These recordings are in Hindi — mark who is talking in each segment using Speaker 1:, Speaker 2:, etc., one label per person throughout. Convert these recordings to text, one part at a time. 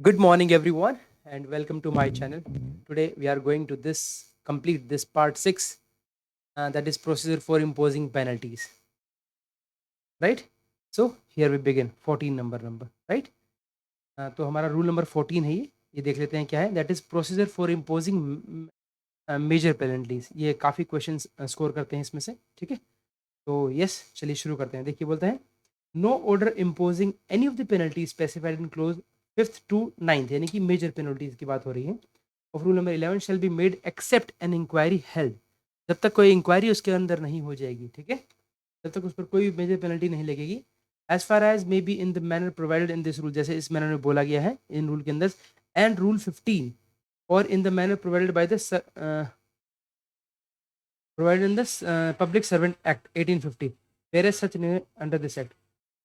Speaker 1: Good morning, everyone, and welcome to my channel. Today, we are going to complete this part 6, that is procedure for imposing penalties. Right? So, here we begin. 14 number, right? तो हमारा रूल नंबर 14 है ये देख लेते हैं क्या है. That is procedure for imposing major penalties. ये काफ़ी क्वेश्चन स्कोर करते हैं इसमें से. ठीक है, तो यस, चलिए शुरू करते हैं. देखिए बोलता है, no order imposing any of the penalty specified in clause 5th to 9th, यानी कि मेजर पेनल्टीज की बात हो रही है, of rule number 11 shall be made except an inquiry held. जब तक कोई इंक्वायरी उसके अंदर नहीं हो जाएगी, ठीक है, जब तक उस पर कोई मेजर पेनल्टी नहीं लगेगी, as far as may be in the manner provided in this rule, जैसे इस मैनर में बोला गया है इन रूल के अंदर, एंड रूल 15 और इन the manner provided by the provided in this Public Servant Act 1850, whereas such under this act.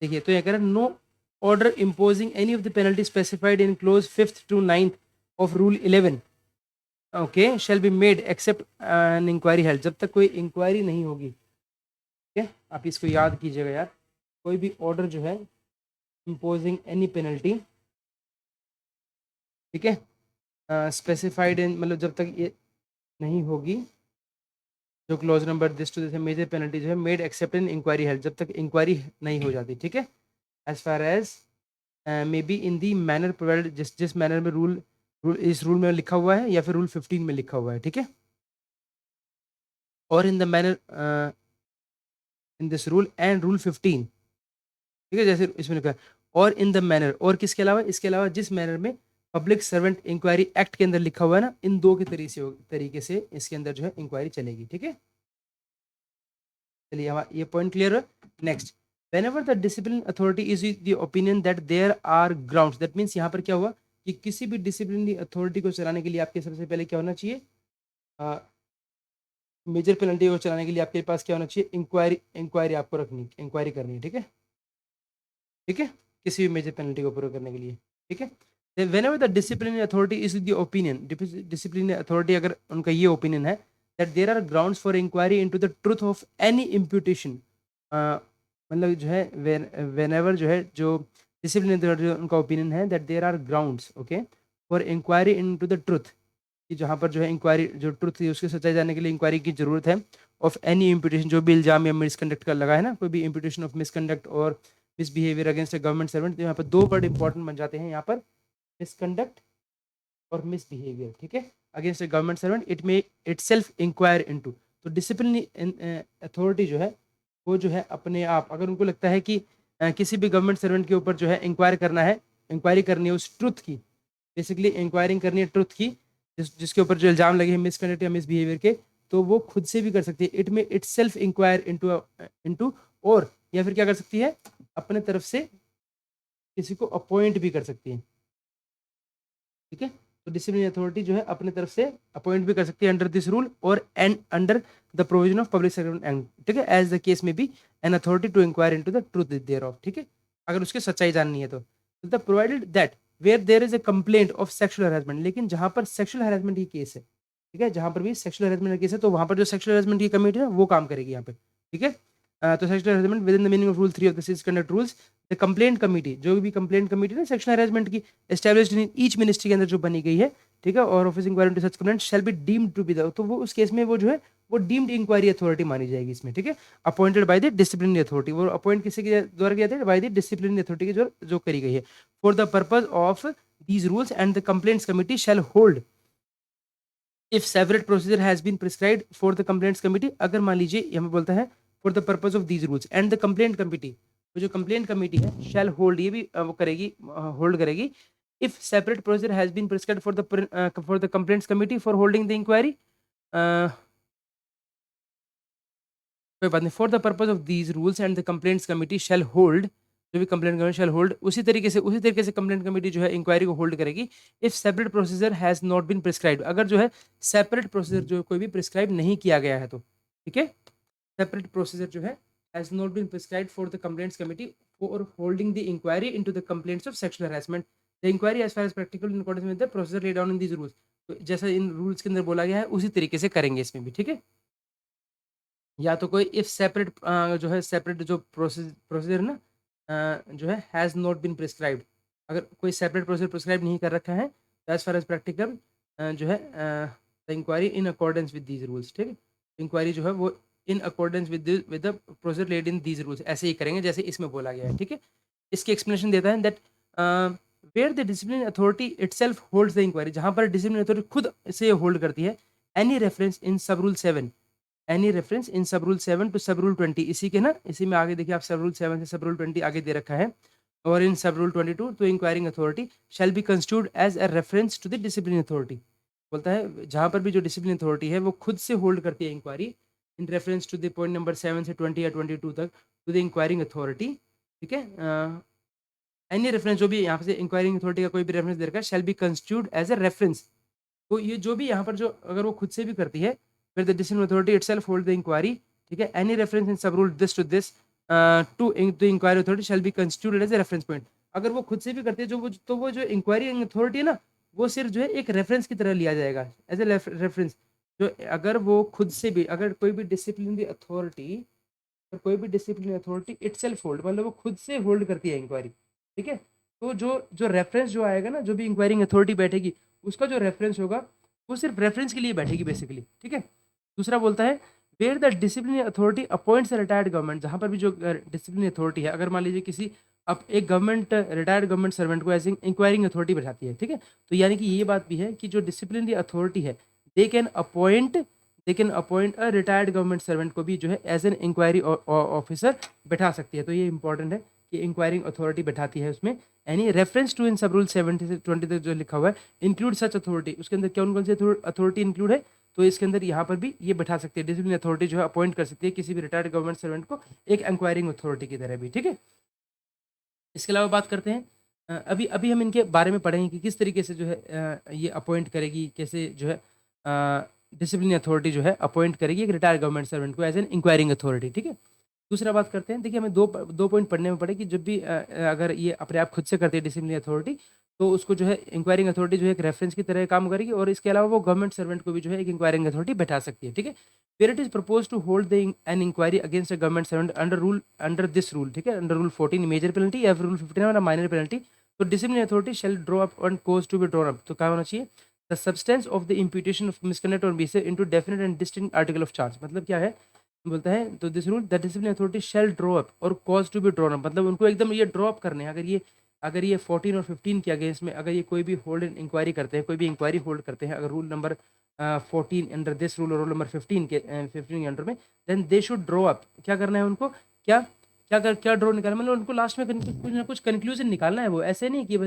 Speaker 1: देखिए, तो ये कह रहा है, no order imposing any of the penalty specified in clause 5th to 9th of rule 11 okay shall be made except an inquiry held. जब तक कोई इंक्वायरी नहीं होगी, ठीक है, आप इसको याद कीजिएगा यार. कोई भी ऑर्डर जो है इम्पोजिंग एनी पेनल्टी, ठीक है, स्पेसिफाइड इन, मतलब जब तक ये नहीं होगी, जो clause number this to this major penalty जो है made except in inquiry held, जब तक इंक्वायरी नहीं हो जाती, ठीक है, as far as may be in the manner provided, जिस जिस मैनर में रूल इस रूल में लिखा हुआ है या फिर रूल 15 में लिखा हुआ है, ठीक है, और इन the manner in this rule and rule 15, ठीक है, जैसे इसमें लिखा है, और इन द मैनर, और किसके अलावा, इसके अलावा जिस मैनर में पब्लिक सर्वेंट इंक्वायरी एक्ट के अंदर लिखा हुआ है ना, इन दो के तरीके से इसके अंदर जो है इंक्वायरी चलेगी. ठीक है, चलिए हमारा ये पॉइंट क्लियर है. Next, whenever the discipline authority is the opinion that there are grounds, that means यहाँ पर क्या हुआ कि किसी भी डिसिप्लिनरी अथॉरिटी को चलाने के लिए आपके सबसे पहले क्या होना चाहिए, मेजर पेनल्टी को चलाने के लिए आपके पास क्या होना चाहिए, इंक्वायरी आपको रखनी, इंक्वायरी करनी है. ठीक है, ठीक है, किसी भी मेजर पेनल्टी को पूरा करने के लिए. ठीक है, whenever the disciplinary authority is the opinion, disciplinary authority अगर उनका ये ओपिनियन है that there are grounds for inquiry into the truth of any imputation, मतलब जो है whenever जो है, जो डिसिप्लिनरी अथॉरिटी उनका ओपिनियन है that there are grounds, okay, for inquiry into the truth, कि जहाँ पर जो है इंक्वायरी, जो ट्रुथ है उसके सच्चाई जानने के लिए इंक्वायरी की जरूरत है, ऑफ एनी इम्पिटेशन, जो भी इल्जाम या मिसकंडक्ट का लगा है ना, कोई भी इम्पिटेशन ऑफ मिसकंडक्ट और misbehaviour against a government servant, तो यहाँ पर दो वर्ड इंपॉर्टेंट बन जाते हैं यहाँ पर, मिसकंडक्ट और मिसबिहेवियर. ठीक है, against a government servant it may itself inquire into. तो डिसिप्लिनरी अथॉरिटी जो है वो जो है अपने आप, अगर उनको लगता है कि किसी भी गवर्नमेंट सर्वेंट के ऊपर जो है इंक्वायर करना है, इंक्वायरी करनी है उस ट्रुथ की, बेसिकली इंक्वायरिंग करनी है ट्रुथ की, जिसके ऊपर जो इल्जाम लगे हैं मिसकंडक्ट या मिसबिहेवियर के, तो वो खुद से भी कर सकती है. इट में इट सेल्फ इंक्वायर इनटू, और या फिर क्या कर सकती है, अपने तरफ से किसी को अपॉइंट भी कर सकती है. ठीक है, तो डिसिप्लिनरी अथॉरिटी जो है अपने तरफ से अपॉइंट भी कर सकती है अंडर दिस रूल और and under the provision of public servant act. ठीक है, as the case may be an authority to inquire into the truth thereof. ठीक है, अगर उसकी सच्चाई जाननी है तो the provided that where there is a complaint of sexual harassment, लेकिन जहां पर सेक्सुअल हरासमेंट की केस है, ठीक है, जहां पर भी सेक्सुअल हरासमेंट का केस है, तो वहां पर जो सेक्सुअल हरासमेंट की कमेटी है वो काम करेगी यहाँ पे. ठीक है, तो sexual harassment with in the meaning of rule 3 of the six conduct rules, the complaint committee, जो भी कंप्लेंट कमेटी ना सेक्सुअल हरासमेंट की, एस्टैब्लिश्ड इन ईच मिनिस्ट्री के अंदर जो बनी गई है, ठीक है, और office inquiry into such complaint shall be deemed to be the, तो वो उस केस में वो जो है वो डीम्ड इंक्वायरी अथॉरिटी मानी जाएगी इसमें. ठीक है, appointed by the disciplinary authority, वो अपॉइंट किसी के द्वारा किया जाता है, बाय द डिसिप्लिनरी अथॉरिटी के जो करी गई है, for the purpose of these rules and the complaints committee shall hold if separate procedure has been prescribed for the complaints committee. अगर मान लीजिए हमें बोलता है for the purpose of these rules and the complaint committee, तो जो कंप्लेंट कमेटी है शैल होल्ड, ये भी वो करेगी, होल्ड करेगी, if separate procedure has been prescribed for the complaints committee for holding the inquiry, कोई बात नहीं, for the purpose of these rules and the complaints committee shall hold, जो भी कंप्लेंट कमिटी शैल होल्ड, उसी तरीके से कंप्लेंट कमेटी जो है इंक्वायरी को होल्ड करेगी, if separate procedure has not been prescribed, अगर जो है सेपरेट प्रोसीजर जो कोई भी प्रिस्क्राइब नहीं किया गया है तो. ठीक है, सेपरेट प्रोसीजर जो है has not been prescribed for the complaints committee for holding the inquiry into the complaints of sexual harassment, the inquiry as far as practical in accordance with the procedure laid down in these rules. तो जैसा इन रूल्स के अंदर बोला गया है उसी तरीके से करेंगे इसमें भी. ठीक है, या तो कोई इफ सेपरेट जो है सेपरेट जो प्रोसीजर ना जो है हैज नॉट बीन प्रिस्क्राइब्ड, अगर कोई सेपरेट प्रोसीजर प्रिस्क्राइब नहीं कर रखा है तो एज फार एज प्रैक्टिकल जो है the inquiry in accordance with these rules, ठीक है। इंक्वायरी जो है वो in accordance with the procedure laid in these rules, ऐसे ही करेंगे जैसे इसमें बोला गया है, ठीक है। इसकी एक्सप्लेनेशन देता है that where the discipline authority itself holds the inquiry, जहां पर डिसिप्लिन अथॉरिटी खुद से होल्ड करती है, any reference in sub rule 7, any reference in sub rule 7 to सब रूल 20, इसी के ना, इसी में आगे देखिए आप सब रूल 7 से सब रूल 20 आगे दे रखा है, और इन सब रूल 22 तो inquiring authority shall be constituted as a reference to the discipline authority, बोलता है जहां पर भी जो डिसिप्लिन अथॉरिटी है वो खुद से होल्ड करती है inquiry in reference to the point number 7 से 20 या 22 तक टू द इंक्वायरिंग अथॉरिटी, ठीक है। एनी रेफरेंस जो भी यहाँ से इंक्वायरिंग अथॉरिटी का कोई भी रेफरेंस दे रखा है shall be constituted as a reference, तो ये जो भी यहाँ पर जो अगर वो खुद से भी करती है, फिर the discipline authority itself hold the inquiry, ठीक है। Any reference in sub rule this to this to the inquiry authority shall be constituted as a reference point, अगर वो खुद से भी करती है जो वो, तो वो जो इंक्वायरी अथॉरिटी है ना, वो सिर्फ जो है एक रेफरेंस की तरह लिया जाएगा एज ए रेफरेंस, जो अगर वो खुद से भी, अगर कोई भी डिसिप्लिनरी अथॉरिटी, और कोई भी डिसिप्लिन अथॉरिटी इटसेल्फ होल्ड, मतलब वो खुद से होल्ड करती है इंक्वायरी, ठीक है। तो जो जो रेफरेंस जो आएगा ना, जो भी इंक्वायरिंग अथॉरिटी बैठेगी, उसका जो रेफरेंस होगा वो सिर्फ रेफरेंस के लिए बैठेगी बेसिकली, ठीक है। दूसरा बोलता है where the disciplinary authority appoints retired government, जहां पर भी जो डिसिप्लिनरी अथॉरिटी है, अगर मान लीजिए किसी अब एक गवर्नमेंट रिटायर्ड गवर्नमेंट सर्वेंट को एज इंक्वायरिंग अथॉरिटी बैठाती है, ठीक है। तो यानी कि ये बात भी है कि जो डिसिप्लिनरी अथॉरिटी है they can appoint, they can appoint a retired government servant को भी जो है एज एन इंक्वायरी ऑफिसर बैठा सकती है। तो ये इंपॉर्टेंट है कि इंक्वायरिंग अथॉरिटी बैठाती है उसमें, यानी reference to in sub rule 70 से 20 तक जो लिखा हुआ है इंक्लूड सच अथॉरिटी, उसके अंदर कौन कौन सी अथॉरिटी इंक्लूड है, तो इसके अंदर यहाँ पर भी ये बैठा सकती है, डिसिप्लिन अथॉरिटी जो है अपॉइंट कर सकती है किसी भी रिटायर्ड गवर्नमेंट सर्वेंट को एक इंक्वायरिंग अथॉरिटी की तरह भी, ठीक है। इसके अलावा बात करते हैं अभी अभी हम इनके बारे में पढ़ेंगे कि किस तरीके से जो है ये अपॉइंट करेगी, कैसे जो है डिसिप्लिन अथॉरिटी जो है अपॉइंट करेगी एक रिटायर्ड गवर्नमेंट सर्वेंट को एज एन इंक्वायरिंग अथॉरिटी, ठीक है। दूसरा बात करते हैं, देखिए हमें दो पॉइंट पढ़ने में पड़े कि जब भी अगर ये अपने आप खुद से करती है डिसिप्लिन अथॉरिटी, तो उसको जो है इंक्वायरिंग अथॉरिटी जो है एक रेफरेंस की तरह काम करेगी, और इसके अलावा वो गवर्नमेंट सर्वेंट को भी जो है एक इंक्वायरिंग अथॉरिटी बैठा सकती है, ठीक है। Where it is proposed to hold an inquiry against a government servant under this rule, ठीक है, under rule 14 major penalty या फिर rule 15 minor penalty, तो disciplinary authority shall draw up on cause to be drawn up, तो क्या होना चाहिए, the substance of the imputation of misconduct or behavior into definite and distinct article of charge, मतलब क्या है, बोलता है तो this rule the discipline authority shall draw up or cause to be drawn up, मतलब उनको एकदम ये ड्रॉ अप करने हैं, अगर ये 14 और 15 के अगेंस्ट में अगर ये कोई भी होल्ड इंक्वायरी करते हैं, कोई भी इंक्वायरी होल्ड करते हैं, अगर rule number 14 under this rule और रूल नंबर 15 के अंडर में, then they should draw up, क्या करना है उनको, क्या ड्रॉ निकालना, मतलब उनको लास्ट में कुछ ना कुछ कंक्लूजन निकालना है, वो ऐसे नहीं कि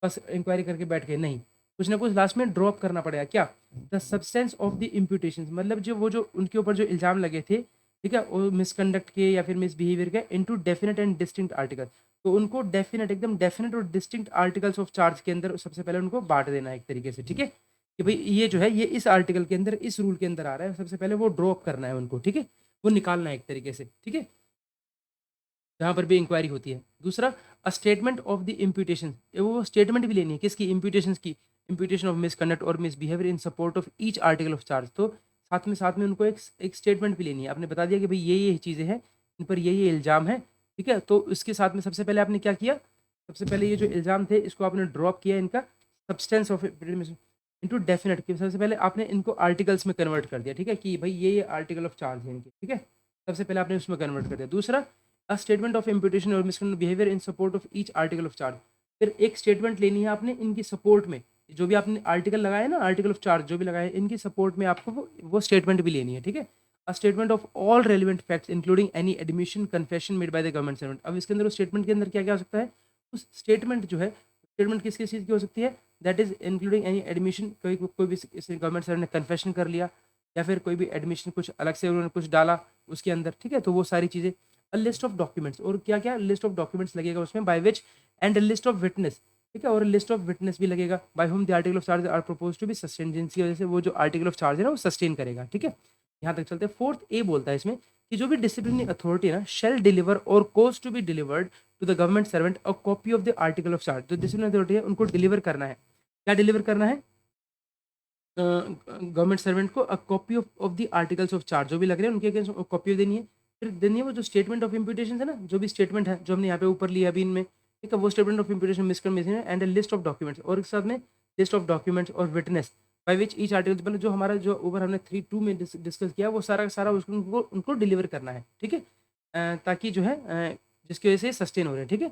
Speaker 1: बस इंक्वायरी करके बैठ गए, नहीं, कुछ ना कुछ लास्ट में ड्रॉप करना पड़ेगा, क्या, the substance of the imputation, मतलब जो उनके ऊपर जो इल्जाम लगे थे, ठीक है, वो मिसकंडक्ट के या फिर मिसबिहेवियर के, into definite and distinct article, तो उनको डेफिनेट एकदम डेफिनेट और डिस्टिंक्ट आर्टिकल्स ऑफ चार्ज के अंदर सबसे पहले उनको बांट देना है एक तरीके से, ठीक है, कि भाई ये जो है ये इस आर्टिकल के अंदर इस रूल के अंदर आ रहा है, सबसे पहले वो ड्रॉप करना है उनको, ठीक है, वो निकालना है एक तरीके से, ठीक है, जहाँ पर भी इंक्वायरी होती है। दूसरा, a statement of the imputation, वो स्टेटमेंट भी लेनी है किसकी, इम्प्यूटेशन की, इम्प्यूटेशन ऑफ मिसकंडक्ट और misbehaviour in support of each article of charge, तो साथ में उनको एक स्टेटमेंट भी लेनी है, आपने बता दिया कि भाई ये चीज़ें हैं, इन पर ये इल्ज़ाम है, ठीक है, तो इसके साथ में सबसे पहले आपने क्या किया, सबसे पहले ये जो इल्ज़ाम थे इसको आपने ड्रॉप किया, इनका सब्सटेंस ऑफ इंटू डेफिनेट की, सबसे पहले आपने इनको आर्टिकल्स में कन्वर्ट कर दिया, ठीक है, कि भाई ये आर्टिकल ऑफ चार्ज है इनके, ठीक है, सबसे पहले आपने उसमें कन्वर्ट कर दिया। दूसरा, अ स्टेटमेंट ऑफ इम्प्यूटेशन और misconduct behaviour in support of each article of charge, फिर एक स्टेटमेंट लेनी है आपने इनकी सपोर्ट में, जो भी आपने आर्टिकल लगाया ना, आर्टिकल ऑफ चार्ज जो भी लगाया इनकी सपोर्ट में आपको वो स्टेटमेंट भी लेनी है, ठीक है। A statement of all relevant facts including any admission confession made by the government servant, अब इसके अंदर उस स्टेटमेंट के अंदर क्या क्या हो सकता है, उस स्टेटमेंट जो है, स्टेटमेंट किस किस चीज़ की हो सकती है, that is including any admission, कोई भी गवर्नमेंट सर्वेंट ने कन्फेशन कर लिया, या फिर कोई भी एडमिशन कुछ अलग से उन्होंने कुछ डाला उसके अंदर, ठीक है, तो वो सारी चीज़ें। अ लिस्ट ऑफ डॉक्यूमेंट्स, और क्या क्या लिस्ट ऑफ डॉक्यूमेंट्स लगेगा उसमें, by which and list of witness, ठीक है, और लिस्ट ऑफ विटनेस भी लगेगा, by whom the article of charge are propose to be sustain, जिनकी वजह से वो जो आर्टिकल ऑफ चार्ज है ना वो सस्टेन करेगा, ठीक है। यहाँ तक चलते हैं। फोर्थ ए बोलता है इसमें कि जो भी डिसिप्लिनरी अथॉरिटी है ना shall deliver or cause to be delivered to the government servant a copy of the article of charge, जो डिसिप्लिनरी अथॉरिटी है उनको डिलीवर करना है, क्या डिलीवर करना है, गवर्नमेंट सर्वेंट को अ copy of the articles of charge, जो भी लग रहे हैं उनके अगेंस्ट कॉपी देनी है, फिर देनी है वो जो स्टेटमेंट ऑफ इम्प्यूटेशन है ना, जो भी स्टेटमेंट है जो हमने यहाँ पे ऊपर लिया अभी इनमें, ठीक है, वो statement of imputation misconfirmation and list of documents, और साथ में लिस्ट ऑफ डॉक्यूमेंट्स और witness by which each article, मतलब जो हमारा जो ऊपर हमने 3.2 में डिस्कस किया वो सारा का सारा उसको उनको डिलीवर करना है। ठीक है, ताकि जो है जिसकी वजह से सस्टेन हो रहे हैं। ठीक है,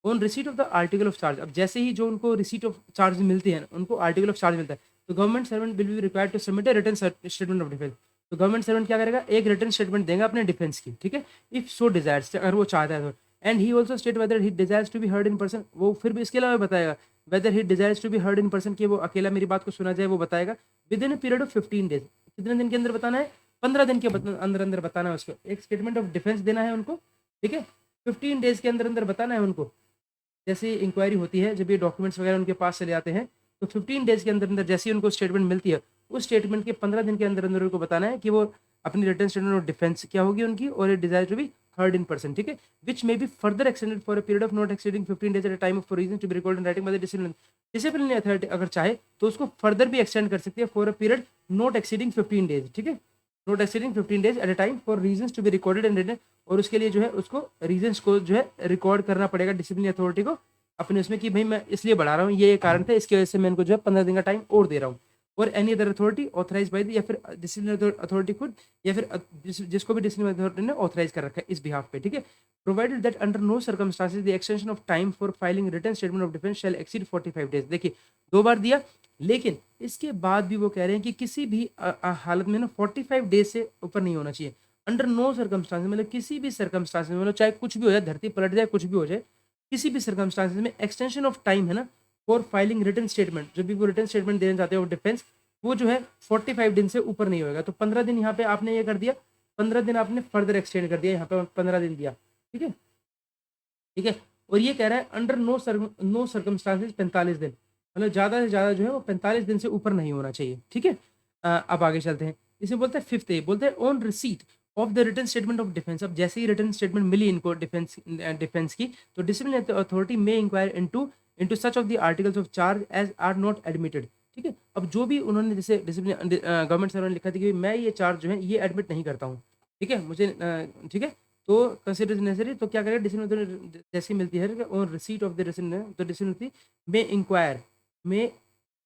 Speaker 1: on receipt of the article of charge, अब जैसे ही जो उनको रिसीट ऑफ चार्ज मिलती है, उनको आर्टिकल ऑफ चार्ज मिलता है, तो government servant will be required to submit a written statement of defence. तो गवर्नमेंट सर्वेंट क्या करेगा, एक रिटन स्टेटमेंट देगा अपने डिफेंस की। ठीक है, इफ सो डिजायर्स, अगर वो चाहता है तो। And he also state whether he desires to be heard in person, वो फिर भी इसके अलावा बताएगा whether he desires to be heard in person, कि वो अकेला मेरी बात को सुना जाए, वो बताएगा with in a period of 15 days. कितने दिन के अंदर बताना है, 15 दिन के अंदर अंदर बताना है उसको, एक स्टेटमेंट ऑफ डिफेंस देना है उनको। ठीक है, 15 डेज के अंदर अंदर बताना है उनको। जैसे इंक्वायरी होती है, जब ये डॉक्यूमेंट्स वगैरह उनके पास चले आते हैं, तो 15 डेज के अंदर अंदर जैसे ही उनको स्टेटमेंट मिलती है, उस स्टेटमेंट के 15 दिन के अंदर अंदर उनको बताना है कि वो अपनी रिटर्न स्टेटमेंट ऑफ डिफेंस क्या होगी उनकी, और ये desire to be heard in person. ठीक है, which may be further extended for a period of not exceeding 15 days at a time of for reason to be recorded in writing by the disciplinary authority. अगर चाहे तो उसको फर्दर भी एक्सटेंड कर सकती है for a period not exceeding 15 days. ठीक है, not exceeding 15 days at a time for reasons to be recorded and written, और उसके लिए जो है उसको रीजंस को जो है रिकॉर्ड करना पड़ेगा डिसिप्लिनरी अथॉरिटी को अपने उसमें, कि भाई मैं इसलिए बढ़ा रहा हूँ, ये कारण था, इसकी वजह से मैं इनको जो है 15 दिन का टाइम और दे रहा हूँ। और any other authority authorise by the, या फिर डिसिप्लिनरी अथॉरिटी खुद, या फिर जिसको भी डिसिप्लिनरी अथॉरिटी ने ऑथराइज कर रखा है इस बिहाफ पे। ठीक है, provided that under no circumstances the extension of time for filing written statement of defence shall exceed 45 days. देखिए 2 बार दिया, लेकिन इसके बाद भी वो कह रहे हैं कि किसी भी हालत में ना 45 डेज से ऊपर नहीं होना चाहिए। अंडर नो सर्कमस्टांसेस, मतलब किसी भी सर्कमस्टांसेस में, मतलब चाहे कुछ भी हो जाए, धरती पलट जाए, कुछ भी हो जाए, किसी भी सर्कमस्टांसेस में एक्सटेंशन ऑफ टाइम है ना फॉर फाइलिंग रिटन स्टेटमेंट, जब भी वो रिटन स्टेटमेंट देना चाहते हो डिफेंस, वो जो है 45 दिन से ऊपर नहीं होगा। तो 15 दिन यहाँ पे आपने ये कर दिया, 15 दिन आपने फर्दर एक्सटेंड कर दिया, यहाँ पे 15 दिन दिया। ठीक है, ठीक है, और ये कह रहा है अंडर नो सर्कमस्टांसेस 45 दिन, मतलब ज़्यादा से ज़्यादा जो है वो 45 दिन से ऊपर नहीं होना चाहिए। ठीक है, अब आगे चलते हैं। इसे बोलते हैं फिफ्थ ए, बोलते हैं on receipt of the written statement of defence. अब जैसे ही रिटन स्टेटमेंट मिली इनको डिफेंस की, तो डिसिप्लिनरी अथॉरिटी में inquire into into such of the articles of charge as are not admitted. ठीक है, अब जो भी उन्होंने जैसे डिसिप्लिन गवर्नमेंट सर्वेंट ने लिखा था कि मैं ये चार्ज जो है ये एडमिट नहीं करता हूँ। ठीक है, मुझे ठीक है, तो कंसिडर नेसेसरी, तो क्या करेगा डिसिप्लिनरी जैसी मिलती है on receipt of the disciplinary, तो डिसिप्लिनरी में इंक्वायर में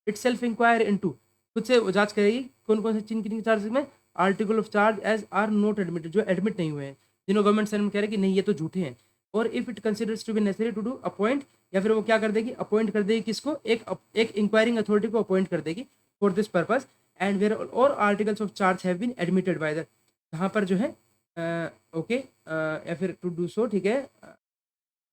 Speaker 1: इटसेल्फ इंक्वायर इनटू, खुद से वो जांच करेगी कौन कौन से किन चार्जेस में article of charge as are not admitted, जो एडमिट नहीं हुए हैं, जिन्हों गवर्नमेंट सर्वेंट कह रहे हैं कि नहीं ये तो झूठे हैं। और if it considers to be necessary to do appoint, या फिर वो क्या कर देगी, अपॉइंट कर देगी किसको, एक इंक्वायरिंग अथॉरिटी को अपॉइंट कर देगी for this purpose. And where or articles of charge have been admitted by the, यहाँ पर जो है ओके या फिर टू डू सो। ठीक है,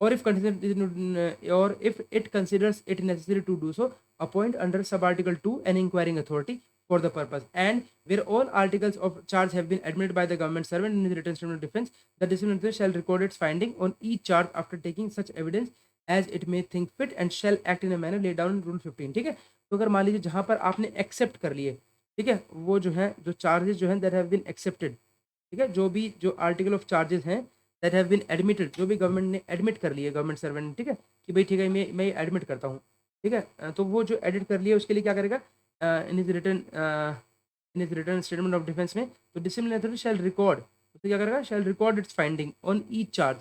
Speaker 1: or if it considers it necessary to do so, appoint under subarticle 2 an inquiring authority for the purpose. And where all articles of charge have been admitted by the government servant in his written statement of defense, the disciplinary shall record its finding on each charge after taking such evidence as it may think fit and shall act in a manner laid down in rule 15। ठीक है, तो अगर मान लीजिए जहां पर आपने एक्सेप्ट कर लिए, ठीक है, वो जो है जो चार्जेस जो है दैट हैव बीन एक्सेप्टेड, ठीक है, जो भी जो आर्टिकल ऑफ चार्जेस हैं दैट हैव बीन एडमिटेड, जो भी गवर्नमेंट ने एडमिट कर लिए, गवर्नमेंट सर्वेंट ने, ठीक है, कि भाई ठीक है मैं एडमिट करता हूँ। ठीक है, तो वो जो एडिट कर लिया उसके लिए क्या करेगा, in his return statement of defence में, तो डिसिप्लिनरी अथॉरिटी शैल रिकॉर्ड, उससे क्या करेगा, shall record its finding on each charge.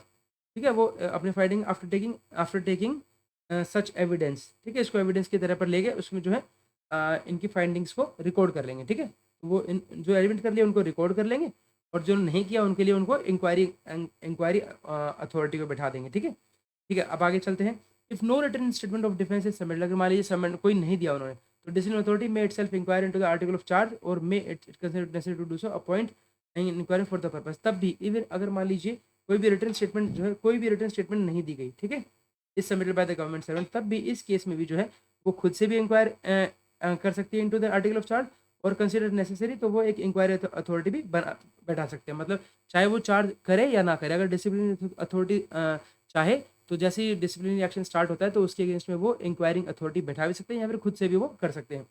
Speaker 1: ठीक है, वो अपने finding after taking such evidence, ठीक है, इसको एविडेंस की तरह पर ले गए, उसमें जो है इनकी फाइंडिंग्स को रिकॉर्ड कर लेंगे। ठीक है, वो जो एडमिट कर लिया उनको रिकॉर्ड कर लेंगे, और जो नहीं किया उनके लिए उनको इंक्वायरी अथॉरिटी को बैठा देंगे। ठीक है, ठीक है, अब आगे चलते हैं। If no written statement of defence is submitted, अगर मान लीजिए सबमिट कोई नहीं दिया उन्होंने, तो disciplinary authority may itself inquire into the article of charge or may it consider necessary to do so appoint inquiry for the purpose. तब भी इवन अगर मान लीजिए कोई भी रिटन स्टेटमेंट जो है, कोई भी रिटन स्टेटमेंट नहीं दी गई, ठीक है, is submitted by the government servant, तब भी इस केस में भी जो है वो खुद से भी इंक्वायर कर सकती है into the article of charge, और कंसीडर नेसेसरी तो वो एक इंक्वायरी अथॉरिटी भी बैठा सकते हैं। मतलब चाहे वो चार्ज करे या ना करे, अगर डिसिप्लिनरी अथॉरिटी चाहे तो जैसे ही डिसिप्लिनरी एक्शन स्टार्ट होता है तो उसके अगेंस्ट में वो इंक्वायरिंग अथॉरिटी बैठा भी सकते हैं, या फिर खुद से भी वो कर सकते हैं।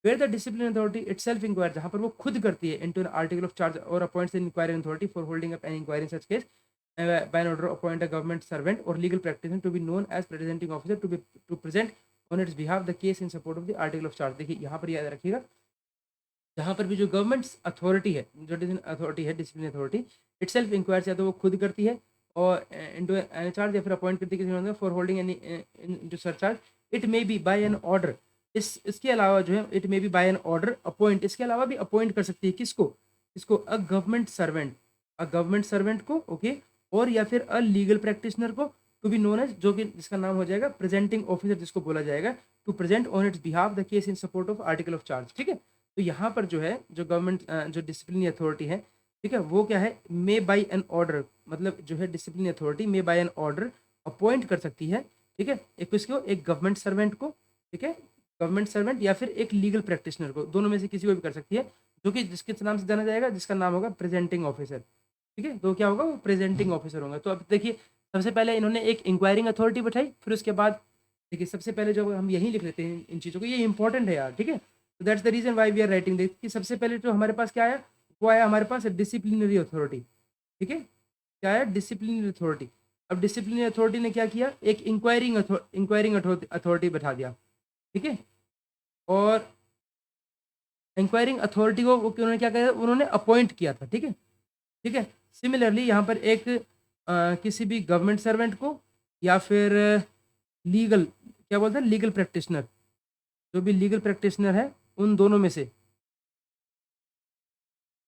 Speaker 1: Where the disciplinary authority itself inquire, जहाँ पर वो खुद करती है इनटू आर्टिकल ऑफ चार्ज और appoints an inquiring authority for holding up an inquiry in such case by an order appoint a government servant or legal practitioner to be known as presenting officer to present on its behalf the case in support of the article of charge। देखिए यहाँ पर याद रखिएगा, जहाँ पर भी जो गवर्नमेंट अथॉरिटी है, जो अथॉरिटी है डिसिप्लिनरी अथॉरिटी इटसेल्फ इंक्वायर, या तो वो खुद करती है और इनटू एनी चार्ज या फिर अपॉइंट करती किसी for holding any into surcharge, it may be by an order. इसके अलावा जो है it may be by an order appoint, इसके अलावा भी अपॉइंट कर सकती है किसको, इसको a government servant, a government servant को, ओके, और या फिर अ लीगल प्रैक्टिशनर को, टू बी नोन एज, जो कि जिसका नाम हो जाएगा प्रेजेंटिंग ऑफिसर, जिसको बोला जाएगा, to present on its behalf the case in support of article of charge. ठीक है, तो यहाँ पर जो है जो गवर्नमेंट जो डिसिप्लिनरी अथॉरिटी है, ठीक है, वो क्या है, मे बाय एन ऑर्डर, मतलब जो है disciplinary authority may by an order appoint कर सकती है, ठीक है, एक किसको, एक गवर्नमेंट सर्वेंट को, ठीक है, गवर्नमेंट सर्वेंट या फिर एक लीगल प्रैक्टिशनर को, दोनों में से किसी को भी कर सकती है, जो कि जिसके नाम से जाना जाएगा, जिसका नाम होगा प्रेजेंटिंग ऑफिसर। ठीक है, तो क्या होगा, वो प्रेजेंटिंग ऑफिसर होगा। तो अब देखिए, सबसे पहले इन्होंने एक इंक्वायरिंग अथॉरिटी बैठाई, फिर उसके बाद देखिए सबसे पहले जो हम यहीं लिख लेते हैं इन चीज़ों को, ये इंपॉर्टेंट है यार, ठीक है, तो that's the reason why we are writing this, कि सबसे पहले जो हमारे पास क्या आया, वो आया हमारे पास डिसिप्लिनरी अथॉरिटी। ठीक है, क्या है, डिसिप्लिनरी अथॉरिटी। अब डिसिप्लिनरी अथॉरिटी ने क्या किया, एक इंक्वायरिंग अथॉरिटी बैठा दिया। ठीक है, और इंक्वायरिंग अथॉरिटी को उन्होंने क्या किया, उन्होंने अपॉइंट किया था। ठीक है, ठीक है, सिमिलरली यहाँ पर एक किसी भी गवर्नमेंट सर्वेंट को या फिर लीगल, क्या बोलते हैं, लीगल प्रैक्टिशनर, जो भी लीगल प्रैक्टिशनर है, उन दोनों में से,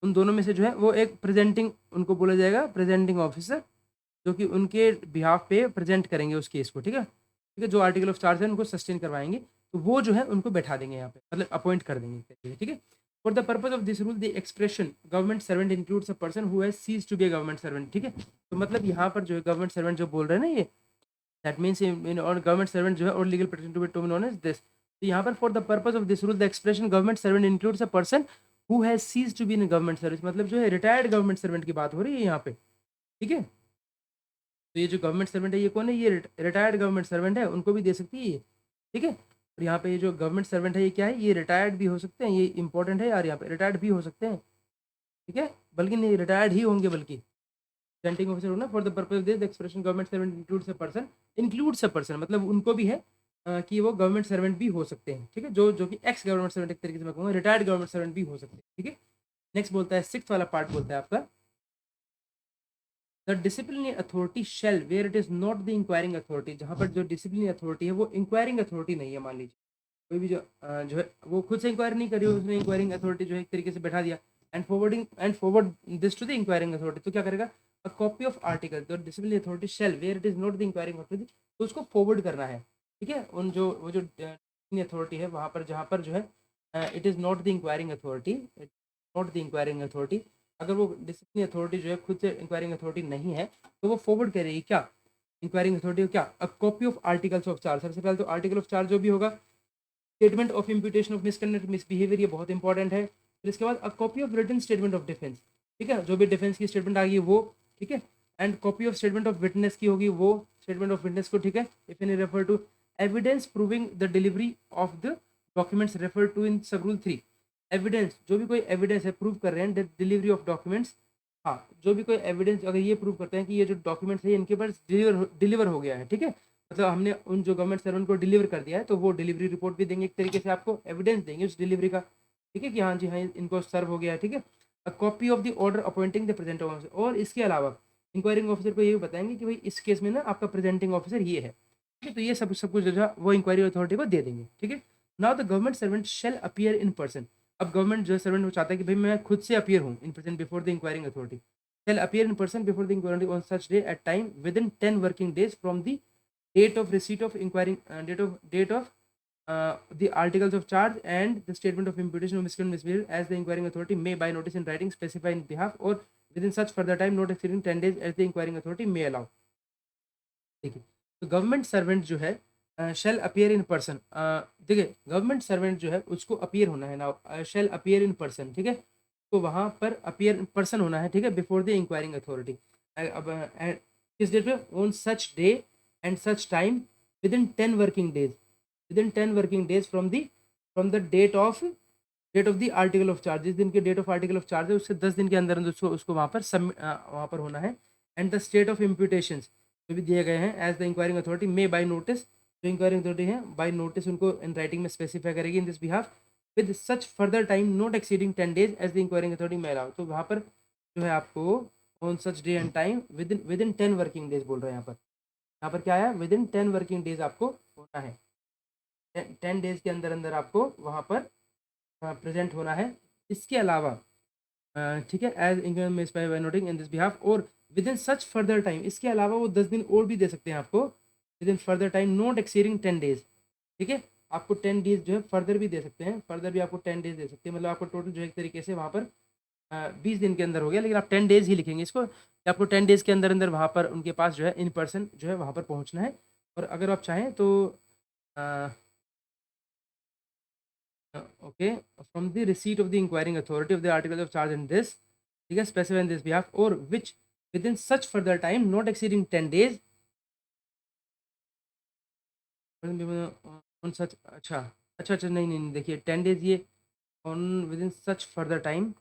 Speaker 1: उन दोनों में से जो है वो एक प्रेजेंटिंग, उनको बोला जाएगा प्रेजेंटिंग ऑफिसर, जो कि उनके बिहाफ पे प्रेजेंट करेंगे उस केस को। ठीक है, ठीक है, जो आर्टिकल ऑफ चार्ज है उनको सस्टेन करवाएंगे, तो वो जो है उनको बैठा देंगे यहाँ पे, मतलब अपॉइंट कर देंगे। ठीक है, for the purpose of this rule the expression government servant includes a person who has ceased to be a government servant. ठीक है, तो मतलब यहाँ पर जो है गवर्नमेंट सर्वेंट जो बोल रहे हैं ना, ये दैट मीन्स और गवर्नमेंट सर्वेंट जो है और legal person to be known as this, तो यहाँ पर for the purpose of this rule the expression government servant includes a person who has ceased to be in government service, मतलब जो है रिटायर्ड गवर्नमेंट सर्वेंट की बात हो रही है यहाँ पे। ठीक है, तो ये जो गवर्नमेंट सर्वेंट है, ये कौन है, ये रिटायर्ड गवर्नमेंट सर्वेंट है, उनको भी दे सकती है ये। ठीक है, और यहाँ पे ये जो गवर्नमेंट सर्वेंट है, ये क्या है, ये रिटायर्ड भी हो सकते हैं, ये इंपॉर्टेंट है यार, यहाँ पे रिटायर्ड भी हो सकते हैं। ठीक है, बल्कि नहीं, रिटायर्ड ही होंगे, बल्कि प्रेजेंटिंग ऑफिसर होना, for the purpose of this expression government servant includes a person, मतलब उनको भी है कि वो गवर्नमेंट सर्वेंट भी हो सकते हैं। ठीक है, जो कि एक्स गवर्नमेंट सर्वेंट, एक तरीके से मैं कहूँगा रिटायर्ड गवर्नमेंट सर्वेंट भी हो सकते हैं। ठीक है, नेक्स्ट बोलता है, सिक्स वाला पार्ट बोलता है आपका, the disciplinary authority shall where it is not the inquiring authority, जहाँ पर जो डिसिप्लिनरी अथॉरिटी है वो इंक्वायरिंग अथॉरिटी नहीं है, मान लीजिए कोई भी जो है वो खुद से इंक्वायरी नहीं कर रही है, उसने इंक्वायरिंग अथॉरिटी जो है एक तरीके से बैठा दिया, and forward this to the inquiring authority, तो क्या करेगा, a copy of article the disciplinary authority shall where it is not the inquiring authority, तो उसको फॉरवर्ड करना है। ठीक है, उन जो वो जो अथॉरिटी है वहाँ पर, जहाँ पर जो है it is not the inquiring authority, not the inquiring authority, अगर वो डिसिप्लिनरी अथॉरिटी जो है खुद से इंक्वायरिंग अथॉरिटी नहीं है, तो वो फॉरवर्ड करेगी क्या, इंक्वायरिंग अथॉरिटी को क्या, a copy of articles of charge. सबसे पहले तो आर्टिकल ऑफ चार्ज जो भी होगा, statement of imputation of misconduct misbehaviour, ये बहुत इंपॉर्टेंट है। फिर इसके बाद a copy of written statement of defence, ठीक है, जो भी डिफेंस की स्टेटमेंट आ गई वो, ठीक है, and copy of statement of witness की होगी वो, स्टेटमेंट ऑफ विटनेस को, ठीक है, if any refer to evidence proving the delivery of the documents refer to in sub rule 3, evidence, जो भी कोई एविडेंस है प्रूव कर रहे हैं डिलीवरी ऑफ डॉक्यूमेंट्स, हाँ, जो भी कोई एविडेंस अगर ये प्रूव करते हैं कि ये जो डॉक्यूमेंट्स है इनके पास डिलीवर हो गया है, ठीक है, मतलब हमने उन जो गवर्नमेंट सर्वेंट को डिलीवर कर दिया है, तो वो डिलीवरी रिपोर्ट भी देंगे, एक तरीके से आपको एविडेंस देंगे उस डिलीवरी का। ठीक है, कि हाँ जी हाँ इनको सर्व हो गया है। ठीक है, अ copy of the order appointing the presenting officer, और इसके अलावा इंक्वायरिंग ऑफिसर को ये भी बताएंगे कि भाई इस केस में ना आपका प्रेजेंटिंग ऑफिसर ये है। ठीक है, तो ये सब कुछ जो है वो इंक्वायरी अथॉरिटी को दे देंगे। ठीक है, now the government servant shall appear in person, अब गवर्नमेंट जो सर्वेंट वो चाहता है कि भाई मैं खुद से अपीयर हूँ in person before the inquiring authority, shall appear in person before the inquiry on such day at time within 10 working days from the date of receipt of inquiring date of the articles of charge and the statement of imputation of misconduct misbehavior, as the inquiring authority may by notice in writing specify in behalf or within such further time not exceeding 10 days as the inquiring authority may allow। देखिए, तो गवर्नमेंट सर्वेंट जो है शेल अपीयर इन पर्सन, देखिए गवर्नमेंट सर्वेंट जो है उसको अपीयर होना है ना, शेल अपीयर इन पर्सन, ठीक है, तो वहाँ पर अपीयर इन पर्सन होना है, ठीक है, बिफोर द इंक्वायरिंग अथॉरिटी। अब किस डेट पे, on such day and such time within 10 working days, within 10 working days from the date of the article of charge, जिस दिन के date of article of charge है उससे 10 दिन के अंदर अंदर उसको वहाँ पर होना है। And the state of imputation जो भी दिए गए हैं as the inquiring authority may by notice, जो इंक्वायरिंग अथॉरिटी है बाय नोटिस उनको इन राइटिंग में स्पेसिफाई करेगी in this behalf with such further time not exceeding 10 days as the inquiring authority may allow, तो वहाँ पर जो है आपको on such day and time within 10 working days बोल रहे हैं यहाँ पर क्या है, विद इन 10 वर्किंग डेज आपको होना है, 10 डेज के अंदर अंदर आपको वहाँ पर प्रेजेंट होना है। इसके अलावा ठीक है, एज इंक्वायरी में by noting in this behalf or within such further time, इसके अलावा वो 10 दिन और भी दे सकते हैं आपको, with in further time not exceeding 10 days. ठीक है, आपको 10 डेज जो है फर्दर भी दे सकते हैं, फर्दर भी आपको 10 डेज दे सकते हैं, मतलब आपको टोटल जो है एक तरीके से वहाँ पर 20 दिन के अंदर हो गया, लेकिन आप 10 डेज ही लिखेंगे इसको कि आपको 10 डेज के अंदर अंदर वहाँ पर उनके पास जो है इन पर्सन जो है वहाँ पर पहुँचना है। और अगर आप चाहें तो okay, from the receipt of the inquiring authority of the article of charge in this, ठीक है, स्पेसिफाई इन दिस बिहाफ और which with in such further time not exceeding 10 days on such, अच्छा अच्छा अच्छा, नहीं नहीं नहीं, देखिए 10 डेज ये on with in such further time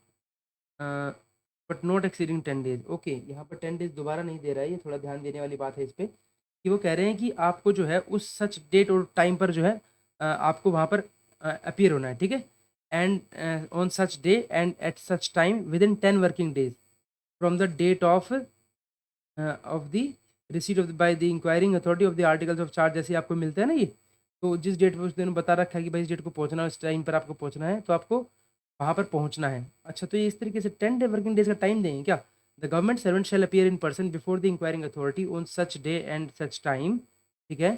Speaker 1: but not exceeding 10 days. Okay, यहाँ पर 10 डेज दोबारा नहीं दे रहा है, ये थोड़ा ध्यान देने वाली बात है इस पर कि वो कह रहे हैं कि आपको जो है उस सच डेट और टाइम पर जो है आपको वहाँ पर अपीयर होना है। ठीक है, and on such day and at such time within 10 working days from the date of the receipt of by the inquiring authority of the articles of charge, जैसे आपको मिलता है ना ये, तो जिस डेट पर उस दिन बता रखा है कि भाई इस डेट को पहुंचना है, उस टाइम पर आपको पहुंचना है, तो आपको वहाँ पर पहुंचना है। अच्छा, तो ये इस तरीके से 10 डे वर्किंग डेज का टाइम देंगे क्या? The government servant shell appear in person before the inquiring authority on such day and such time. ठीक है,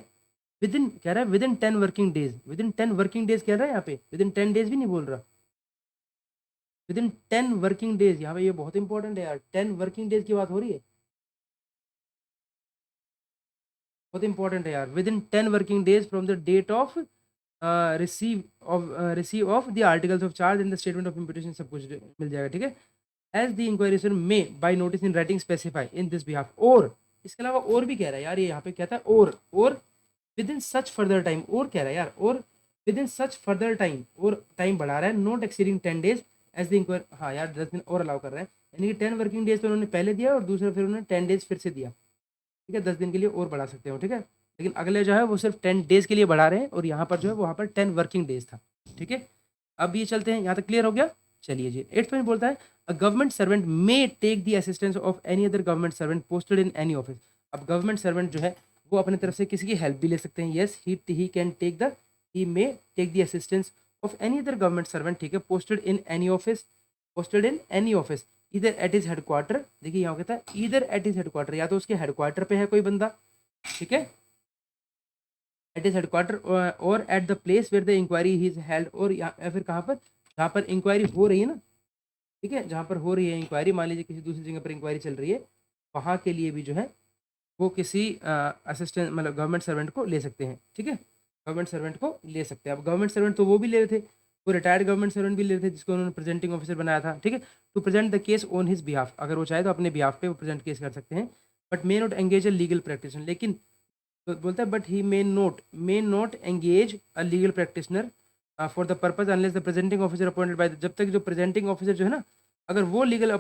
Speaker 1: विद इन कह रहा है within 10 working days, within 10 working days कह रहा है यहाँ पे, विद इन 10 डेज भी नहीं बोल रहा, विद इन 10 वर्किंग डेज। यहाँ पे ये बहुत इंपॉर्टेंट है यार, 10 वर्किंग डेज की बात हो रही है, बहुत इंपॉर्टेंट है यार, within 10 working days from the date of receive of the articles of charge in the statement of imputation, सब कुछ मिल जाएगा। ठीक है, as the inquiry may by notice in writing specify in this behalf or, इसके अलावा और भी कह रहा है यार, ये यहाँ पे कहता है और within such further time, और कह रहा है यार, और within such further time, और टाइम बढ़ा रहा है, not exceeding 10 days as the inquiry. हाँ यार, 10 दिन और अलाउ कर रहा है, यानी कि 10 वर्किंग डेज तो उन्होंने पहले दिया और दूसरा फिर उन्होंने 10 डेज फिर से दिया। ठीक है, 10 दिन के लिए और बढ़ा सकते हो। ठीक है, लेकिन अगले जो है वो सिर्फ 10 डेज के लिए बढ़ा रहे हैं, और यहाँ पर जो है वहाँ पर 10 वर्किंग डेज था। ठीक है, अब ये चलते हैं, यहाँ तक क्लियर हो गया। चलिए जी, 8th पॉइंट बोलता है a government servant may take the assistance of any other government servant posted in any office. अब गवर्नमेंट सर्वेंट जो है वो अपने तरफ से किसी की हेल्प भी ले सकते हैं। Yes, he can take the, he may take the assistance of any other government servant. ठीक है, posted in any office, posted in any office इधर एट इज हेडक्वार्टर। देखिए यहाँ कहता है इधर एट इज हेडक्वार्टर, या तो उसके हेडक्वार्टर पे है कोई बंदा, ठीक है, एट इज हेडक्वार्टर, और at the place where the inquiry is held, और या फिर कहाँ पर, जहाँ पर इंक्वायरी हो रही है ना, ठीक है, जहाँ पर हो रही है इंक्वायरी, मान लीजिए किसी दूसरी जगह पर इंक्वायरी चल रही है, वहाँ के लिए भी जो है वो किसी असिस्टेंट मतलब गवर्नमेंट सर्वेंट को ले सकते हैं। ठीक है, गवर्नमेंट सर्वेंट को ले सकते हैं। अब गवर्नमेंट सर्वेंट तो वो भी ले रहे थे, वो रिटायर्ड गवर्नमेंट सर्वेंट भी ले रहे थे जिसको उन्होंने प्रेजेंटिंग ऑफिसर बनाया था। ठीक है, to present the case on his behalf, अगर वो चाहे तो अपने बिहाफ पे वो प्रेजेंट केस कर सकते हैं, but may not engage a legal practitioner. लेकिन तो बोलता है but he may not engage a legal practitioner for the purpose unless the presenting officer appointed by, जब तक जो प्रेजेंटिंग ऑफिसर जो है ना, अगर वो legal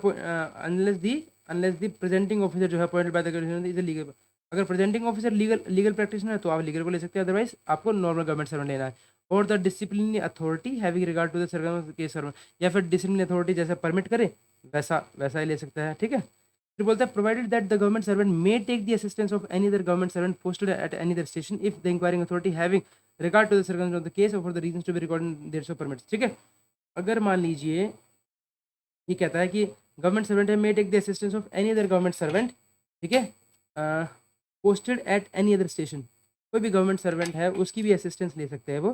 Speaker 1: unless the presenting officer जो है appointed by the is legal, अगर प्रेजेंटिंग ऑफिसर लीगल प्रैक्टिशनर है तो आप लीगल को ले सकते हैं, अदरवाइज आपको नॉर्मल गवर्नमेंट सर्वेंट लेना है। और the disciplinary authority having regard to the servant case servant, या फिर डिसिप्लिनरी अथॉरिटी जैसा परमिट करे वैसा वैसा ही ले सकता है। ठीक है, फिर बोलता है provided that the government servant may take the assistance of any other government servant posted at any other station if the inquiring authority having regard to the circumstances of the case or for the reasons to be recorded in there of permits. ठीक है, अगर मान लीजिए ये कहता है कि गवर्नमेंट सर्वेंट है may take the assistance of any other government servant, ठीक है, posted at any other station, कोई भी गवर्नमेंट सर्वेंट है उसकी भी असिस्टेंस ले सकते हैं वो।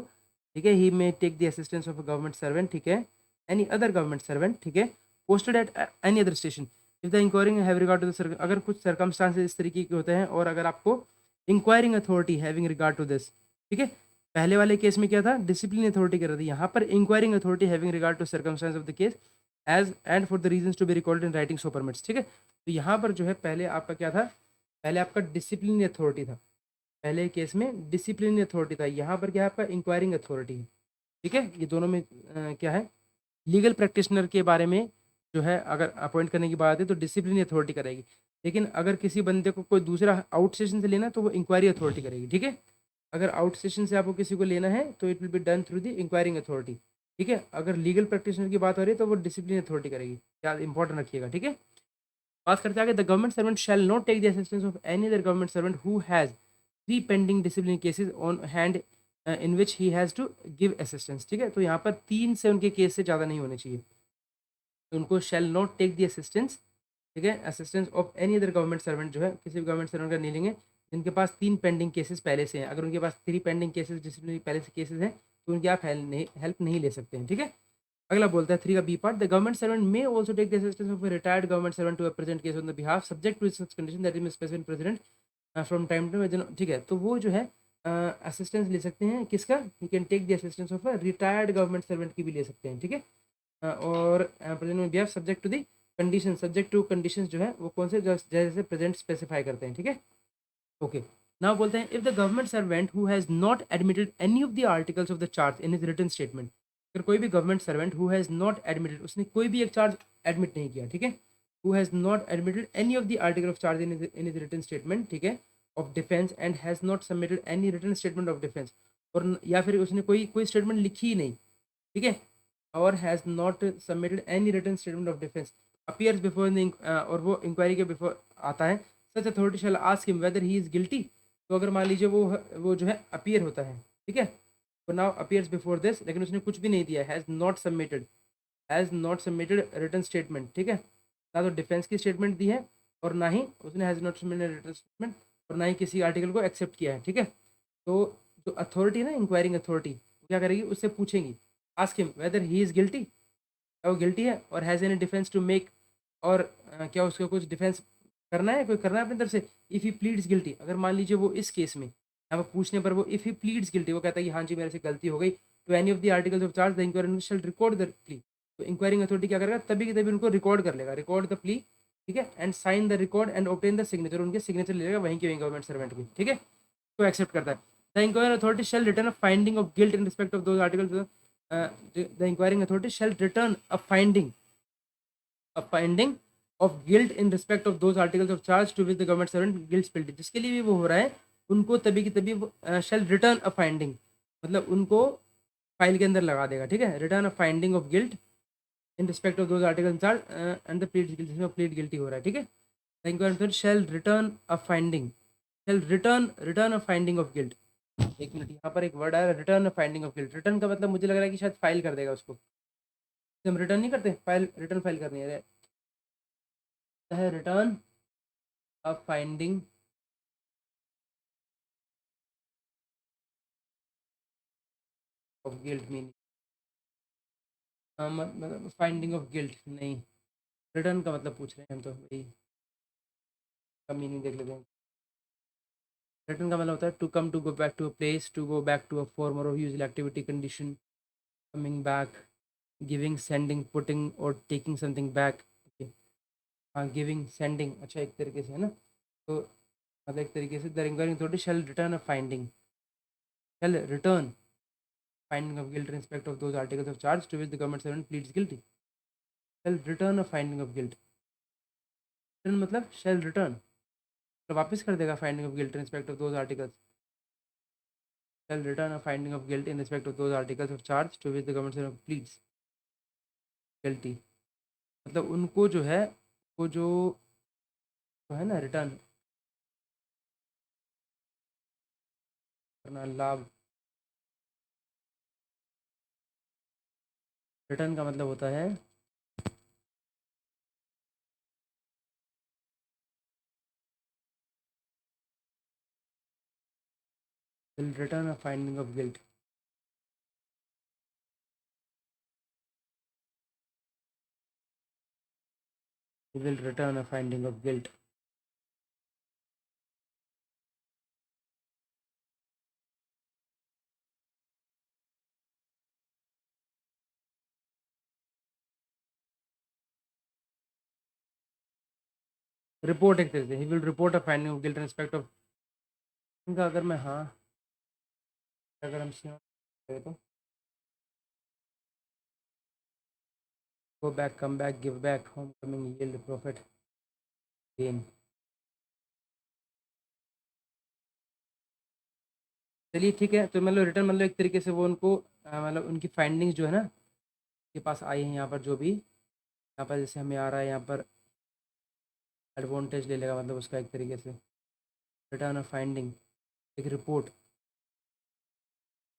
Speaker 1: ठीक है, he may take the assistance of a government servant, ठीक है, एनी अदर गवर्नमेंट सर्वेंट, ठीक है, posted at any other station if the inquiring have regard to the, अगर कुछ सर्कमस्टांसेस इस तरीके के होते हैं और अगर आपको inquiring authority having regard to this, ठीक है, पहले वाले केस में क्या था, डिसिप्लिन अथॉरिटी कर रही थी, यहाँ पर inquiring authority having regard to circumstance of the case as and for the reasons to be recorded in writing so permits. ठीक है, तो यहाँ पर जो है पहले आपका क्या था, पहले आपका डिसिप्लिन अथॉरिटी था, पहले केस में डिसिप्लिन अथॉरिटी था, यहाँ पर क्या है आपका इंक्वायरिंग अथॉरिटी है। ठीक है, ये दोनों में क्या है, लीगल प्रैक्टिशनर के बारे में जो है अगर अपॉइंट करने की बात है तो डिसिप्लिन अथॉरिटी करेगी, लेकिन अगर किसी बंदे को कोई दूसरा आउट स्टेशन से लेना तो वो इंक्वायरी अथॉरिटी करेगी। ठीक है, अगर आउट स्टेशन से आपको किसी को लेना है तो it will be done through the inquiring authority. ठीक है, अगर लीगल प्रैक्टिशनर की बात हो रही है तो वो डिसिप्लिन अथॉरिटी करेगी, क्या इंपॉर्टेंट रखिएगा। ठीक है, बात करते हैं आगे, the government servant shall not take the assistance of any other government servant who has 3 pending disciplinary cases on hand in which he has to give assistance. ठीक है, तो यहाँ पर 3 से उनके केस से ज़्यादा नहीं होने चाहिए, तो उनको shall not take the assistance, ठीक है, assistance of any other government servant जो है किसी भी गवर्नमेंट सर्वेंट का नहीं लेंगे जिनके पास 3 पेंडिंग केसेस पहले से हैं। अगर उनके पास 3 पेंडिंग केसेस डिसिप्लिनरी पहले से केसेस हैं तो उनकी आप हेल्प नहीं ले सकते हैं। ठीक है, अगला बोलता है 3 का B part, the government servant may also take the assistance of a retired government servant to a present case on the behalf subject to such condition that is specified president from time to time. ठीक है, तो वो जो है असिस्टेंस ले सकते हैं किसका, he can take the assistance of a retired government servant की भी ले सकते हैं। ठीक है, और प्रेजेंट में behalf subject to the condition, subject to conditions जो है वो कौन से, जैसे प्रेजेंट स्पेसिफाई करते हैं। ठीक है, ओके, नाउ बोलते हैं if the government servant who has not admitted any of the articles of the charge in his written statement, अगर कोई भी government servant who has not admitted, उसने कोई भी एक चार्ज एडमिट नहीं किया, ठीक है, who has not admitted any of the article of charge in his written statement, ठीक है, of defence and has not submitted any written statement of defence, और या फिर उसने कोई कोई स्टेटमेंट लिखी ही नहीं, ठीक है, और has not submitted any written statement of defence appears before the, और वो इंक्वायरी के बिफोर आता है, such authority shall ask him whether he is guilty. तो अगर मान लीजिए वो जो है अपीयर होता है, ठीक है, तो नाउ अपीयर्स बिफोर दिस, लेकिन उसने कुछ भी नहीं दिया, has not submitted written statement, ठीक है, ना तो डिफेंस की स्टेटमेंट दी है और ना ही उसने has not submitted written statement और ना ही किसी आर्टिकल को एक्सेप्ट किया है। ठीक है, तो जो अथॉरिटी है ना, इंक्वायरिंग अथॉरिटी, क्या करेगी, उससे पूछेंगी, ask him whether he is guilty, क्या वो गिल्टी है, और has any defence to make, और क्या उसको कुछ डिफेंस करना है, कोई करना है अपनी तरफ से। इफ़ ही प्लीड्स गिल्टी, अगर मान लीजिए वो इस केस में यहाँ पर पूछने पर वो इफ़ ही प्लीड्स गिल्टी, वो कहता है कि हाँ जी मेरे से गलती हो गई, तो any of the articles of charge the inquiring shall record the plea, तो इंक्वायरिंग अथॉरिटी क्या करेगा, तभी के तभी उनको रिकॉर्ड कर लेगा, रिकॉर्ड द प्ली, ठीक है, and sign the record and obtain the signature, उनके सिग्नेचर ले लेगा वहीं के वहीं गवर्नमेंट सर्वेंट की। ठीक है, तो एक्सेप्ट करता है। The inquiring authority shall return a finding of guilt in respect of those articles, the inquiring authority shall return a finding of guilt in respect of those articles of charge to which the government servant guilt guilty, जिसके लिए भी वो हो रहा है उनको तभी की तभी shall return a finding, मतलब उनको फाइल के अंदर लगा देगा। ठीक है, return a finding of guilt in respect of those articles charge and the pleaded guilty, जिसमें प्लीड गिल्टी हो रहा है। ठीक है, the inquiry shall return a finding, shall return a finding of guilt. एक मिनट, यहाँ पर एक वर्ड आया return a finding of guilt, return का मतलब मुझे लग रहा है कि शायद फाइल कर देगा उसको, हम रिटर्न नहीं करते, फाइल रिटर्न फाइल करनी है, return a finding of guilt meaning, मतलब फाइंडिंग ऑफ गिल्ट नहीं, रिटर्न का मतलब पूछ रहे हैं हम, तो वही का मीनिंग देख लेते हैं। रिटर्न का मतलब होता है to come, to go back to a place, to go back to a form or usual activity condition, coming back, giving, sending, putting or taking something back. Okay, हाँ, गिविंग, सेंडिंग, अच्छा एक तरीके से है ना, तो मतलब एक तरीके से the inquiring authority shall return a finding, shall return finding of guilt in respect of those articles of charge to which the government servant pleads guilty, shall return a finding of guilt, return मतलब shall return, तो वापस कर देगा finding of guilt in respect of those articles, shall return a finding of guilt in respect of those articles of charge to which the government servant pleads guilty, मतलब उनको जो है वो जो है ना रिटर्न करना, लाभ, रिटर्न का मतलब होता है will return a finding of guilt, will return a finding of guilt, report एक तरीके से he will report a finding of guilt in respect of, इनका अगर मैं हाँ, अगर हम तो go back, come back, give back, homecoming, yield, profit, gain। चलिए ठीक है, तो मतलब रिटर्न मतलब एक तरीके से वो उनको मतलब उनकी फाइंडिंग्स जो है ना के पास आई हैं, यहाँ पर जो भी यहाँ पर जैसे हमें आ रहा है यहाँ पर एडवांटेज ले लेगा, मतलब उसका एक तरीके से रिटर्न ऑफ फाइंडिंग, एक रिपोर्ट,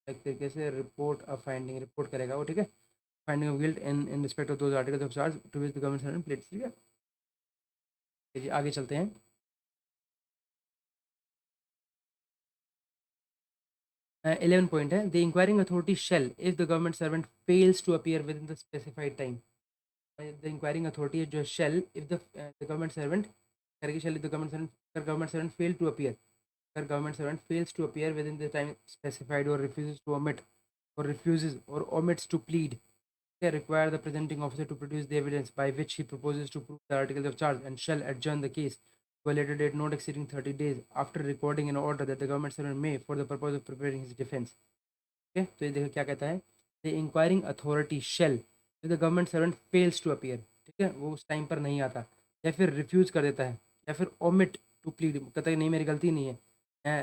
Speaker 1: एक तरीके से रिपोर्ट ऑफ फाइंडिंग, रिपोर्ट करेगा वो, ठीक है, finding of guilt in respect of those articles of charge to which the government servant pled, ठीक है। जी आगे चलते हैं। 11 पॉइंट है, the inquiring authority shall if the government servant fails to appear with in the specified time. The inquiring authority जो shall if the government servant करेगी, shall if the government servant fail to appear, अगर government servant fails to appear with in the time specified और refuses to omit or omits to plead, they require the presenting officer to produce the evidence by which he proposes to prove the articles of charge and shall adjourn the case to a later date not exceeding 30 days after recording an order that the government servant may for the purpose of preparing his defense। ठीक है, तो ये देखो क्या कहता है, the inquiring authority shall if the government servant fails to appear, ठीक है, वो उस टाइम पर नहीं आता या फिर रिफ्यूज कर देता है या फिर omit to plead, कहता है नहीं मेरी गलती नहीं है,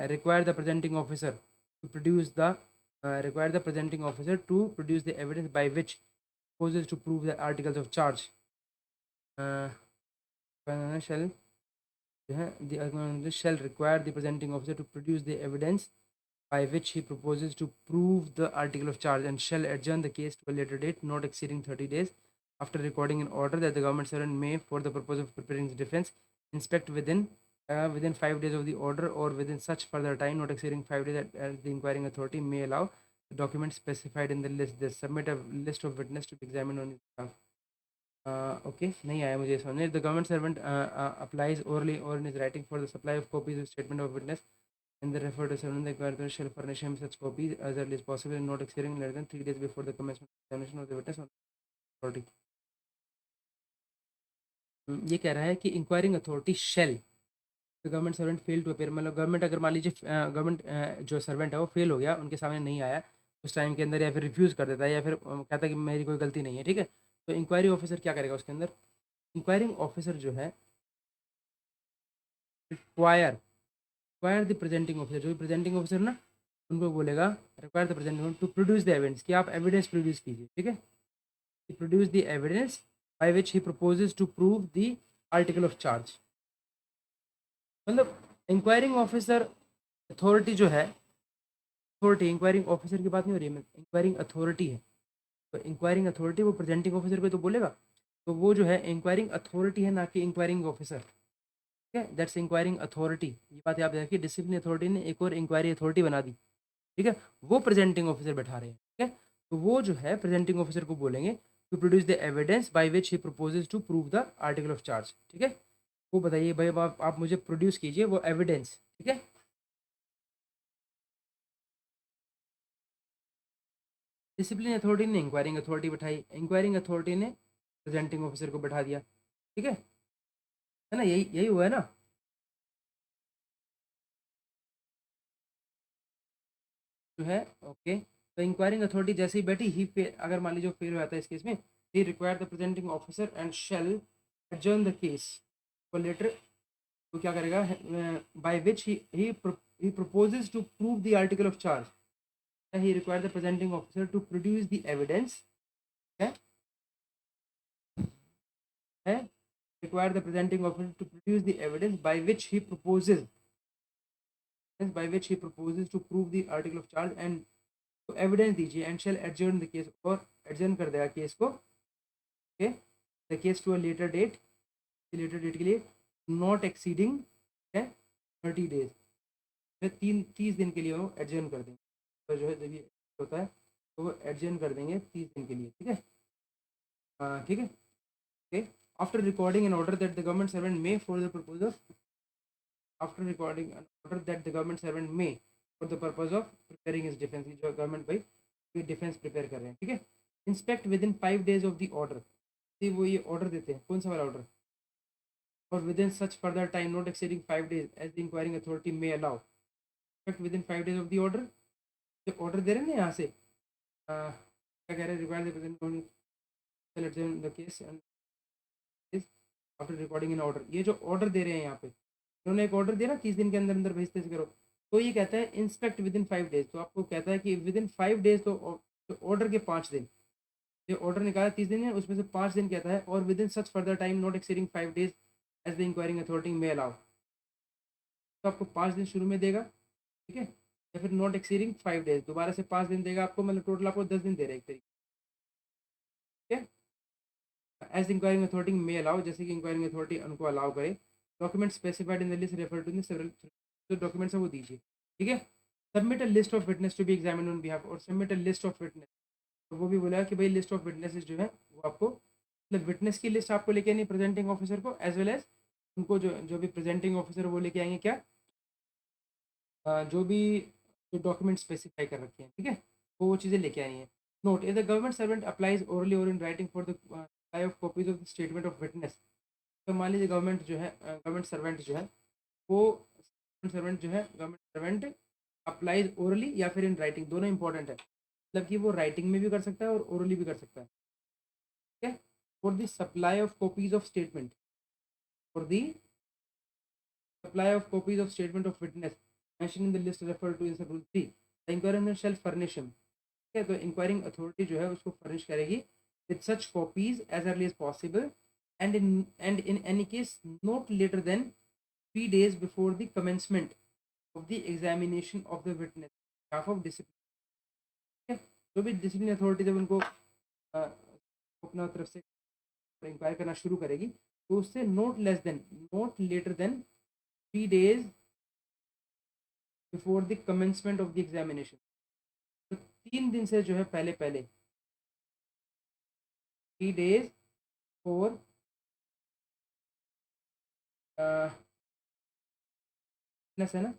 Speaker 1: require the presenting officer to produce the evidence by which proposes to prove the articles of charge, shall require the presenting officer to produce the evidence by which he proposes to prove the article of charge and shall adjourn the case to a later date not exceeding 30 days after recording an order that the government servant may for the purpose of preparing his defense inspect within 5 days of the order or within such further time not exceeding 5 days as the inquiring authority may allow the documents specified in the list, they submit a list of witnesses to be examined on his behalf। Okay नहीं आया मुझे समझ। The government servant applies orally or in his writing for the supply of copies of statement of witness in the refer to servant the government shall furnish him such copies as early as possible not expiring less than 3 days before the commencement examination of the witness on authority. ये कह रहा है कि inquiring authority shall the government servant fail to appear, मतलब गवर्नमेंट अगर मान लीजिए गवर्नमेंट जो सर्वेंट है वो फेल हो गया, उनके सामने नहीं आया उस टाइम के अंदर या फिर रिफ्यूज़ कर देता है या फिर कहता है कि मेरी कोई गलती नहीं है, ठीक है, तो इंक्वायरी ऑफिसर क्या करेगा उसके अंदर, इंक्वायरिंग ऑफिसर जो है रिक्वायर द प्रेजेंटिंग ऑफिसर, जो प्रेजेंटिंग ऑफिसर ना उनको बोलेगा require the presenting to produce the evidence, कि आप एविडेंस प्रोड्यूस कीजिए, ठीक है, produce the evidence by which he proposes to prove the article of charge. मतलब इंक्वायरिंग ऑफिसर अथॉरिटी जो है, अथॉरिटी इंक्वायरिंग ऑफिसर की बात नहीं हो रही है, इंक्वायरिंग अथॉरिटी है, तो इंक्वायरिंग अथॉरिटी वो प्रेजेंटिंग ऑफिसर को तो बोलेगा, तो वो जो है इंक्वायरिंग अथॉरिटी है ना कि इंक्वायरिंग ऑफिसर, ठीक है, दैट्स इंक्वायरिंग अथॉरिटी। ये बात याद रखिए, डिसिप्लिन अथॉरिटी ने एक और इंक्वायरी अथॉरिटी बना दी, ठीक है, वो प्रेजेंटिंग ऑफिसर बैठा रहे हैं, ठीक है, तो वो जो है प्रेजेंटिंग ऑफिसर को बोलेंगे to produce the evidence by which he proposes to prove the article of charge, ठीक है, वो बताइए भाई आप मुझे प्रोड्यूस कीजिए वो एविडेंस, ठीक है। डिसिप्लिन अथॉरिटी ने इंक्वायरिंग अथॉरिटी बैठाई, इंक्वायरिंग अथॉरिटी ने प्रेजेंटिंग ऑफिसर को बैठा दिया, ठीक है ना, यही यही हुआ है ना। जो है ओके, तो इंक्वायरिंग अथॉरिटी जैसे ही बैठी ही अगर मान लीजिए फेल हो जाता है इस केस में, he require the presenting officer and shall adjourn the case for later, तो क्या करेगा, by which he proposes to prove the article of charge, he require the presenting officer to produce the evidence, है require the presenting officer to produce the evidence by which he proposes to prove the article of charge and तो एविडेंस दीजिए and shall adjourn the case, और एडजर्न कर देगा केस को, okay, the case to a later date के लिए नॉट एक्सीडिंग 30 days, 30 दिन के लिए वो एडजर्न कर देंगे, तो जो है जब ये होता है तो वो एडजर्न कर देंगे 30 दिन के लिए, ठीक है, ठीक है, okay. After recording an order that the government servant may for the purpose of preparing his defense, जो गवर्नमेंट भाई ये डिफेंस प्रिपेयर कर रहे हैं, ठीक है, inspect within 5 days of the order, वो ये ऑर्डर देते हैं, कौन सा वाला ऑर्डर, और within such further time not exceeding 5 days as the inquiring authority may allow, inspect within 5 days of the order, जो ऑर्डर दे रहे हैं ना यहाँ से, क्या कह रहे हैं, require the case after recording in order, ये जो ऑर्डर दे रहे हैं यहाँ पे इन्होंने एक ऑर्डर दिया ना 30 दिन के अंदर अंदर भेजते करो, तो ये कहता है इंस्पेक्ट विद इन 5 days, तो आपको कहता है कि विद इन 5 days, तो ऑर्डर के 5 दिन, ये ऑर्डर निकाला 30 दिन है उसमें से 5 दिन कहता है, और within such further time not exceeding 5 days, as the inquiring authority may allow, तो आपको 5 दिन शुरू में देगा, ठीक है, या फिर नॉट एक्सीडिंग 5 डेज, दोबारा से 5 दिन देगा आपको, मतलब टोटल आपको 10 दिन दे रहे हैं एक तरीके, ठीक है। As inquiring authority may allow, जैसे कि इंक्वायरिंग अथॉरिटी उनको अलाउ करे, document specified in the list refer to the several, जो डॉक्यूमेंट्स है वो दीजिए, ठीक है। Submit a list of witness to be examined on behalf, और submit a list of witness, तो वो भी बोला कि भाई लिस्ट ऑफ विटनेसेस जो है वो आपको, मतलब विटनेस की लिस्ट आपको लेके आनी प्रेजेंटिंग ऑफिसर को, एज वेल एज उनको जो जो भी प्रेजेंटिंग ऑफिसर वो लेके आएंगे क्या, जो भी जो डॉक्यूमेंट स्पेसिफाई कर रखे हैं, ठीक है, वो चीज़ें लेके आनी है। Note, if the government servant applies orally or in writing for the supply of copies of the statement of witness, तो मान लीजिए गवर्नमेंट जो है गवर्नमेंट सर्वेंट जो है वो गवर्नमेंट सर्वेंट अप्लाइज ओरली या फिर इन राइटिंग, दोनों इंपॉर्टेंट है, मतलब कि वो राइटिंग में भी कर सकता है और ओरली भी कर सकता है, ठीक है। For the supply of copies of statement, for the supply of copies of statement of witness mentioned in the list referred to in sub rule 3, the inquirer shall furnish him, ठीक है, तो इंक्वायरिंग अथॉरिटी जो है उसको फर्निश करेगी with such copies as early as possible and in any case not later than 3 days before the commencement of the examination of the witness half of discipline, ठीक है। जो भी डिसिप्लिन अथॉरिटी जब उनको अपना तरफ से इंक्वायर करना शुरू करेगी, तो उससे not later than 3 days before the commencement of the examination, तो 3 दिन से जो है पहले पहले, 3 days फॉर है ना,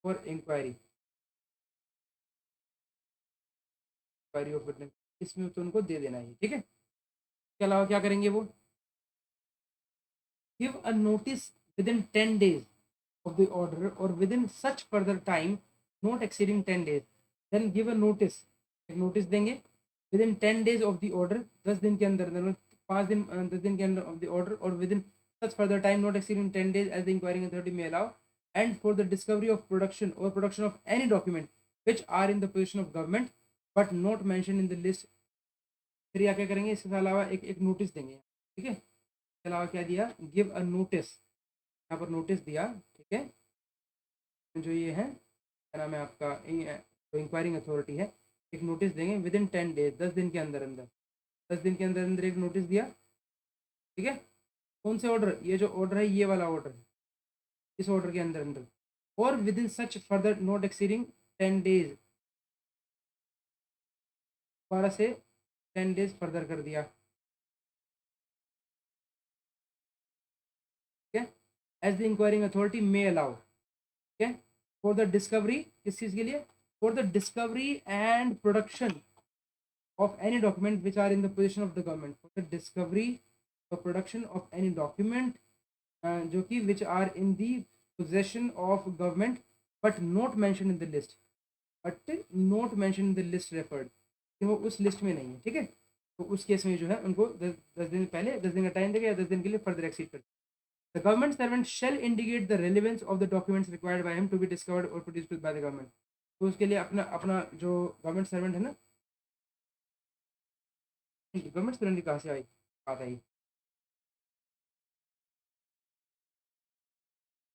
Speaker 1: फॉर इंक्वायरी ऑफ विटनेस, इसमें तो उनको दे देना ही, ठीक है। इसके अलावा क्या करेंगे वो, give a notice within 10 days of the order or within such further time not exceeding 10 days, then give a notice, एक नोटिस देंगे with in 10 days of the order, 10 दिन के अंदर, 5 दिन 10 दिन के अंदर ऑफ द ऑर्डर, और with in such further time not exceeding 10 days as the inquiring authority may allow, and for the discovery of production or production of any document which are in the possession of government but not mentioned in the list, फिर या क्या करेंगे, इसके अलावा एक नोटिस देंगे, ठीक है। इसके अलावा क्या दिया, गिव अ नोटिस, यहाँ पर नोटिस दिया, ठीक है, जो ये है क्या नाम है आपका, जो इंक्वायरिंग अथॉरिटी है, एक नोटिस देंगे विद इन 10 days, 10 दिन के अंदर अंदर, 10 दिन के अंदर अंदर एक नोटिस दिया, ठीक है। कौन से ऑर्डर, ये जो ऑर्डर है ये वाला ऑर्डर, इस ऑर्डर के अंदर अंदर, और within such further not exceeding 10 days, 12 से 10 days फर्दर कर दिया, ठीक है, as the inquiring authority may allow, ठीक है, फॉर द डिस्कवरी, किस चीज़ के लिए, for the discovery and production of any document which are in the possession of the government, for the discovery or production of any document जो कि which are in the possession of government but not mentioned in the list, referred, कि वो उस लिस्ट में नहीं है, ठीक है। तो उस केस में जो है उनको 10 दिन पहले 10 दिन का टाइम देगा, या 10 दिन के लिए फर्दर एक्सीड कर, the government servant shall indicate the relevance of the documents required by him to be discovered or produced by the government, तो उसके लिए अपना अपना जो गवर्नमेंट सर्वेंट है ना, गवर्नमेंट सर्वेंट कहाँ से आई बात आई,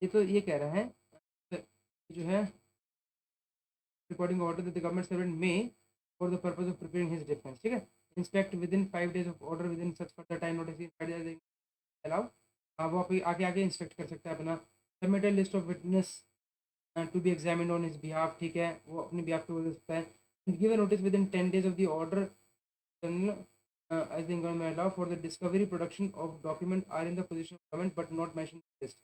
Speaker 1: ये तो ये कह रहा है जो है recording order the government servant may for the purpose of preparing his defence, ठीक है, inspect within 5 days of order within such for the time notice allow, हाँ वो आप आगे आगे इंस्पेक्ट कर सकता है अपना, submit a list of witness to be examined on his behalf, ठीक है, वो अपने बिहाफ पे बोल सकता है, give a notice within 10 days of the order as the government allow for the discovery production of document are in the position of government but not mentioned in the list,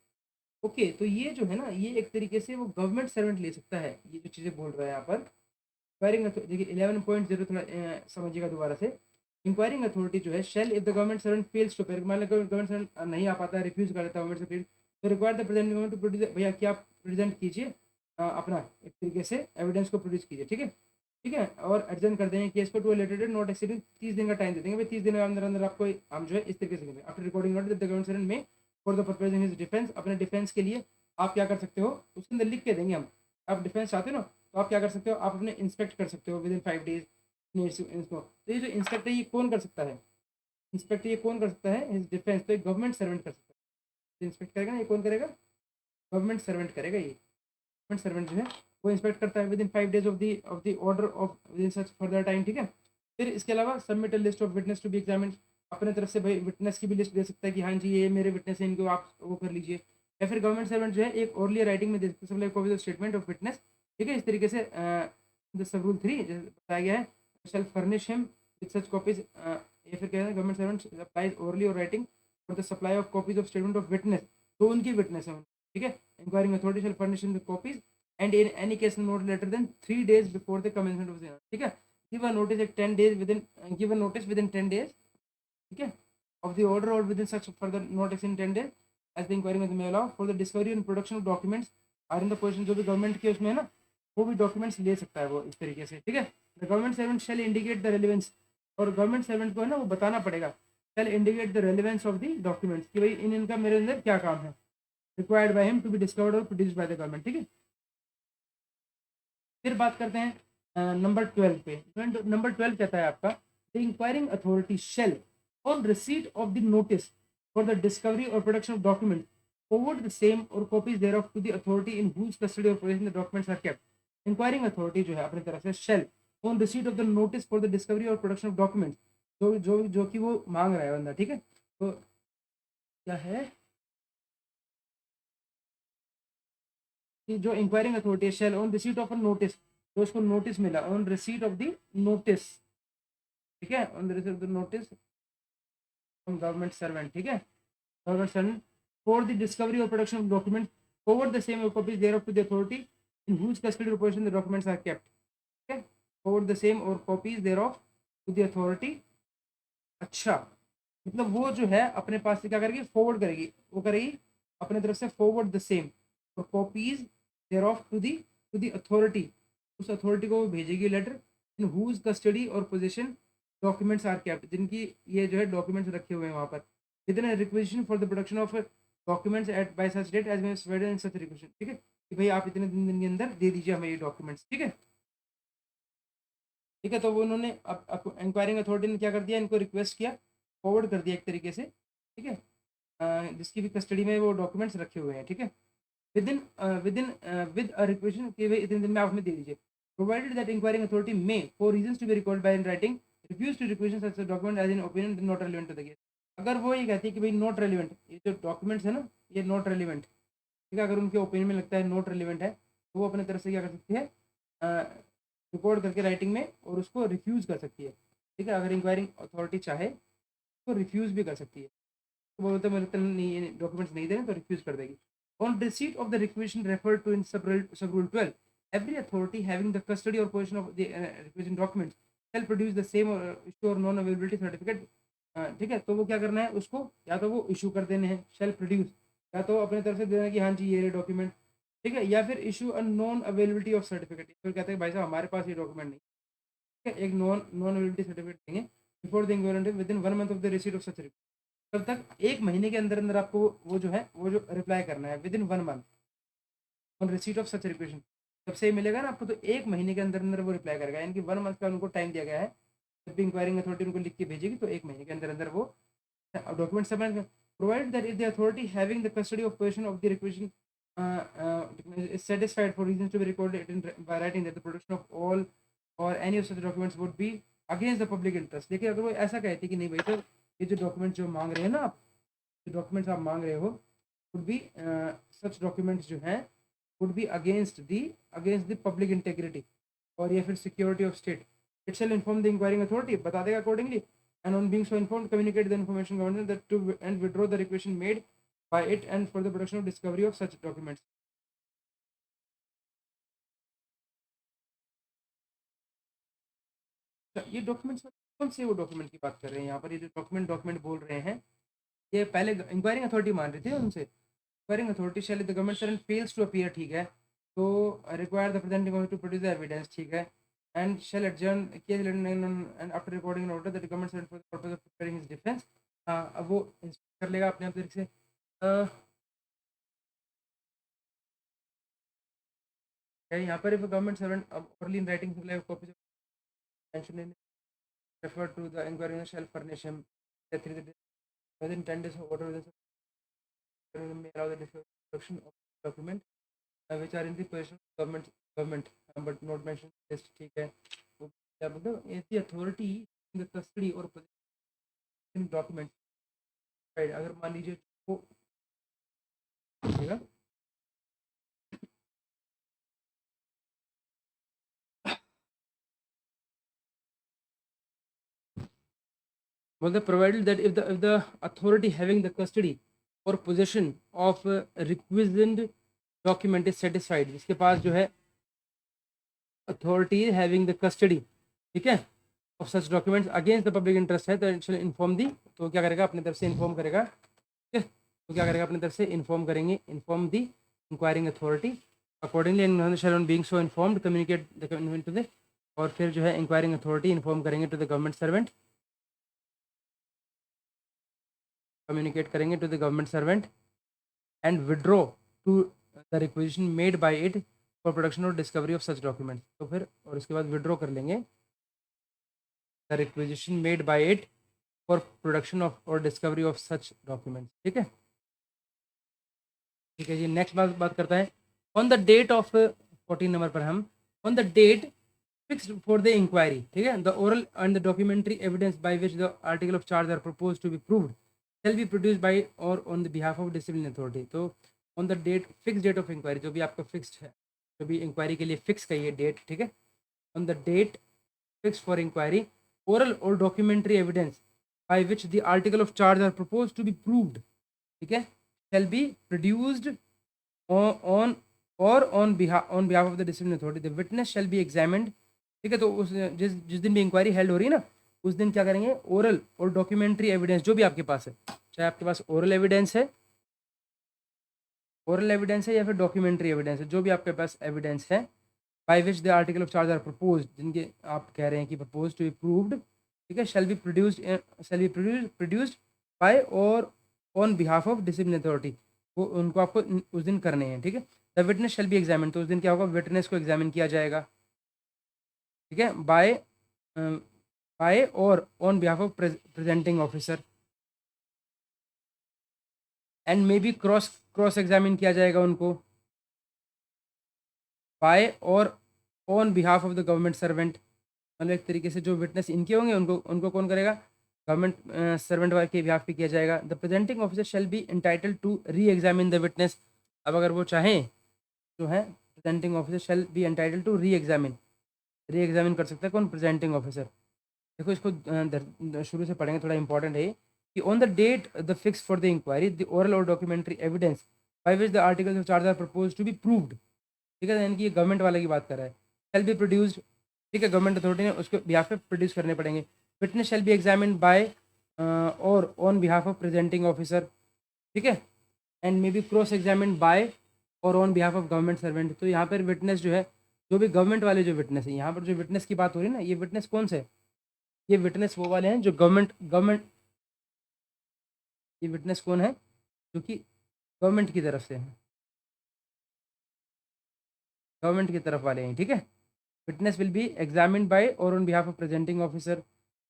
Speaker 1: okay. तो ये जो है ना, ये एक तरीके से वो गवर्नमेंट सर्वेंट ले सकता है, ये जो चीज़ें बोल रहा है यहाँ पर। इंक्वायरिंग देखिए 11.0 थोड़ा समझिएगा दोबारा से, इंक्वायरिंग अथॉरिटी जो है shall if the government servant fails to appear, मान लो गवर्नमेंट सर्वेंट नहीं आ पाता है, रिफ्यूज कर देता है गवर्नमेंट सर्वेंट, तो require the present government to produce, भैया क्या प्रेजेंट कीजिए अपना एक तरीके से एविडेंस को प्रोड्यूस कीजिए, ठीक है, ठीक है, और एडजन कर देंगे केस को टू रिलेटेड नॉट एक्सीडिंग 30 दिन का टाइम दे देंगे भाई, 30 दिन के अंदर अंदर आपको हम जो है इस तरीके से करेंगे, after recording note the government servant may for the purpose in his defence, अपने डिफेंस के लिए आप क्या कर सकते हो, उसके अंदर लिख के देंगे हम, आप डिफेंस चाहते हो ना, तो आप क्या कर सकते हो, आप अपने इंस्पेक्ट कर सकते हो विद इन 5 days इसको, तो ये जो इंस्पेक्ट है ये कौन कर सकता है, इंस्पेक्ट ये कौन कर सकता है? हिज डिफेंस, तो एक गवर्नमेंट सर्वेंट कर सकता है। इंस्पेक्ट करेगा ना, ये कौन करेगा? गवर्नमेंट सर्वेंट करेगा। ये गवर्नमेंट सर्वेंट जो है वो इंस्पेक्ट करता है within 5 days of the order of within such further time, ठीक है। फिर इसके अलावा submit a list of witness to be examine, अपने तरफ से भाई विटनेस की भी लिस्ट दे सकता है कि हाँ जी ये मेरे विटनेस है, इनको आप वो कर लीजिए। या फिर गवर्नमेंट सर्वेंट जो है एक ओरली राइटिंग में दे सकते हैं copy of statement of witness, ठीक है। इस तरीके से सब रूल 3 जैसे बताया गया है, शैल furnish him with such copies, या फिर क्या है, गवर्नमेंट सर्वेंट अप्लाइज ओरली और writing for the supply of copies of statement of witness, तो उनकी विटनेस है, ठीक है। Inquiring authority shell furnish him the copies and in any case not later than 3 days before the commencement of the hearing, ठीक है। give a notice at 10 days within give a notice within 10 days, ठीक है, of the order or within such further notice in 10 days as the inquiry may allow for the discovery and production of documents are in the position, जो भी गवर्नमेंट के उसमें है ना वो भी डॉक्यूमेंट्स ले सकता है वो इस तरीके से, ठीक है। The government servant shall indicate the relevance, और गवर्नमेंट सर्वेंट को है ना वो बताना पड़ेगा, shall indicate the relevance of the documents कि भाई इनका मेरे अंदर क्या काम है, required by him to be discovered or produced by the government, ठीक है। फिर बात करते हैं नंबर 12 पे। नंबर 12 कहता है आपका the inquiring authority shall on receipt of the notice for the discovery or production of document forward the same or copies thereof to the authority in whose custody or possession the documents are kept. Inquiring authority जो है अपनी तरफ से shall on receipt of the notice for the discovery or production of documents, जो कि वो मांग रहा है बंदा, ठीक है। तो क्या है कि जो enquiring authority shall on receipt of a notice, जो उसको नोटिस मिला, on receipt of the notice, ठीक है, on the receipt of the notice from government servant, ठीक है, government servant for the discovery or production of document forward the same copies thereof to the authority in whose custody or position the documents are kept, ठीक है, forward the same or copies thereof to the authority. अच्छा, मतलब वो जो है अपने पास से क्या करेगी, फॉरवर्ड करेगी, वो करेगी अपने तरफ से forward the same or copies thereof to the authority, उस अथॉरिटी को वो भेजेगी letter in whose custody or possession documents are kept, जिनकी ये जो है डॉक्यूमेंट्स रखे हुए हैं वहाँ पर, within requisition for the production of documents at by such date as may stated in such requisition, ठीक है, कि भाई आप इतने दिन के अंदर दे दीजिए हमें ये डॉक्यूमेंट्स, ठीक है। ठीक है, तो वो उन्होंने अब इंक्वायरिंग अथॉरिटी ने क्या कर दिया, इनको रिक्वेस्ट किया, फॉरवर्ड कर दिया एक तरीके से, ठीक है, जिसकी भी कस्टडी में वो डॉक्यूमेंट्स रखे हुए हैं, ठीक है, विद अ रिक्वेशन कि भाई इतने दिन में आप हमें दे दीजिए, provided that inquiring authority may for reasons to be record by in writing refuse to requisition such document as in opinion not relevant to the case. अगर वो ये कहती है कि भाई नॉट रेलिवेंट, ये जो डॉक्यूमेंट्स है ना ये नॉट रेलिवेंट, ठीक है, अगर उनके ओपिनियन में लगता है नॉट रेलिवेंट है तो वो अपने तरफ से क्या कर सकती है, रिकॉर्ड करके राइटिंग में और उसको रिफ्यूज़ कर सकती है, ठीक है। अगर इंक्वायरिंग अथॉरिटी चाहे तो रिफ्यूज़ भी कर सकती है, तो बोलते मेरे को नहीं डॉक्यूमेंट्स नहीं दे रहे तो रिफ्यूज़ कर देगी। On receipt of the requisition referred to in sub rule 12, every authority having the custody or possession of the requisition documents shall produce the same issue or non availability certificate, ठीक है। तो वो क्या करना है, उसको या तो वो इशू कर देने हैं शेल प्रोड्यूस, या तो अपने तरफ से देना कि हाँ जी ये डॉक्यूमेंट, ठीक है, या फिर issue a non availability of certificate, फिर कहते हैं भाई साहब हमारे पास ये डॉक्यूमेंट नहीं, ठीक है, एक नॉन नॉन अवेलेबिलिटी सर्टिफिकेट देंगे before the inquiry within 1 month of the receipt of such request, तब तक 1 महीने के अंदर अंदर आपको वो जो है वो जो रिप्लाई करना है within 1 month on receipt of such requisition, जब से मिलेगा ना आपको तो 1 महीने के अंदर अंदर वो रिप्लाई करेगा, यानी कि 1 month का उनको टाइम दिया गया है, जब भी इंक्वायरिंग अथॉरिटी उनको लिख के भेजेगी तो 1 महीने के अंदर अंदर वो document submit, provide that if the authority having the custody of position of the requisition is satisfied for reasons to be recorded in by writing that the production of all or any of such documents would be against the public interest। देखिए अगर वो ऐसा कहती कि नहीं भाई सर ये जो डॉक्यूमेंट जो मांग रहे हैं ना आप, जो डॉक्यूमेंट्स आप मांग रहे हो वुड बी सच डॉक्यूमेंट्स जो हैं would be against the public integrity और या फिर security of state, it shall inform the inquiring authority, बता देगा accordingly, and on being so informed communicate the information government that to and withdraw the requisition made by it and for the production of discovery of such documents। ये डॉक्यूमेंट्स कौन से वो डॉक्यूमेंट की बात कर रहे हैं यहाँ पर, ये जो डॉक्यूमेंट डॉक्यूमेंट बोल रहे हैं ये पहले इंक्वायरिंग अथॉरिटी मान रही थी उनसे, inquiring authority shall the government servant fails to appear, ठीक है, तो require the presenting to produce the evidence, ठीक है, and shall adjourn case and after recording order the government servant for the purpose of preparing his defence. हाँ, अब वो इंस्पेक्ट कर लेगा अपने आप तरीके से, यहाँ पर if government servant early in writing copies mentioned in refer to the inquiry shall furnish him within 10 days of whatever the may allow the destruction of document which are in the possession of government but not mentioned list. ठीक है, वो क्या बोलते हैं, is the authority in the custody or possession document, right? अगर मान लीजिए वो well, provided that if the authority having the custody or possession of requisite document is satisfied, जिसके पास जो है authority having the custody, ठीक है, of such documents against the public interest है, तो it shall inform the, तो क्या करेगा अपनी तरफ से इन्फॉर्म करेगा, ठीक है, तो क्या करेगा अपनी तरफ से इन्फॉर्म करेंगे, inform the inquiring authority accordingly and shall on being so informed communicate the communicate to the, और फिर जो है इंक्वायरिंग अथॉरिटी इन्फॉर्म करेंगे to the government servant, communicate करेंगे to the government servant and withdraw to the requisition made by it for production or discovery of such documents. तो फिर और इसके बाद withdraw कर लेंगे the requisition made by it for production of or discovery of such documents. ठीक है, ठीक है जी। नेक्स्ट बात करता है on the date of 14 number पर हम on the date fixed for the inquiry, ठीक है, the oral and the documentary evidence by which the article of charge are propose to be proved shall be produced by or on the behalf of disciplinary authority. तो on the date fixed date of inquiry, जो भी आपका फिक्स्ड है, जो भी इंक्वायरी के लिए फिक्स का ये डेट, ठीक है, on the date fixed for inquiry oral or documentary evidence by which the article of charge are proposed to be proved, ठीक है, shall be produced on or on behalf of the disciplinary authority. The witness shall be examined, ठीक है, तो उस जिस दिन भी इंक्वायरी हेल्ड हो रही है ना, उस दिन क्या करेंगे, ओरल और डॉक्यूमेंट्री एविडेंस जो भी आपके पास है, चाहे आपके पास ओरल एविडेंस है या फिर डॉक्यूमेंट्री एविडेंस है, जो भी आपके पास एविडेंस है, by which the article of charge are proposed, जिनके आप कह रहे हैं कि प्रपोज टू बी प्रूव्ड, ठीक है, shall be produced by or on behalf of disciplinary authority, वो उनको आपको उस दिन करने हैं, ठीक है। The witness shall be examine, तो उस दिन क्या होगा, विटनेस को एग्जामिन किया जाएगा, ठीक है, bye or on behalf of presenting officer, and may be cross examine किया जाएगा उनको bye or on behalf of the government servant, मतलब एक तरीके से जो विटनेस इनके होंगे उनको कौन करेगा, गवर्नमेंट सर्वेंट के बिहाफ पे किया जाएगा। The presenting officer shall be entitled to re examine the witness, अब अगर वो चाहें जो है presenting officer shall be entitled to re examine कर सकता है कौन, प्रेजेंटिंग ऑफिसर। देखो इसको शुरू से पढ़ेंगे, थोड़ा इंपॉर्टेंट है कि on the date the fix for the inquiry the oral और documentary evidence by which the articles of charge are propose to be proved, ठीक है, यानी कि ये गवर्नमेंट वाले की बात कर रहा है, शैल बी प्रोड्यूस्ड, ठीक है, गवर्नमेंट अथॉरिटी ने उसके बिहाफ पे प्रोड्यूस करने पड़ेंगे। Witness shall be examine by or on behalf of presenting officer, ठीक है, and may be cross examine by or on behalf of government servant. तो यहाँ पर विटनेस जो है, जो भी गवर्नमेंट वाले जो विटनेस है, यहाँ पर जो विटनेस की बात हो रही है ना, ये विटनेस कौन से, ये विटनेस वो वाले हैं जो गवर्नमेंट ये विटनेस कौन है, जो कि गवर्नमेंट की तरफ से हैं, गवर्नमेंट की तरफ वाले हैं, ठीक है। Witness will be examined by or on behalf of presenting officer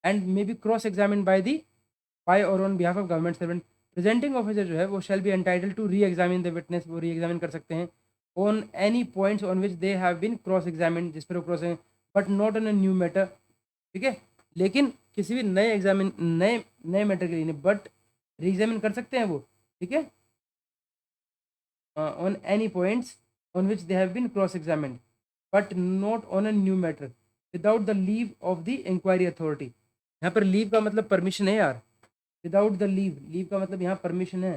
Speaker 1: and may be cross examine by or on behalf of government servant. Presenting officer जो है वो shall be entitled to re examine the witness, वो री एग्जामिन कर सकते हैं on any points on which they have been cross examine, जिस पर वो क्रॉस है, but not on a new matter, ठीक है, लेकिन किसी भी नए मैटर के लिए नहीं, बट री एग्जामिन कर सकते हैं वो, ठीक है, on any points on which they have been cross-examined, but not on a new matter, without the leave of the inquiry authority। यहाँ पर लीव का मतलब परमिशन है यार, विदाउट द लीव का मतलब यहाँ परमिशन है,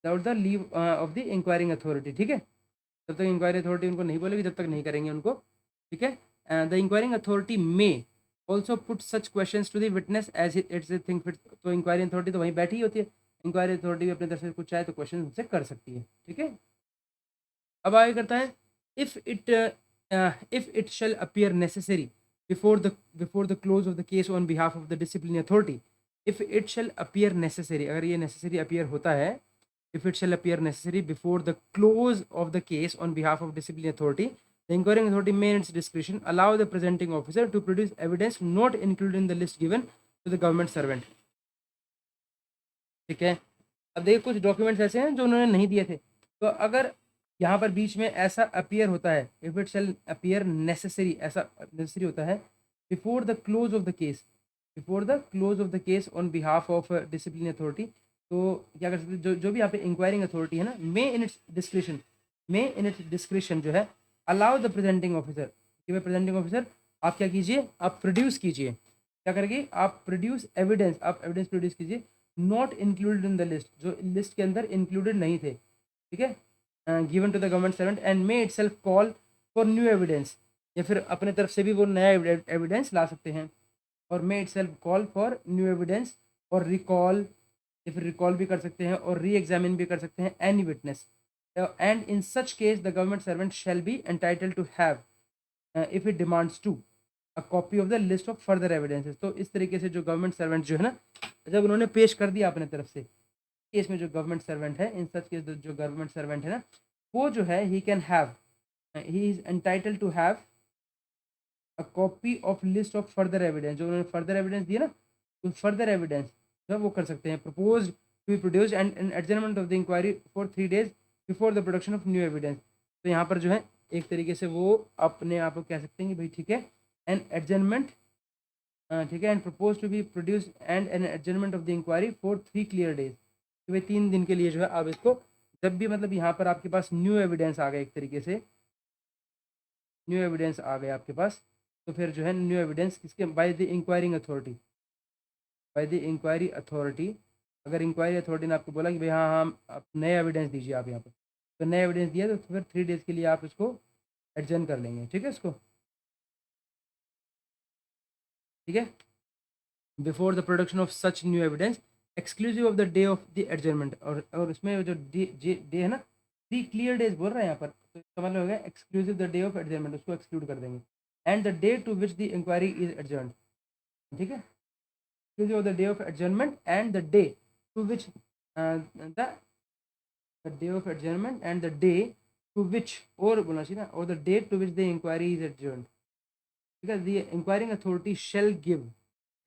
Speaker 1: without the leave of the inquiring authority, ठीक है, जब तक इंक्वायरी अथॉरिटी उनको नहीं बोलेगी जब तक नहीं करेंगे उनको, ठीक है। The inquiring authority may also put such questions to the witness as it's a thing fit, तो इंक्वायरी अथॉरिटी तो वहीं बैठी होती है, इंक्वायरी अथॉरिटी भी अपने तरफ से कुछ चाहे तो क्वेश्चन उनसे कर सकती है, ठीक है। अब आगे करता है, if it shall appear necessary before the close of the case on behalf of the disciplinary authority, if it shall appear necessary, अगर ये नेसेसरी अपीयर होता है, if it shall appear necessary before the close of the case on behalf of disciplinary authority The inquiring authority may in its discretion allow the presenting officer to produce evidence not included in the list given to the government servant. ठीक है, अब देखिए कुछ डॉक्यूमेंट्स ऐसे हैं जो उन्होंने नहीं दिए थे, तो अगर यहाँ पर बीच में ऐसा अपीयर होता है, if it shall appear necessary, ऐसा नेसेसरी होता है before the close of the case, before the close of the case on behalf of discipline authority, तो क्या कर सकते हैं, जो भी यहाँ पे इंक्वायरिंग अथॉरिटी है ना, may in its discretion, may in its discretion जो है अलाउ द प्रेजेंटिंग ऑफिसर, कि भाई प्रेजेंटिंग ऑफिसर आप क्या कीजिए, आप प्रोड्यूस कीजिए, क्या करेंगे आप प्रोड्यूस एविडेंस, आप एविडेंस प्रोड्यूस कीजिए not included in the list, जो लिस्ट के अंदर इंक्लूडेड नहीं थे, ठीक है, given to the government servant and may itself call for new evidence, या फिर अपने तरफ से भी वो नया एविडेंस ला सकते हैं, और may itself call for new evidence or recall, या फिर रिकॉल भी कर सकते हैं और री एग्जामिन भी कर सकते हैं any witness, and in such case the government servant shall be entitled to have if it demands to a copy of the list of further evidences. तो इस तरीके से जो गवर्नमेंट सर्वेंट जो है ना, जब उन्होंने पेश कर दिया अपने तरफ से, केस में जो गवर्नमेंट सर्वेंट है, इन सच केस जो गवर्नमेंट सर्वेंट है ना, वो जो है he can have, he is entitled to have a copy of list of further evidence, जो उन्होंने फर्दर एविडेंस दिए ना, तो फर्दर एविडेंस जो वो कर सकते हैं, propose to be produce and an adjournment of the inquiry for 3 days before the production of new evidence. तो यहाँ पर जो है एक तरीके से वो अपने आप को कह सकते हैं कि भाई ठीक है, एन एडजर्नमेंट, ठीक है, and propose to be produce and an adjournment of the inquiry for 3 clear days, कि भाई 3 दिन के लिए जो है आप इसको, जब भी मतलब यहाँ पर आपके पास न्यू एविडेंस आ गए, एक तरीके से न्यू एविडेंस आ गए आपके पास, तो फिर जो है न्यू एविडेंस किसके, by the inquiring authority, by the inquiry authority, अगर इंक्वायरी अथॉरिटी ने आपको बोला कि भाई हाँ हाँ आप नए एविडेंस दीजिए आप यहाँ पर, तो नए एविडेंस दिया तो फिर 3 days के लिए आप इसको एडजर्न कर लेंगे, ठीक है, इसको, ठीक है, before the production of such new evidence exclusive of the day of the adjournment, और उसमें जो डे है ना, 3 clear days बोल रहे हैं यहाँ पर, तो इसका मतलब हो गया exclusive the day of adjournment, उसको एक्सक्लूड कर देंगे, and the day to which the inquiry is adjourn, ठीक है, exclusive of the day of adjournment and the day to which the day of adjournment and the day to which, और बोलना चाहिए ना, or the date to which the inquiry is adjourned, because the inquiring authority shall give,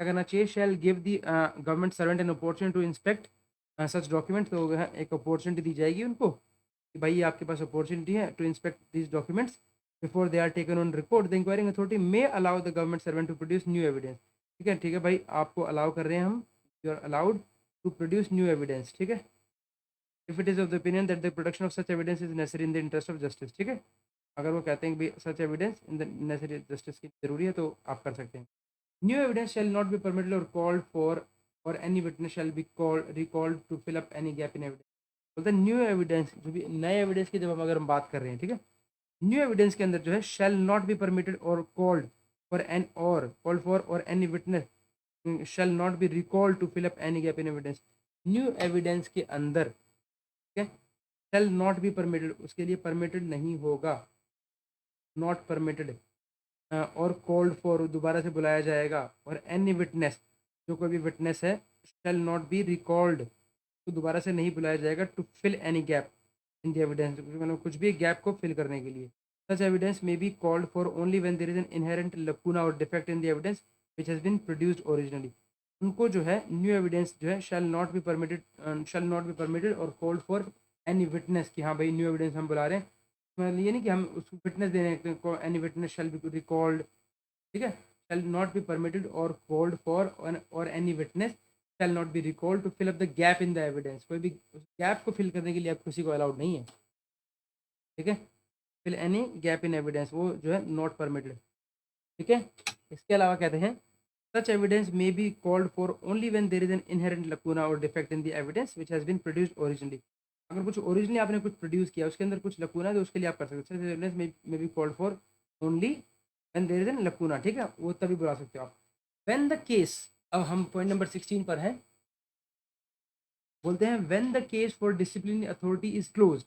Speaker 1: क्या करना चाहिए, shall give the government servant an opportunity to inspect such document, तो एक अपॉर्चुनिटी दी जाएगी उनको कि भाई आपके पास अपॉर्चुनिटी है to inspect these documents before they are taken on report, the inquiring authority may allow the government servant to produce new evidence, ठीक है भाई, आपको अलाउ कर रहे हैं हम, you are allowed to produce new evidence, ठीक है, if it is of the opinion that the production of such evidence is necessary in the interest of justice, ठीक है, अगर वो कहते हैं कि भाई such evidence in the necessary justice की जरूरी है तो आप कर सकते हैं। New evidence shall not be permitted or called for, or any witness shall be called recalled to fill up any gap in evidence. बोलते हैं न्यू एविडेंस, जो भी नए एविडेंस की जब हम अगर हम बात कर रहे हैं, ठीक है, न्यू एविडेंस के अंदर जो है shall not be permitted or called for an, और called for or any witness shall not be recalled to fill up any gap in evidence। New evidence के अंदर, ठीक है, shall not be permitted, उसके लिए परमिटेड नहीं होगा, not permitted, or called for दोबारा से बुलाया जाएगा, और एनी विटनेस, जो कोई भी विटनेस है, shall not be recalled, तो दोबारा से नहीं बुलाया जाएगा, to fill any gap in the evidence, मतलब कुछ भी गैप को फिल करने के लिए। Such evidence may be called for only when there is an inherent lacuna or defect in the evidence which has been produced originally. उनको जो है न्यू एविडेंस जो है shall not be permitted or called for any witness, कि हाँ भाई न्यू एविडेंस हम बुला रहे हैं, मतलब ये नहीं कि हम उसको विटनेस दे रहे हैं, any witness shall be recalled, ठीक है, shall not be permitted or called for or any witness shall not be recalled to fill up the gap in the evidence, कोई भी गैप को फिल करने के लिए आप किसी को अलाउड नहीं है, ठीक है, fill any gap in evidence, वो जो है नॉट परमिटेड, ठीक है। इसके अलावा कहते हैं such evidence may be called for only when there is an inherent lacuna or defect in the evidence which has been produced originally. अगर कुछ ओरिजिनली आपने कुछ प्रोड्यूस किया, उसके अंदर कुछ लकूना है, तो उसके लिए आप कर सकते हैं, evidence may be called for only when there is an lacuna, ठीक है, वो तभी बुला सकते हो आप। व्हेन द केस, अब हम पॉइंट नंबर 16 पर हैं, बोलते हैं when the case for discipline authority is close,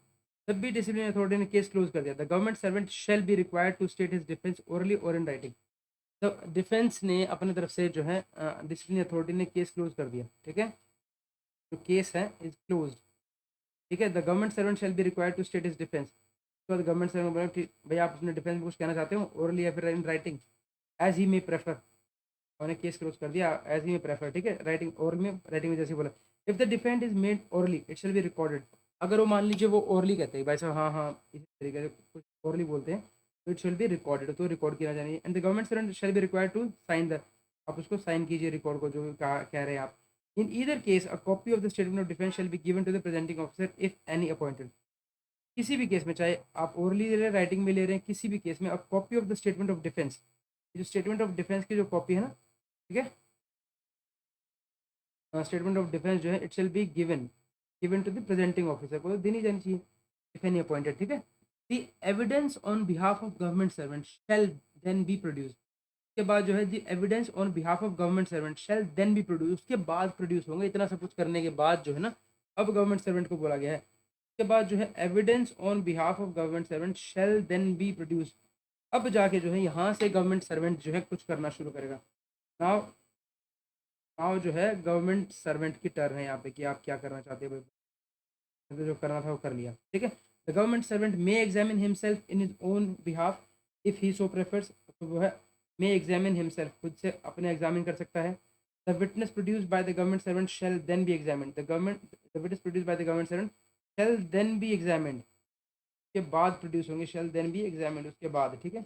Speaker 1: जब भी डिसिप्लिन अथॉरिटी ने केस क्लोज कर दिया, the government servant shall be required to state his defence orally or in writing. तो डिफेंस ने अपने तरफ से जो है डिसिप्लिन अथॉरिटी ने केस क्लोज कर दिया, ठीक है, जो केस है इज क्लोज, ठीक है, the government servant shall be required to state his defence, उसके बाद गवर्नमेंट सर्वेंट बोला कि भैया आप अपने डिफेंस में कुछ कहना चाहते हो ओरली या फिर in writing, as he may prefer. उन्होंने केस क्लोज कर दिया एज ही मे प्रेफर, ठीक है, राइटिंग ओरल में, राइटिंग में जैसे बोला if the defend is made orally it shall be recorded. अगर वो मान लीजिए वो ओरली कहते हैं भाई साहब हाँ हाँ इसी तरीके से कुछ ओरली बोलते हैं तो इट शैल बी रिकॉर्डेड, तो रिकॉर्ड किया जाना चाहिए। And the government servant shall be required to sign the, आप उसको साइन कीजिए रिकॉर्ड को जो कह रहे हैं आप। In either case a copy of the statement of defence shall be given to the presenting officer if any appointed. किसी भी केस में चाहे आप ओरली ले रहे हैं राइटिंग में ले रहे हैं, किसी भी केस में अ copy of the statement of defence, जो स्टेटमेंट ऑफ डिफेंस की जो कॉपी है ना, ठीक है, स्टेटमेंट ऑफ डिफेंस जो है it shall be given to the presenting officer को देनी जानी चाहिए इफ एनी अपॉइंटेड, ठीक है। The evidence on behalf of government servant shall then be produce, उसके बाद जो है the evidence on behalf of government servant shall then be produce, उसके बाद प्रोड्यूस होंगे। इतना सब कुछ करने के बाद जो है ना, अब गवर्नमेंट सर्वेंट को बोला गया है, उसके बाद जो है evidence on behalf of government servant shall then be produce. अब जाके जो है यहाँ से गवर्नमेंट सर्वेंट जो है कुछ करना शुरू करेगा। नाउ नाउ जो है गवर्नमेंट सर्वेंट की टर्न है यहाँ पे कि आप क्या करना चाहते हो भाई, तो जो करना था वो कर लिया, ठीक है। The government servant may examine himself in his own behalf if he so prefers, तो वो है मे एग्जामिन हिमसेल्फ, खुद से अपने एग्जामिन कर सकता है। The witness produce by the government servant shall then be examine, the witness produce by the government servant shall then be examine, के बाद प्रोड्यूस होंगे, शैल देन बी एग्जामिन उसके बाद, ठीक है।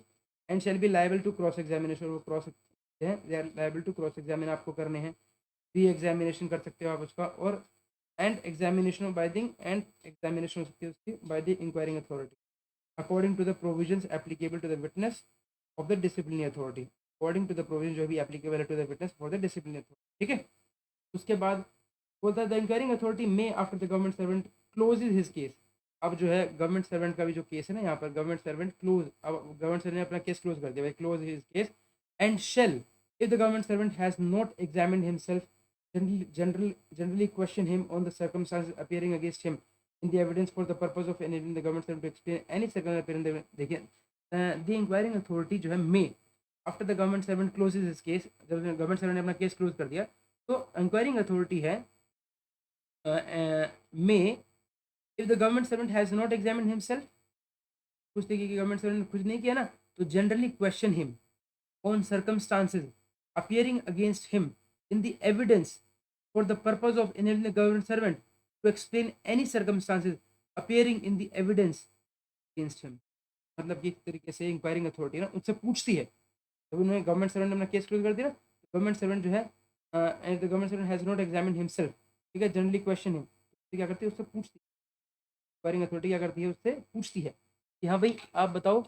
Speaker 1: And shall be liable to cross examination, वो क्रॉस है लाइबल टू क्रॉस एग्जामिन आपको करने हैं, री एग्जामिनेशन कर सकते हो आप उसका, और and examination by the and examination हो सकती है उसकी by the inquiring authority according to the provisions applicable to the witness of the disciplinary authority, according to the provision जो भी एप्लीकेबल है to the witness for the disciplinary authority, ठीक है। उसके बाद बोलता है द इंक्वायरिंग अथॉरिटी में after the government servant closes his case. अब जो है गवर्नमेंट सर्वेंट का भी जो केस है ना यहाँ पर, गवर्नमेंट सर्वेंट क्लोज, अब गवर्नमेंट सर्वेंट ने अपना केस क्लोज कर दिया भाई, close his case and shall if the government servant has not examined himself generally question him on the circumstances appearing against him in the evidence for the purpose of enabling the government servant to explain any circumstance appearing in the, देखिए the inquiring authority जो है may after the government servant closes his case, जब गवर्नमेंट सर्वेंट ने अपना केस क्लोज कर दिया तो इंक्वायरिंग अथॉरिटी है may if the government servant has not examined himself, पूछते कि गवर्नमेंट सर्वेंट ने कुछ नहीं किया ना, तो generally question him on circumstances appearing against him in the evidence for the purpose of enabling the government servant to explain any circumstances appearing in the evidence against him। मतलब कि एक तरीके से इंक्वायरिंग अथॉरिटी ना उनसे पूछती है, जब उन्होंने गवर्नमेंट सर्वेंट ने अपना केस क्लोज कर दिया ना, गवर्नमेंट सर्वेंट जो है and the government servant has not examined himself, ठीक है, जनरली क्वेश्चन हिम, तो क्या करती है उससे पूछती है, इंक्वायरिंग अथॉरिटी क्या करती है उससे पूछती है कि हाँ भाई आप बताओ,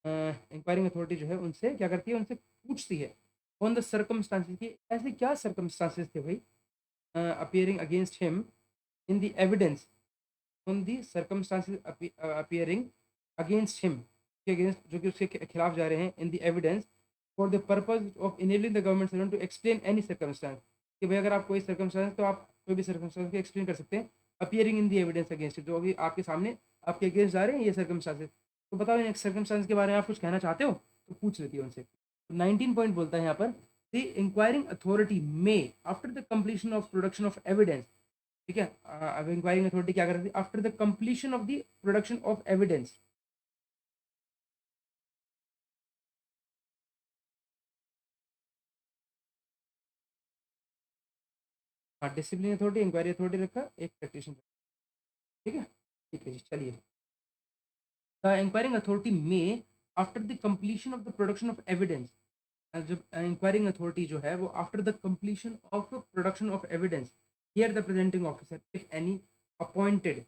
Speaker 1: इंक्वायरिंग अथॉरिटी जो है उनसे क्या करती है, उनसे पूछती है ऑन द सर्कमस्टांसेस की ऐसे क्या सर्कमस्टांसेस थे भाई appearing against him in the evidence on the circumstances appearing against him के अगेंस्ट जो कि उसके खिलाफ जा रहे हैं in the evidence for the purpose of enabling the government servant to explain any circumstance, कि भाई अगर आप कोई सर्कमस्टांस तो आप कोई भी सर्कमस्टांस को एक्सप्लेन कर सकते हैं appearing in the evidence against, जो अभी आपके सामने आपके अगेंस्ट जा रहे हैं ये सर्कमस्टांसेस, तो बताओ इन सर्कमस्टांस के बारे में आप कुछ कहना चाहते हो, तो पूछ लेती है उनसे। तो 19 पॉइंट बोलता है यहाँ पर the inquiring authority may after the completion of production of evidence, ठीक है। अब इंक्वायरिंग अथॉरिटी क्या करती है after the completion of the production of evidence, हाँ डिसिप्लिन अथॉरिटी इंक्वायरी अथॉरिटी रखा एक प्रैक्टिशनर, ठीक है, ठीक है जी चलिए। The inquiring authority may after the completion of the production of evidence, जब इंक्वायरिंग अथॉरिटी जो है वो after the completion of production of evidence here the presenting officer if any appointed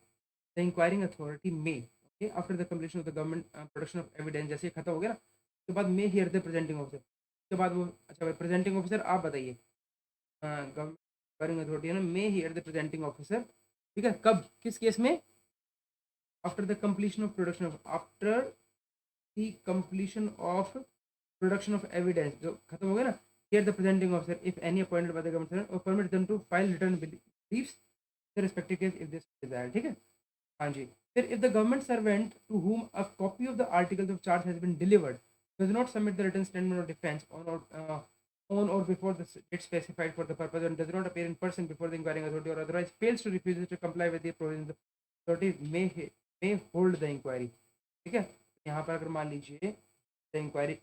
Speaker 1: the inquiring authority may, okay, after the completion of the government production of evidence, जैसे खत्म हो गया ना उसके बाद मे हियर द प्रेजेंटिंग ऑफिसर, उसके बाद वो अच्छा भाई प्रेजेंटिंग ऑफिसर आप बताइए, गवर्नमेंट इंक्वायरिंग अथॉरिटी है ना may hear the presenting officer, ठीक है, कब किस केस में after the completion of production of after the completion of production of evidence जो खत्म हो गया ना, hear the presenting officer if any appointed by the government or permit them to file written briefs the respective case if this desired, ठीक है। हाँ जी, फिर if the government servant to whom a copy of the articles of charge has been delivered does not submit the written statement of defence on or before the date specified for the purpose and does not appear in person before the inquiring authority or otherwise fails to refuse to comply with the provisions, the authority may may hold the inquiry, ठीक है। यहाँ पर अगर मान लीजिए द इंक्वायरिंग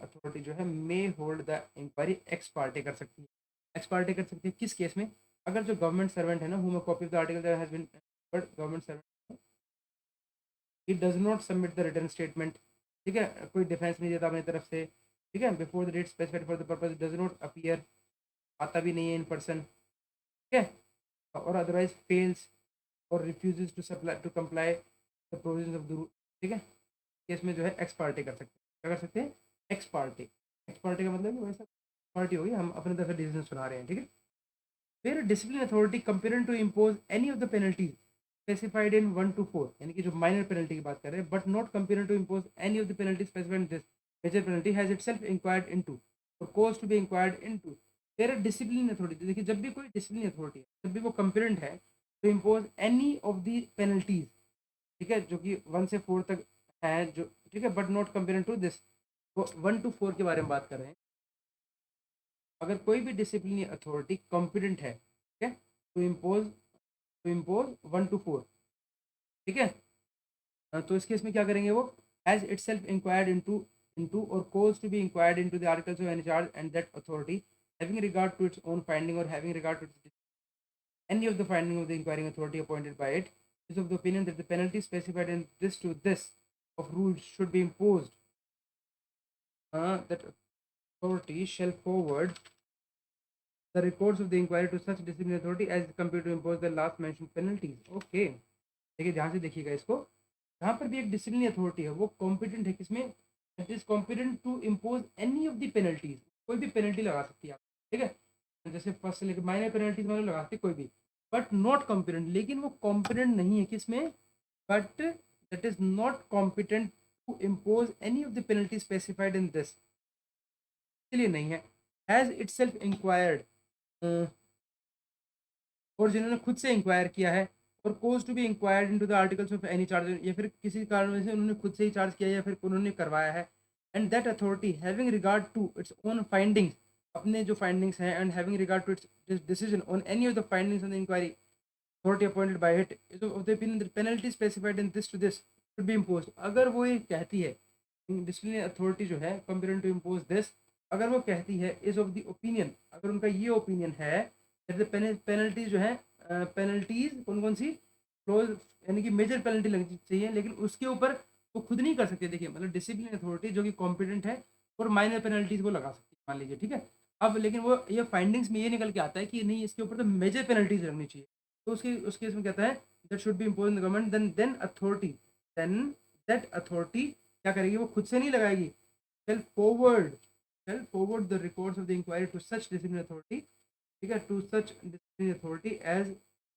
Speaker 1: अथॉरिटी जो है may hold the inquiry ex parte कर सकती है। एक्स पार्टी कर सकती है किस केस में? अगर जो गवर्नमेंट सर्वेंट है ना, whom a copy of the article that has been government servant he does not submit the return statement, ठीक है, कोई डिफेंस नहीं देता अपनी तरफ से, ठीक है, before the date specified for the purpose, does not appear, आता भी नहीं है इन पर्सन, ठीक है, और अदरवाइज फेल्स और refuses to supply to comply the provisions of the rule, ठीक है, केस में जो है एक्स पार्टी कर सकते हैं। क्या कर सकते हैं? X party. एक्स पार्टी का मतलब वैसा पार्टी होगी, हम अपने तरफ से डिसीजन सुना रहे हैं, ठीक है। फिर discipline authority competent to impose any of the penalties specified in 1 to 4, यानी कि जो माइनर पेनल्टी की बात कर रहे हैं, but not competent to impose any of the penalty specified in this major penalty has itself inquired into or cause to be inquired into. फिर डिसिप्लिन अथॉरिटी, देखिए जब भी कोई डिसिप्लिन अथॉरिटी है, जब भी वो कंपेरेंट है to impose any of the penalties, ठीक है, जो कि 1 से 4 तक है, जो ठीक है, but not comparing to this, वो 1 to 4 के बारे में बात कर रहे हैं। अगर कोई भी डिसिप्लिनरी अथॉरिटी कॉम्पिटेंट है, ठीक है, टू इम्पोज 1 to 4, ठीक है, तो इस केस में क्या करेंगे वो? As itself inquired into or cause to be inquired into the articles of any charge and that authority having regard to its own finding or having regard to any of the finding of the inquiring authority appointed by it is of the opinion that the penalty specified in this to this of rules should be imposed, that authority shall forward the records of the inquiry to such disciplinary authority as compared to impose the last mentioned penalties. Okay, देखिए ध्यान से देखिएगा इसको, यहाँ पर भी एक डिसिप्लिनरी अथॉरिटी है, वो कॉम्पिटेंट है किसमें? It is competent to impose any of the penalties, कोई भी पेनल्टी लगा सकती है आप, ठीक है, जैसे फर्स्ट से लेकर माइनर पेनल्टीज मतलब लगा सकती कोई भी, बट नॉट कॉम्पिटेंट, लेकिन वो कॉम्पिटेंट नहीं है किसमें? But that is not competent to impose any of the penalty specified in this, इसलिए नहीं है। हैज इट सेल्फ इंक्वायर्ड, और जिन्होंने खुद से इंक्वायर किया है, और cause to be inquired into the articles of any charge, या फिर किसी कारण से उन्होंने खुद से ही चार्ज किया या फिर उन्होंने करवाया है, and that authority having regard to its own findings, अपने जो फाइंडिंग्स हैं, and having regard to its decision on any of the findings on the inquiry authority appointed by it is of the opinion that penalty specified in this to this should be imposed. अगर वो ये कहती है, डिसिप्लिनरी अथॉरिटी जो है कंपेयरिंग टू इम्पोज दिस, अगर वो कहती है इज ऑफ द ओपिनियन, अगर उनका ये ओपिनियन है दैट द पेनल्टी जो है, पेनल्टीज कौन कौन सी क्लोज, यानी कि मेजर पेनल्टी लगनी चाहिए, लेकिन उसके ऊपर वो खुद नहीं कर सकते। देखिए मतलब डिसिप्लिन अथॉरिटी जो कि कॉम्पिटेंट है और माइनर पेनल्टीज वो लगा सकती है, मान लीजिए, ठीक है। अब लेकिन वो ये फाइंडिंग्स में ये निकल के आता है कि नहीं, इसके ऊपर तो मेजर पेनल्टीज लगनी चाहिए, तो उस केस में कहता है that should be impose in the government, then authority, then that authority क्या करेगी? वो खुद से नहीं लगाएगी, shall forward the records of the inquiry to such disciplinary authority, ठीक है, to such disciplinary authority as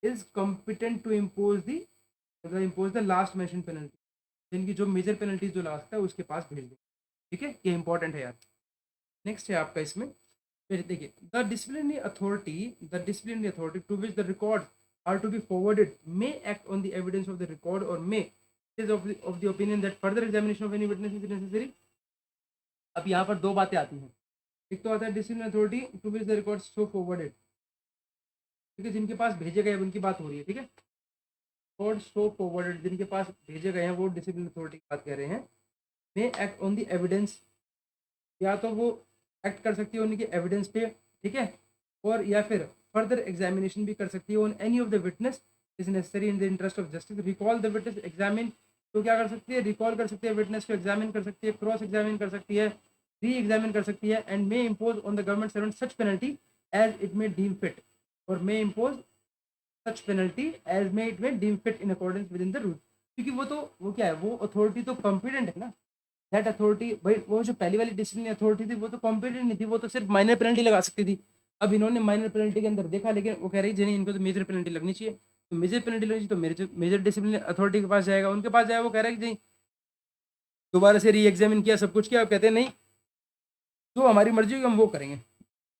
Speaker 1: is competent to impose the last mentioned penalty, जिनकी जो मेजर पेनल्टीज जो लगा सकता है उसके पास भेज दें, ठीक है, ये इंपॉर्टेंट है यार। नेक्स्ट है आपका इसमें, फिर देखिए the disciplinary authority to which the record are to be forwarded may act on the evidence of the record or may is of the opinion that further examination of any witness is necessary. अब यहाँ पर दो बातें आती हैं, एक तो आता है disciplinary authority to which the record so forwarded, ठीक है, जिनके पास भेजे गए उनकी बात हो रही है, ठीक है, रिकॉर्ड सो फॉरवर्डेड जिनके पास भेजे गए हैं वो डिसिप्लिनरी अथॉरिटी की बात कर रहे हैं। मे एक्ट ऑन द एविडेंस, या तो वो एक्ट कर सकती है उनके एविडेंस पे, ठीक है, और या फिर फर्दर एग्जामिनेशन भी कर सकती है on any of the witness is necessary in the interest of justice. Recall the witness, examine, तो क्या कर सकती है? रिकॉल कर सकती है विटनेस को, एग्जामिन कर सकती है, क्रॉस एग्जामिन कर सकती है, री एग्जामिन कर सकती है, and may impose on the government servant such penalty as it may deem fit, or may impose such penalty as may it may deem fit in accordance with in the rule. क्योंकि वो क्या है, वो अथॉरिटी तो कॉम्पिटेंट है ना, दैट अथॉरिटी, भाई वो जो पहली वाली डिसिप्लिनरी अथॉरिटी थी वो तो कॉम्पिटेंट नहीं थी, वो तो सिर्फ माइनर पेनल्टी लगा सकती थी। अब इन्होंने माइनर पेनल्टी के अंदर देखा, लेकिन वो कह रही जी नहीं, इनको तो मेजर पेनल्टी लगनी चाहिए, तो मेजर पेनल्टी लगनी चाहिए, तो मेजर डिसिप्लिनरी अथॉरिटी के पास जाएगा, उनके पास जाएगा, वो कह रहा है कि जी दोबारा से री एग्जामिन किया, सब कुछ किया, अब कहते हैं नहीं, जो हमारी मर्जी होगी हम वो करेंगे,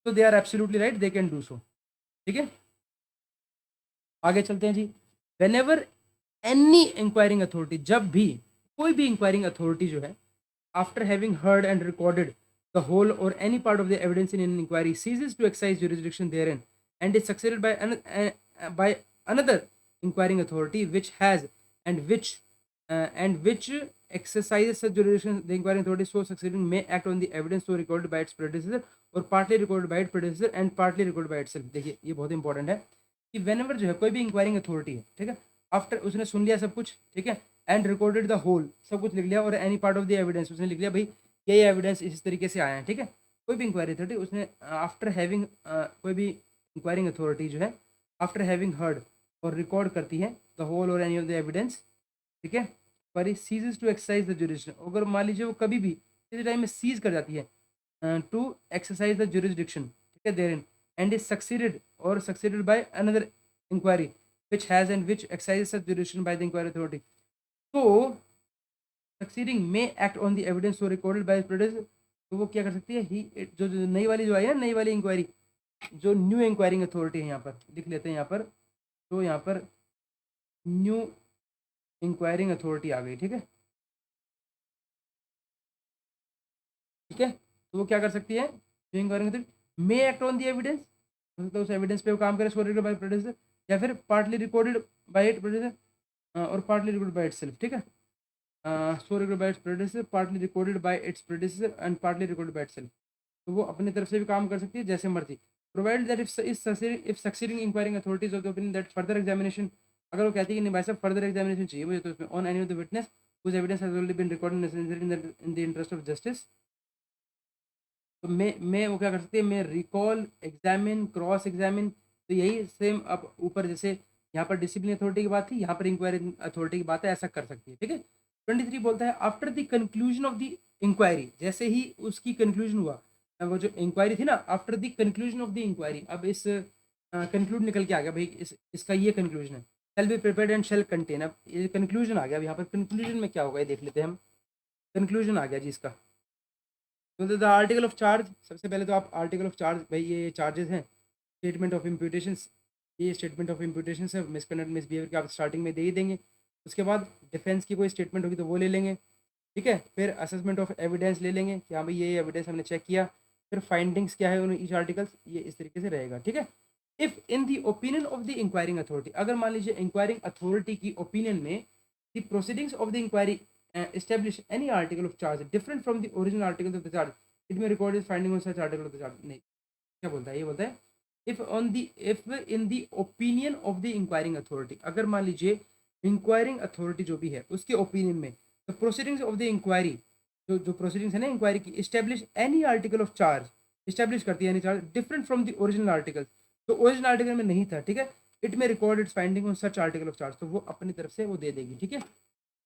Speaker 1: तो they are absolutely right, they can do so, ठीक है। आगे चलते हैं जी। Whenever any inquiring authority, जब भी कोई भी इंक्वायरिंग अथॉरिटी जो है, after having heard and recorded the whole or any part of the evidence in an inquiry, ceases to exercise jurisdiction therein and is succeeded by another inquiring authority which has and which exercises such jurisdiction, the inquiring authority so succeeding may act on the evidence so recorded by its predecessor or partly recorded by its predecessor and partly recorded by itself. देखिए ये बहुत इंपॉर्टेंट है कि whenever जो है कोई भी इंक्वायरिंग अथॉरिटी है, ठीक है, आफ्टर उसने सुन लिया सब कुछ, ठीक है, एंड रिकॉर्डेड द होल, सब कुछ लिख लिया, और any part of the evidence उसने लिख लिया, भाई ये एविडेंस इस तरीके से आया है, ठीक है, कोई भी इंक्वायरी अथॉरिटी उसने आफ्टर हैविंग कोई भी इंक्वायरिंग अथॉरिटी जो है आफ्टर हैविंग हर्ड और रिकॉर्ड करती है द होल और एनी ऑफ द एविडेंस, ठीक है, पर he ceases to exercise the jurisdiction, अगर मान लीजिए वो कभी भी किसी टाइम में सीज कर जाती है टू एक्सरसाइज द जुरिस्डिक्शन, ठीक है, therein and is succeeded by another inquiry which has and which exercises such jurisdiction by the inquiry authority, so succeeding may act on the evidence so recorded by its predecessor, तो वो क्या कर सकती है, ही जो नई वाली जो आई है, नई वाली इंक्वायरी, जो न्यू इंक्वायरिंग अथॉरिटी है, यहाँ पर लिख लेते हैं, यहाँ पर तो यहाँ पर न्यू इंक्वायरिंग अथॉरिटी आ गई, ठीक है, ठीक है, तो वो क्या कर सकती है, जो enquiring authority may act on the evidence, मतलब उस एविडेंस पे वो काम करे, सो रिकॉर्डेड बाय प्रोड्यूसर, या फिर partly recorded by it producer or partly recorded by itself, ठीक है, so recorded by its producer, partly recorded by its producer and partly recorded by itself, तो वो अपनी तरफ से भी काम कर सकती है जैसे मर्जी, provide that if succeeding enquiring authorities of the opinion that further examination, अगर वो कहती है कि नहीं भाई साहब फर्दर एग्जामिनेशन चाहिए मुझे, तो उसमें on any of the witness whose evidence has already been recorded necessary in the interest of justice, तो मैं वो क्या कर सकती है, मैं रिकॉल, एग्जामिन, क्रॉस एग्जामिन, तो यही सेम अब ऊपर जैसे यहाँ पर डिसिप्लिन अथॉरिटी की बात थी, यहाँ पर इंक्वायरी अथॉरिटी की बात है, ऐसा कर सकती है, ठीक है। 23 बोलता है after the conclusion of the inquiry, जैसे ही उसकी कंक्लूजन हुआ, वो जो इंक्वायरी थी ना, after the conclusion of the inquiry, अब इस कंक्लूड निकल के आ गया भाई, इसका ये कंक्लूजन है, shall be prepared and shall contain, अब ये कंक्लूजन आ गया, अब यहाँ पर कंक्लूजन में क्या होगा ये देख लेते हैं हम, कंक्लूजन आ गया जी इसका, तो द आर्टिकल ऑफ चार्ज, सबसे पहले तो आप आर्टिकल ऑफ चार्ज, भाई ये चार्जेस हैं, स्टेटमेंट ऑफ इम्प्यूटेशंस, ये स्टेटमेंट ऑफ इम्प्यूटेशंस है, मिसकंडक्ट मिसबिहेवियर के आप स्टार्टिंग में दे ही देंगे, उसके बाद डिफेंस की कोई स्टेटमेंट होगी तो वो ले लेंगे, ठीक है, फिर असेसमेंट ऑफ एविडेंस ले लेंगे कि हाँ भाई ये एविडेंस हमने चेक किया, फिर फाइंडिंग्स क्या है उन ईच आर्टिकल्स, ये इस तरीके से रहेगा, ठीक है। If in the opinion of the inquiring authority, अगर मान लीजिए इंक्वायरिंग अथॉरिटी की ओपिनियन में the proceedings of the inquiry establish any article of charge different from the original articles of the charge, it may record its finding on such article of the charge, नहीं क्या बोलता है, ये बोलता है if in the opinion of the inquiring authority, अगर मान लीजिए इंक्वायरिंग अथॉरिटी जो भी है उसके ओपिनियन में the proceedings of the inquiry, जो प्रोसीडिंग्स है ना इंक्वायरी की, establish any article of charge, establish करती है any charge different from the original articles, तो ओरिजिनल आर्टिकल में नहीं था, ठीक है, इट में record its finding on such article of charge, तो वो अपनी तरफ से वो दे देगी, ठीक है,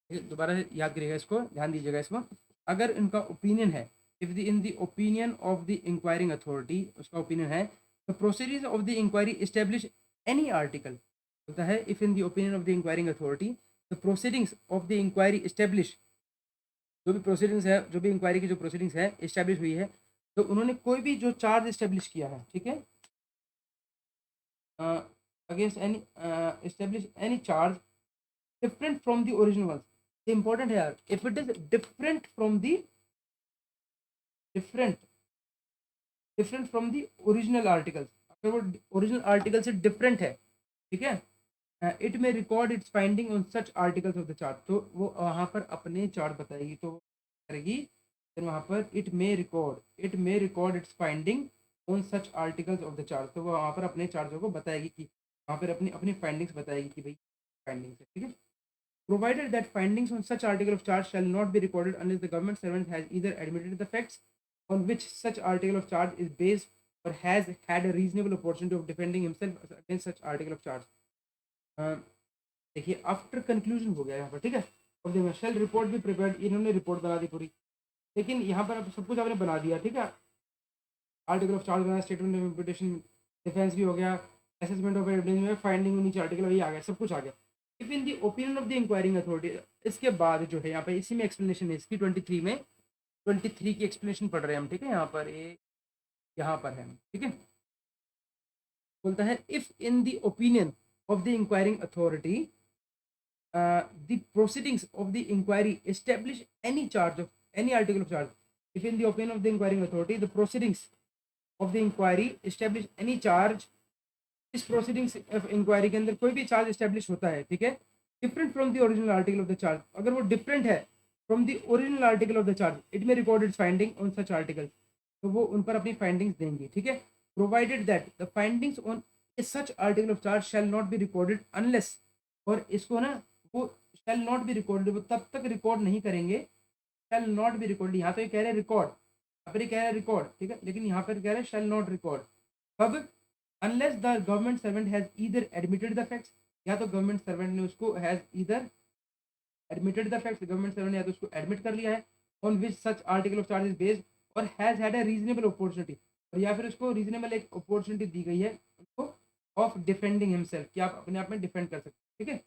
Speaker 1: दोबारा याद करिएगा इसको, ध्यान दीजिएगा इसको, अगर इनका ओपिनियन है, if the in the opinion of the inquiring authority, उसका ओपिनियन है, the proceedings of the inquiry establish any article, होता है if in the opinion of the inquiring authority the proceedings of the inquiry establish, जो भी प्रोसीडिंग्स है, जो भी इंक्वायरी की जो प्रोसीडिंग्स है एस्टेब्लिश हुई है, तो उन्होंने कोई भी जो चार्ज एस्टेब्लिश किया है, ठीक है, against any establish any charge different from the original ones, ये इंपॉर्टेंट है यार, if it is different from the different different from the original articles, अगर वो ओरिजिनल आर्टिकल से डिफरेंट है, ठीक है, इट में record its finding on such articles of the chart, तो वो वहाँ पर अपने चार्ट बताएगी, तो करेगी, फिर वहाँ पर इट में record its finding on such articles of the chart, तो वो वहाँ पर अपने चार्जों को बताएगी कि वहाँ पर अपनी अपनी फाइंडिंग्स बताएगी कि भाई फाइंडिंग्स है, ठीक है, provided that findings on such article of charge shall not be recorded unless the government servant has either admitted the facts on which such article of charge is based or has had a reasonable opportunity of defending himself against such article of charge. देखिए आफ्टर कंक्लूजन हो गया यहाँ पर, ठीक है, अब देखो शेल रिपोर्ट भी प्रिपेयर्ड, इन्होंने रिपोर्ट बना दी पूरी, लेकिन यहाँ पर अब सब कुछ आपने बना दिया, ठीक है, आर्टिकल ऑफ चार्ज बनाया, स्टेटमेंट ऑफ इम्प्यूटेशन, डिफेंस भी हो गया, असेसमेंट ऑफ एविडेंस में फाइंडिंग नीचे आर्टिकल वही आ गया, सब कुछ आ गया, if in the opinion of the inquiring authority, इसके बाद जो है यहाँ पे इसी में एक्सप्लेनेशन है इसकी 23 में, 23 की एक्सप्लेनेशन पढ़ रहे हैं हम, ठीक है, यहाँ पर यहाँ पर है, ठीक है, बोलता है if in the opinion of the inquiring authority the proceedings of the inquiry establish any charge of any article of charge, if in the opinion of the inquiring authority the proceedings of the inquiry establish any charge इस प्रोसीडिंग्स ऑफ इंक्वायरी के अंदर कोई भी चार्ज एस्टेब्लिश होता है, ठीक है, different from the original article of the charge, अगर वो डिफरेंट है from the original article of the charge, it may recorded finding on such article, तो वो उन पर अपनी फाइंडिंग्स देंगे, ठीक है, provided that the findings on such article of charge shall not be recorded unless, और इसको ना वो शैल नॉट बी रिकॉर्डेड, वो तब तक रिकॉर्ड नहीं करेंगे, शैल नॉट बी रिकॉर्ड, यहाँ तो ये कह रहे हैं रिकॉर्ड, यहाँ पर ये कह रहे हैं रिकॉर्ड, ठीक है, लेकिन यहाँ पर कह रहे हैं शैल नॉट रिकॉर्ड, कब, unless the government servant has either admitted the facts, या तो गवर्नमेंट सर्वेंट ने उसको has either admitted the facts, government servant ने या तो उसको एडमिट कर लिया है, on which such article of charge is based, or has had a reasonable opportunity, और या फिर उसको रीजनेबल एक अपॉर्चुनिटी दी गई है उसको ऑफ डिफेंडिंग हिमसेल्फ, कि आप अपने आप में डिफेंड कर सकते हैं, ठीक है।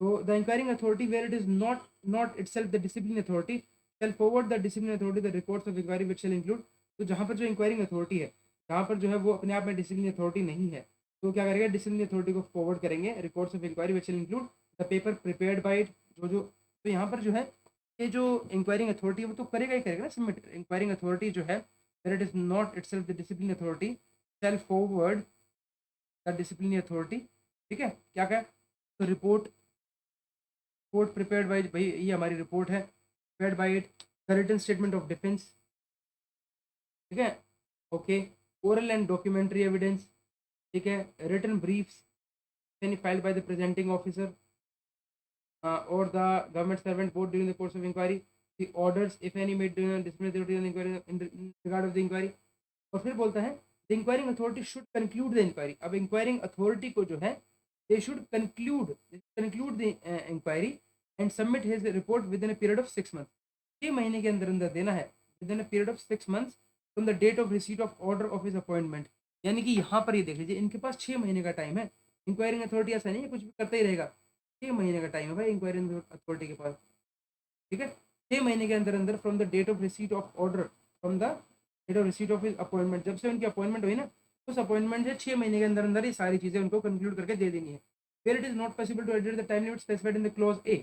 Speaker 1: तो the inquiring authority where it is not itself the discipline authority shall forward the discipline authority the records of inquiry which shall include, तो जहाँ पर जो इंक्वायरिंग अथॉरिटी है, जहाँ पर जो है वो अपने आप में डिसिप्लिन अथॉरिटी नहीं है, तो क्या करेगा, डिसिप्लिन अथॉरिटी को फॉरवर्ड करेंगे records of inquiry which shall include the paper prepared by it, जो तो यहाँ पर जो है ये जो इंक्वायरिंग अथॉरिटी है वो तो करेगा ही करेगा ना सबमिट, इंक्वायरिंग अथॉरिटी जो है that it is not itself the discipline authority shall forward the discipline authority, ठीक है, क्या क्या, तो रिपोर्ट प्रिपेयर्ड बाय, भाई ये हमारी रिपोर्ट है, prepared by it, the written statement of defence, ठीक है, okay, oral and documentary evidence, ठीक है, written briefs filed by the presenting officer or the government servant board during the course of inquiry, the orders if any made during disciplinary inquiry in regard of the inquiry, और फिर बोलता है the inquiring authority should conclude the inquiry, अब inquiring authority को जो है they should conclude the inquiry and submit his report within a period of 6 months, 6 महीने के अंदर अंदर देना है, within a period of 6 months from the date of receipt of order of his appointment, यानी कि यहाँ पर ये देख लीजिए इनके पास 6 महीने का टाइम है, इंक्वायरिंग अथॉरिटी ऐसा नहीं है कुछ भी करता ही रहेगा, 6 महीने का टाइम है भाई इंक्वायरिंग अथॉरिटी के पास, ठीक है, 6 महीने के अंदर अंदर from the date of receipt of order, from the date of receipt of appointment, जब से उनकी अपॉइंटमेंट हुई ना उस अपॉइंटमेंट से 6 महीने के अंदर अंदर ये सारी चीज़ें उनको कंक्लूड करके दे देनी है, फिर it is not possible to edit the time limit specified in the clause A,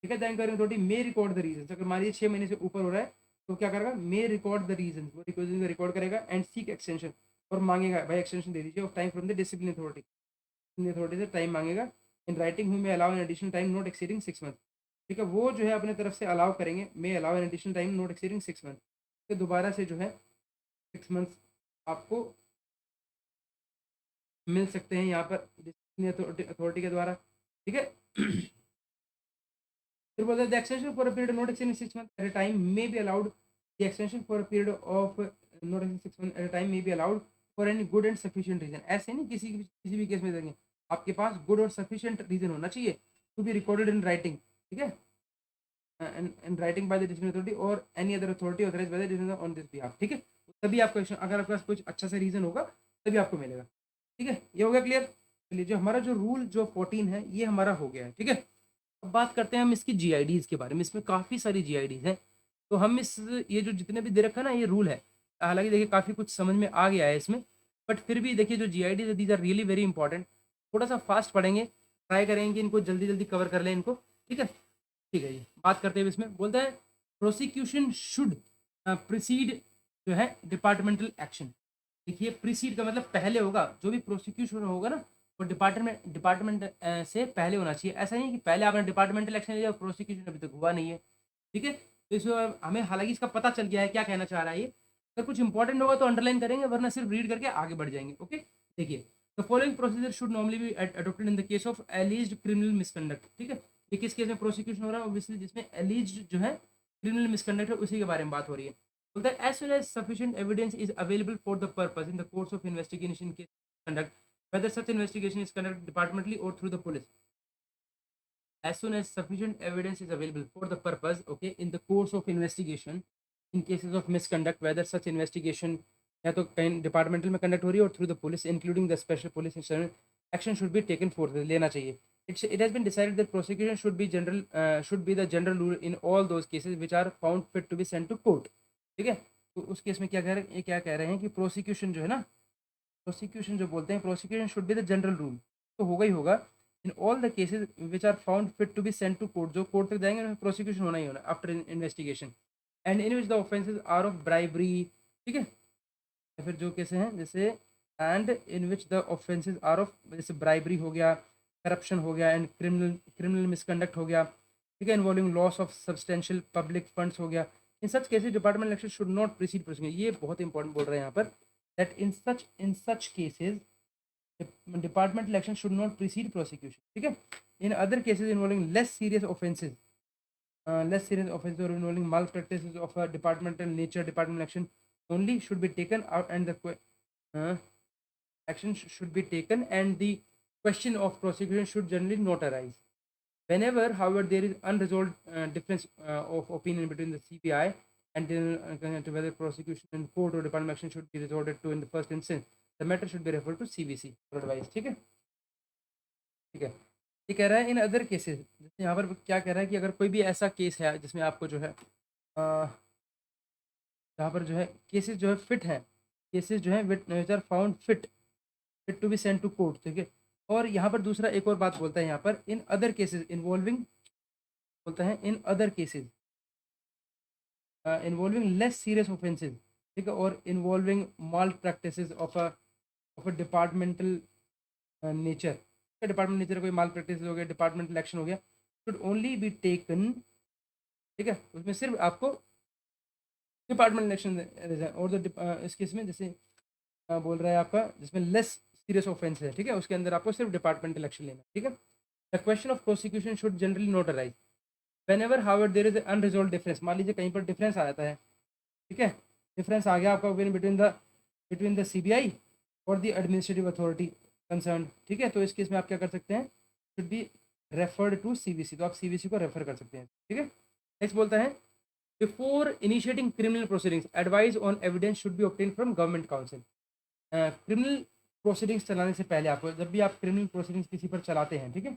Speaker 1: ठीक है, the inquiring authority may record the reason, अगर मान लीजिए 6 महीने से ऊपर हो रहा है तो क्या करेगा, मे रिकॉर्ड द रीजन, वो रीजन रिकॉर्ड करेगा एंड सीक एक्सटेंशन, और मांगेगा भाई एक्सटेंशन दे दीजिए of time from the discipline authority से टाइम मांगेगा, in writing who may allow an additional time not exceeding 6 month, ठीक है, वो जो है अपने तरफ से अलाउ करेंगे, मे allow an additional time not exceeding 6 month, तो दोबारा से जो है 6 मंथ्स आपको मिल सकते हैं यहाँ पर डिसिप्लिन अथॉरिटी के द्वारा, ठीक है। फिर बोलते हैं the extension for a period not exceeding 6 month at a time may be allowed, the extension for a period of not exceeding 6 month at a time may be allowed for any good and sufficient reason, ऐसे नहीं किसी भी केस में देंगे, आपके पास गुड और सफिशिएंट रीजन होना चाहिए to be recorded in writing, ठीक है, in writing by the disciplinary authority or any other authority authorized by the disciplinary on this behalf, ठीक है, तभी आपको अगर आपके पास कुछ अच्छा सा रीजन होगा तभी आपको मिलेगा, ठीक है, ये हो गया क्लियर। चलिए जो हमारा जो रूल जो 14 है ये हमारा हो गया है, ठीक है। अब बात करते हैं हम इसकी जीआईडीज के बारे में, इसमें काफ़ी सारी जीआईडीज हैं, तो हम इस ये जो जितने भी दे रखा है ना ये रूल है, हालांकि देखिए काफ़ी कुछ समझ में आ गया है इसमें, बट फिर भी देखिए जो जीआईडीज है these are really very important, थोड़ा सा फास्ट पढ़ेंगे, ट्राई करेंगे कि इनको जल्दी जल्दी कवर कर लें इनको, ठीक है। ठीक है जी, बात करते हैं इसमें, बोलता है प्रोसिक्यूशन शुड प्रीसीड जो है डिपार्टमेंटल एक्शन, देखिए प्रीसीड का मतलब पहले होगा, जो भी प्रोसिक्यूशन होगा ना वो डिपार्टमेंट से पहले होना चाहिए, ऐसा नहीं कि पहले आपने डिपार्टमेंटल एक्शन लिया प्रोसिक्यूशन अभी तक हुआ नहीं है, ठीक है। तो इसमें हमें हालांकि इसका पता चल गया है क्या कहना चाह रहा है ये, अगर कुछ इंपॉर्टेंट होगा तो अंडरलाइन करेंगे वरना सिर्फ रीड करके आगे बढ़ जाएंगे, ओके। देखिए the following procedure should normally be adopted in the case of एलिज्ड criminal misconduct, ठीक है, ये किस केस में प्रोसिक्यूशन हो रहा है, ऑब्वियसली जिसमें एलिज्ड जो है क्रिमिनल मिसकंडक्ट है उसी के बारे में बात हो रही है। बोलता है as soon as sufficient evidence is available for the purpose in the course of investigation case conduct, whether such investigation is conducted departmentally or through the police, as soon as sufficient evidence is available for the purpose, okay, in the course of investigation in cases of misconduct, whether such investigation या तो कहीं डिपार्टमेंटल में कंडक्ट हो रही है और through the police including the special police action should be taken fourth, लेना चाहिए। It has been decided that prosecution should be the general rule in all those cases which are found fit to be sent to court, ठीक है। तो उस केस में क्या कह रहे हैं कि प्रोसिक्यूशन जो है ना, प्रोसिक्यूशन जो बोलते हैं prosecution should be the general rule, तो होगा ही होगा in all the cases which are found fit to be sent to court, जो कोर्ट तक जाएंगे उनमें प्रोसिक्यूशन होना ही होना after investigation, and in which the offences are of bribery, ठीक है, या फिर जो केसेस हैं जैसे and in which the offences are of, जैसे ब्राइबरी हो गया, करप्शन हो गया, एंड क्रिमिनल मिसकंडक्ट हो गया, ठीक है, involving loss of substantial public funds हो गया। In such cases department action should not precede proceeding. ये बहुत इंपॉर्टेंट बोल रहे हैं यहाँ पर, that in such cases department action should not precede prosecution, ठीक है। In other cases involving less serious offenses or involving malpractices of a departmental nature, department action only should be taken out, and the uh, action should be taken, and the question of prosecution should generally not arise. Whenever, however, there is unresolved difference of opinion between the CBI and to whether prosecution in court or department action should be resorted to in the first instance, the matter should be referred to CBC for advice, ठीक है, ठीक है। ये कह रहा है इन अदर केसेस, जैसे यहाँ पर क्या कह रहा है कि अगर कोई भी ऐसा केस है जिसमें आपको जो है यहाँ पर जो है केसेस जो है फिट हैं, केसेस जो है which are found fit to be send to court, ठीक है। और यहाँ पर दूसरा एक और बात बोलता है यहाँ पर, इन अदर केसेस इन्वॉल्विंग, बोलता है in other cases involving less serious offences, ठीक है, और involving mall practices of a departmental nature, department nature कोई माल प्रैक्टिस हो गया, डिपार्टमेंटल एक्शन हो गया, शुड ओनली बी टेकन, ठीक है, उसमें सिर्फ आपको डिपार्टमेंट इलेक्शन और इस केस में जैसे बोल रहा है आपका जिसमें लेस सीरियस ऑफेंस है, ठीक है, उसके अंदर आपको सिर्फ डिपार्टमेंट इलेक्शन लेना, ठीक है। The question of prosecution should generally not arise whenever however there is unresolved difference. मान लीजिए कहीं पर डिफरेंस आ जाता है, ठीक है, डिफरेंस आ गया आपका बिटवीन द सीबीआई और द एडमिनिस्ट्रेटिव अथॉरिटी कंसर्न, ठीक है, तो इस केस में आप क्या कर सकते हैं, should be referred to CBC, तो आप सीबीसी को रेफर कर सकते हैं, ठीक है। नेक्स्ट बोलता है before initiating criminal proceedings advice on evidence should be obtain from government council. Criminal proceedings चलाने से पहले आपको, जब भी आप क्रिमिनल प्रोसीडिंग्स किसी पर चलाते हैं, ठीक है,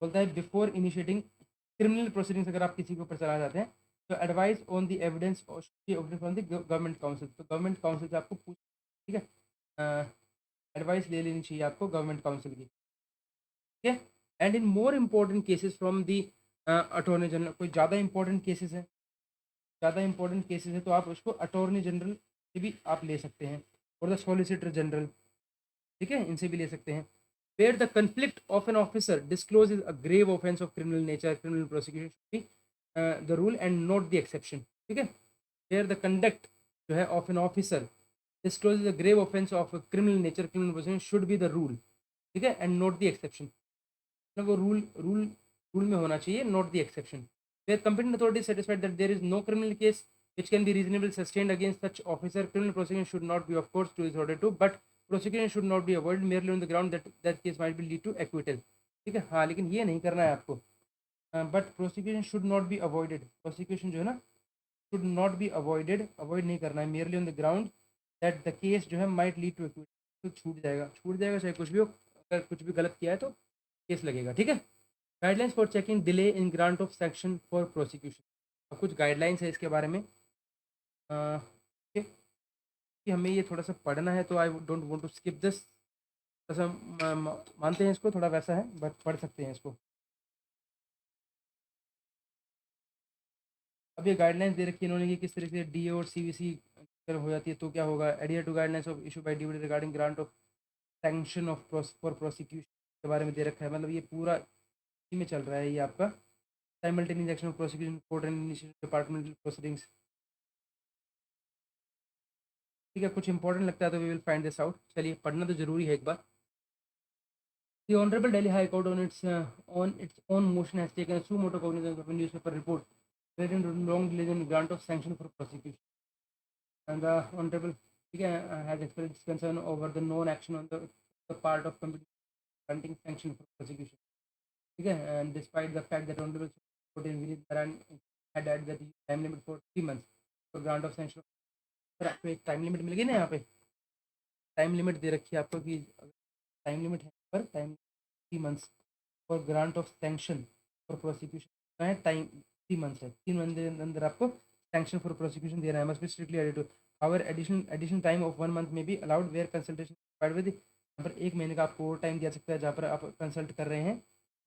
Speaker 1: बोलता है बिफोर इनिशिएटिंग क्रिमिनल प्रोसीडिंग्स अगर आप किसी के ऊपर चलाना चाहते हैं तो advice on the evidence from the government council, तो गवर्नमेंट काउंसिल से आपको पूछ, ठीक है, एडवाइस ले लेनी चाहिए आपको गवर्नमेंट काउंसिल की, ठीक है। And in more important cases from the attorney general, कोई ज़्यादा इंपॉर्टेंट केसेस है, ज़्यादा इंपॉर्टेंट केसेस है तो आप उसको अटॉर्नी जनरल से भी आप ले सकते हैं, और द सॉलिसिटर जनरल, ठीक है, इनसे भी ले सकते हैं। Where the conflict of an officer disclose a grave offence of criminal nature, criminal prosecution should be the rule and not the exception, ठीक है। वेयर द कंडक्ट जो है of an officer discloses a grave offense of a criminal nature, criminal prosecution should be the rule, ठीक है, एंड नॉट द एक्सेप्शन, मतलब वो रूल में होना चाहिए, not the exception. Where competent authority is satisfied that there is no criminal case which can be reasonably sustained against such officer, criminal prosecution should not be of course to resorted to, but prosecution should not be avoided merely on the ground that that case might be lead to acquittal, ठीक है। हाँ, लेकिन ये नहीं करना है आपको, but prosecution should not be avoided, prosecution जो है ना should not be avoided, avoid नहीं करना है, merely on the ground that the case जो है माइट लीड टू एक्विट, तो छूट जाएगा चाहे कुछ भी हो, अगर कुछ भी गलत किया है तो केस लगेगा, ठीक है। Guidelines for checking delay in grant of section for prosecution, अब कुछ गाइडलाइंस है इसके बारे में, ठीक है, कि हमें ये थोड़ा सा पढ़ना है, तो I don't want to skip this, थोड़ा सा मानते हैं इसको, थोड़ा वैसा है बट पढ़ सकते हैं इसको। अब ये गाइडलाइंस दे रखी है इन्होंने कि किस तरीके से डीए और सीवीसी अगर हो जाती है तो क्या होगा, adhere to guidelines of issue by DBD regarding grant of sanction of for prosecution के बारे में दे रखा है, मतलब ये पूरा इसी में चल रहा है ये आपका simultaneous action of prosecution court and departmental proceedings, ठीक है। कुछ इंपॉर्टेंट लगता है तो we will find this out, चलिए पढ़ना तो जरूरी है एक बार। The Honorable Delhi High Court on its own motion has taken suo motu cognizance of a newspaper report relating to long delay in grant of sanction for prosecution, and the Honorable has expressed its concern over the non-action on the part of committee granting sanction for prosecution, ठीक है, and despite the fact that Honorable Court in Vineet Dharan had added that time limit for 3 months for grant of sanction, पर आपको एक टाइम लिमिट मिल गई ना, यहाँ पे टाइम लिमिट दे रखी है आपको कि टाइम लिमिट है पर time 3 months for grant of sanction for prosecution है, टाइम 3 मंथ्स है, 3 मंथ के अंदर आपको सैंक्शन फॉर प्रोसिक्यूशन देना है, मस्ट बी स्ट्रिक्टली एडेड to, however additional time of 1 month में भी allowed where consultation provide with, यहाँ पर 1 महीने का आपको और टाइम दिया सकता है जहाँ पर आप कंसल्ट कर रहे हैं,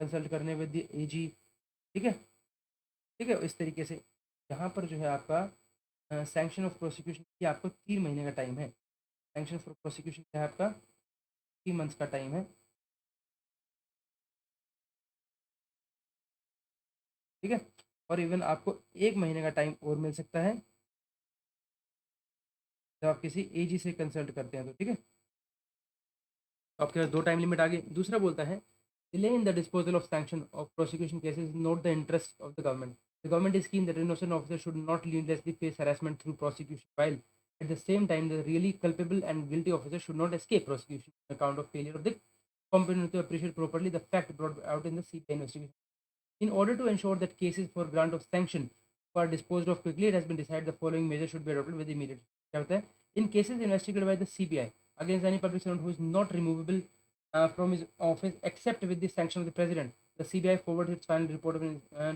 Speaker 1: कंसल्ट करने विद द एजी, ठीक है, ठीक है। इस तरीके से यहाँ पर जो है आपका सैंक्शन ऑफ प्रोसिक्यूशन की आपको 3 महीने का टाइम है, सैंक्शन फॉर प्रोसिक्यूशन क्या है आपका, 3 मंथ्स का टाइम है, ठीक है। और इवन आपको 1 महीने का टाइम और मिल सकता है जब आप किसी एजी से कंसल्ट करते हैं तो, ठीक है। तो आपके पास 2 टाइम लिमिट आ गई। दूसरा बोलता है delay in the disposal of sanction of prosecution cases note the interest of the government. The government is keen that innocent officers should not needlessly face harassment through prosecution, while at the same time the really culpable and guilty officers should not escape prosecution on account of failure of the competent to appreciate properly the fact brought out in the CBI investigation. In order to ensure that cases for grant of sanction are disposed of quickly, it has been decided the following measures should be adopted with immediate effect. In cases investigated by the CBI against any public servant who is not removable from his office except with the sanction of the president, the CBI forwards its final report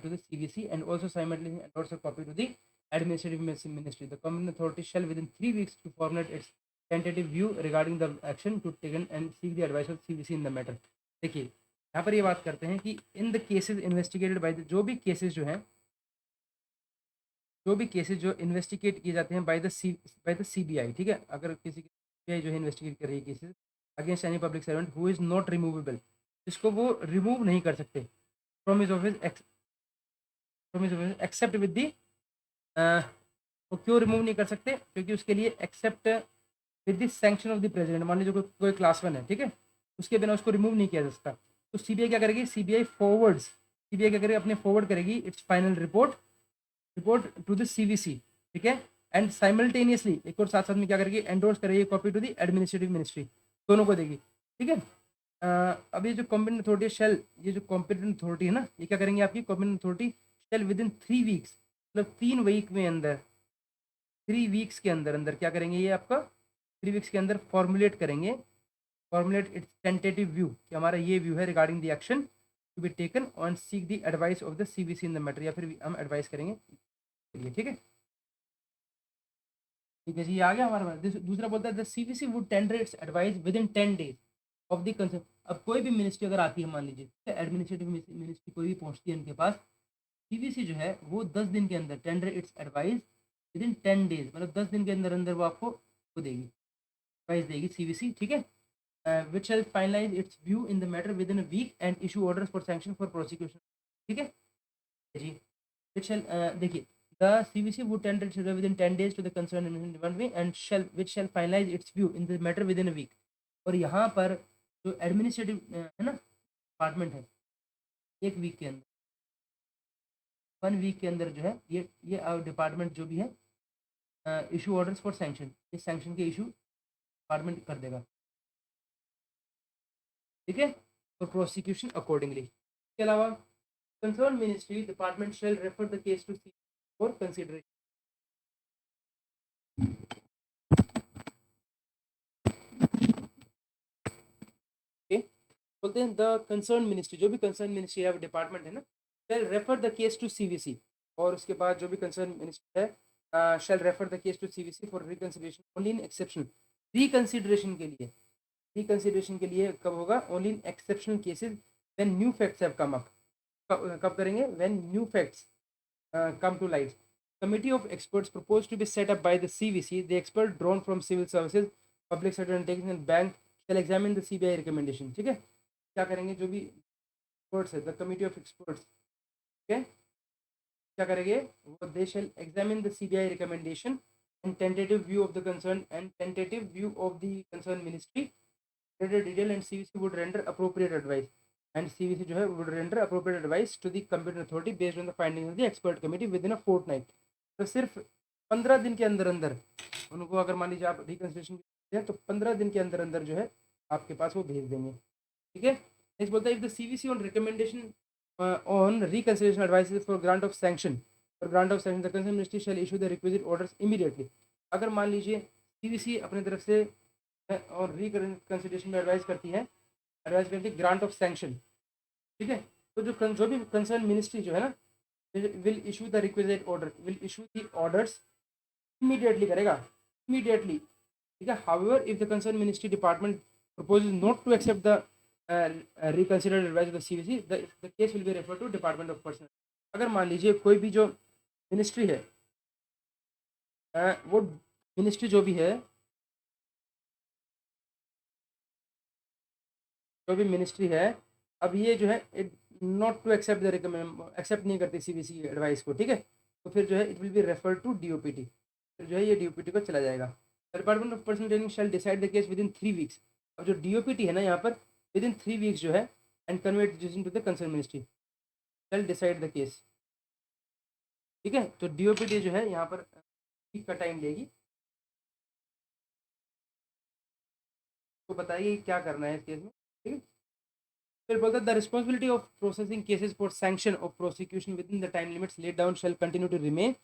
Speaker 1: to the CVC and also simultaneously endorses a copy to the Administrative Ministry. The competent authority shall within 3 weeks to formulate its tentative view regarding the action to taken and seek the advice of CVC in the matter. देखिए यहाँ पर ये बात करते हैं कि in the cases investigated by the, जो भी केसेस जो हैं, जो भी केसेस जो इन्वेस्टिगेट किए जाते हैं बाय द सीबीआई, ठीक है। अगर किसी सीबीआई जो है इन्वेस्टिगेट कर रही है cases against any public servant who is not removable, जिसको वो रिमूव नहीं कर सकते from his office except with the, वो क्यों रिमूव नहीं कर सकते, क्योंकि उसके लिए except with the sanction of the president. मान लीजिए कोई क्लास 1 है, ठीक है, उसके बिना उसको रिमूव नहीं किया जा सकता। तो सीबीआई क्या करेगी, सीबीआई क्या करेगी, अपने फॉरवर्ड करेगी its final report to the CVC, ठीक है। एंड साइमल्टेनियसली एक और साथ साथ में क्या करेगी, एंडोर्स करेगी copy to the administrative ministry, दोनों को देगी, ठीक है। अब ये जो कॉम्पिटेंट अथॉरिटी शेल, ये जो कॉम्पिटेंट अथॉरिटी है ना, ये क्या करेंगे, आपकी competent authority shall within 3 weeks, मतलब 3 वीक में अंदर, 3 वीक्स के अंदर अंदर क्या करेंगे, ये आपका 3 वीक्स के अंदर फॉर्मुलेट इट्स टेंटेटिव व्यू, कि हमारा ये व्यू है regarding the action to be taken on seek the advice of the CVC in the matter, या फिर हम एडवाइस करेंगे, ठीक है। ठीक है जी, ये आ गया हमारे पास। दूसरा बोलता है the CVC would tender it's advice with in 10 days of the concern. अब कोई भी मिनिस्ट्री अगर आती है, मान लीजिए एडमिनिस्ट्रेटिव मिनिस्ट्री कोई भी पहुंचती है उनके पास, सीवीसी जो है वो 10 दिन के अंदर tender it's advice with in 10 days, मतलब 10 दिन के अंदर अंदर वो आपको वो देगी, एडवाइस देगी सीवीसी, ठीक है। which shall finalize its view in the matter within a week and issue orders for sanction for prosecution, ठीक है जी। which shall देखिए the CVC would tender its order within 10 days to the concerned independent way and which shall finalize its view in the matter within a week। और यहाँ पर जो एडमिनिस्ट्रेटिव है ना डिपार्टमेंट है, 1 वीक के अंदर, 1 वीक के अंदर जो है ये डिपार्टमेंट जो भी है इशू ऑर्डर्स फॉर सैंक्शन, इस सैंक्शन के इशू डिपार्टमेंट कर देगा, ठीक है, फॉर प्रोसिक्यूशन अकॉर्डिंगली। इसके अलावा concern ministry department shall refer the case to C for consideration, बोलते हैं द कंसर्न मिनिस्ट्री, जो भी कंसर्न मिनिस्ट्री है डिपार्टमेंट है ना, shall refer the case to CVC, और उसके बाद जो भी कंसर्न मिनिस्ट्री है shall refer the case to CVC for reconsideration only in exception, reconsideration के लिए, रिकंसिडरेशन के लिए कब होगा, only in exceptional cases when new facts have come up, कब करेंगे, when new facts come to light। Committee of experts proposed to be set up by the CVC, the expert drawn from civil services, public sector undertakings and bank shall examine the CBI recommendation, ठीक है। क्या करेंगे, जो भी एक्सपर्ट्स है, द कमिटी ऑफ एक्सपर्ट्स, ठीक है, क्या करेंगे वो, they shall examine the CBI recommendation and tentative view of the concern and tentative view of the concern ministry detail and CVC would render appropriate advice and CVC जो है would render appropriate advice to the competent authority based on the finding of the expert committee within a fortnight. तो सिर्फ 15 दिन के अंदर अंदर उनको, अगर मान लीजिए आप रिकंसिडरेशन है तो 15 दिन के अंदर अंदर जो है आपके पास वो भेज देंगे, ठीक है। नेक्स्ट बोलता है if the CVC on recommendation on reconsideration advice for grant of sanction, for grant of sanction the concern ministry shall issue the requisite orders immediately. अगर मान लीजिए सीवीसी अपनी तरफ से और रिकंसिडरेशन में एडवाइस करती है ग्रांट ऑफ सैंक्शन, ठीक है, तो जो भी कंसर्न मिनिस्ट्री जो है ना will issue the requisite order, will issue the orders immediately करेगा, इमीडिएटली, ठीक है। However if the concern ministry department proposes not to accept the reconsidered advice of the CVC, the case will be referred to Department of Personnel। अगर मान लीजिए कोई भी जो मिनिस्ट्री है वो मिनिस्ट्री जो भी है जो भी मिनिस्ट्री है, अब ये जो है not to accept the accept नहीं करती सीवीसी एडवाइस को, ठीक है। तो फिर जो है it will be refer to DOPT, फिर जो है ये डीओपीटी को चला जाएगा। Department of personnel training shall decide the case within 3 weeks. अब जो डीओपीटी है ना यहाँ पर, विद इन 3 वीक्स जो है and convey decision to the concern ministry, shall decide the case, ठीक है। तो डीओपीटी जो है यहाँ पर वीक का टाइम लेगी, तो बताइए क्या करना है इस केस में, ठीक है। फिर बोलता है the responsibility of processing cases for sanction of prosecution with in the time limits laid down shall continue to remain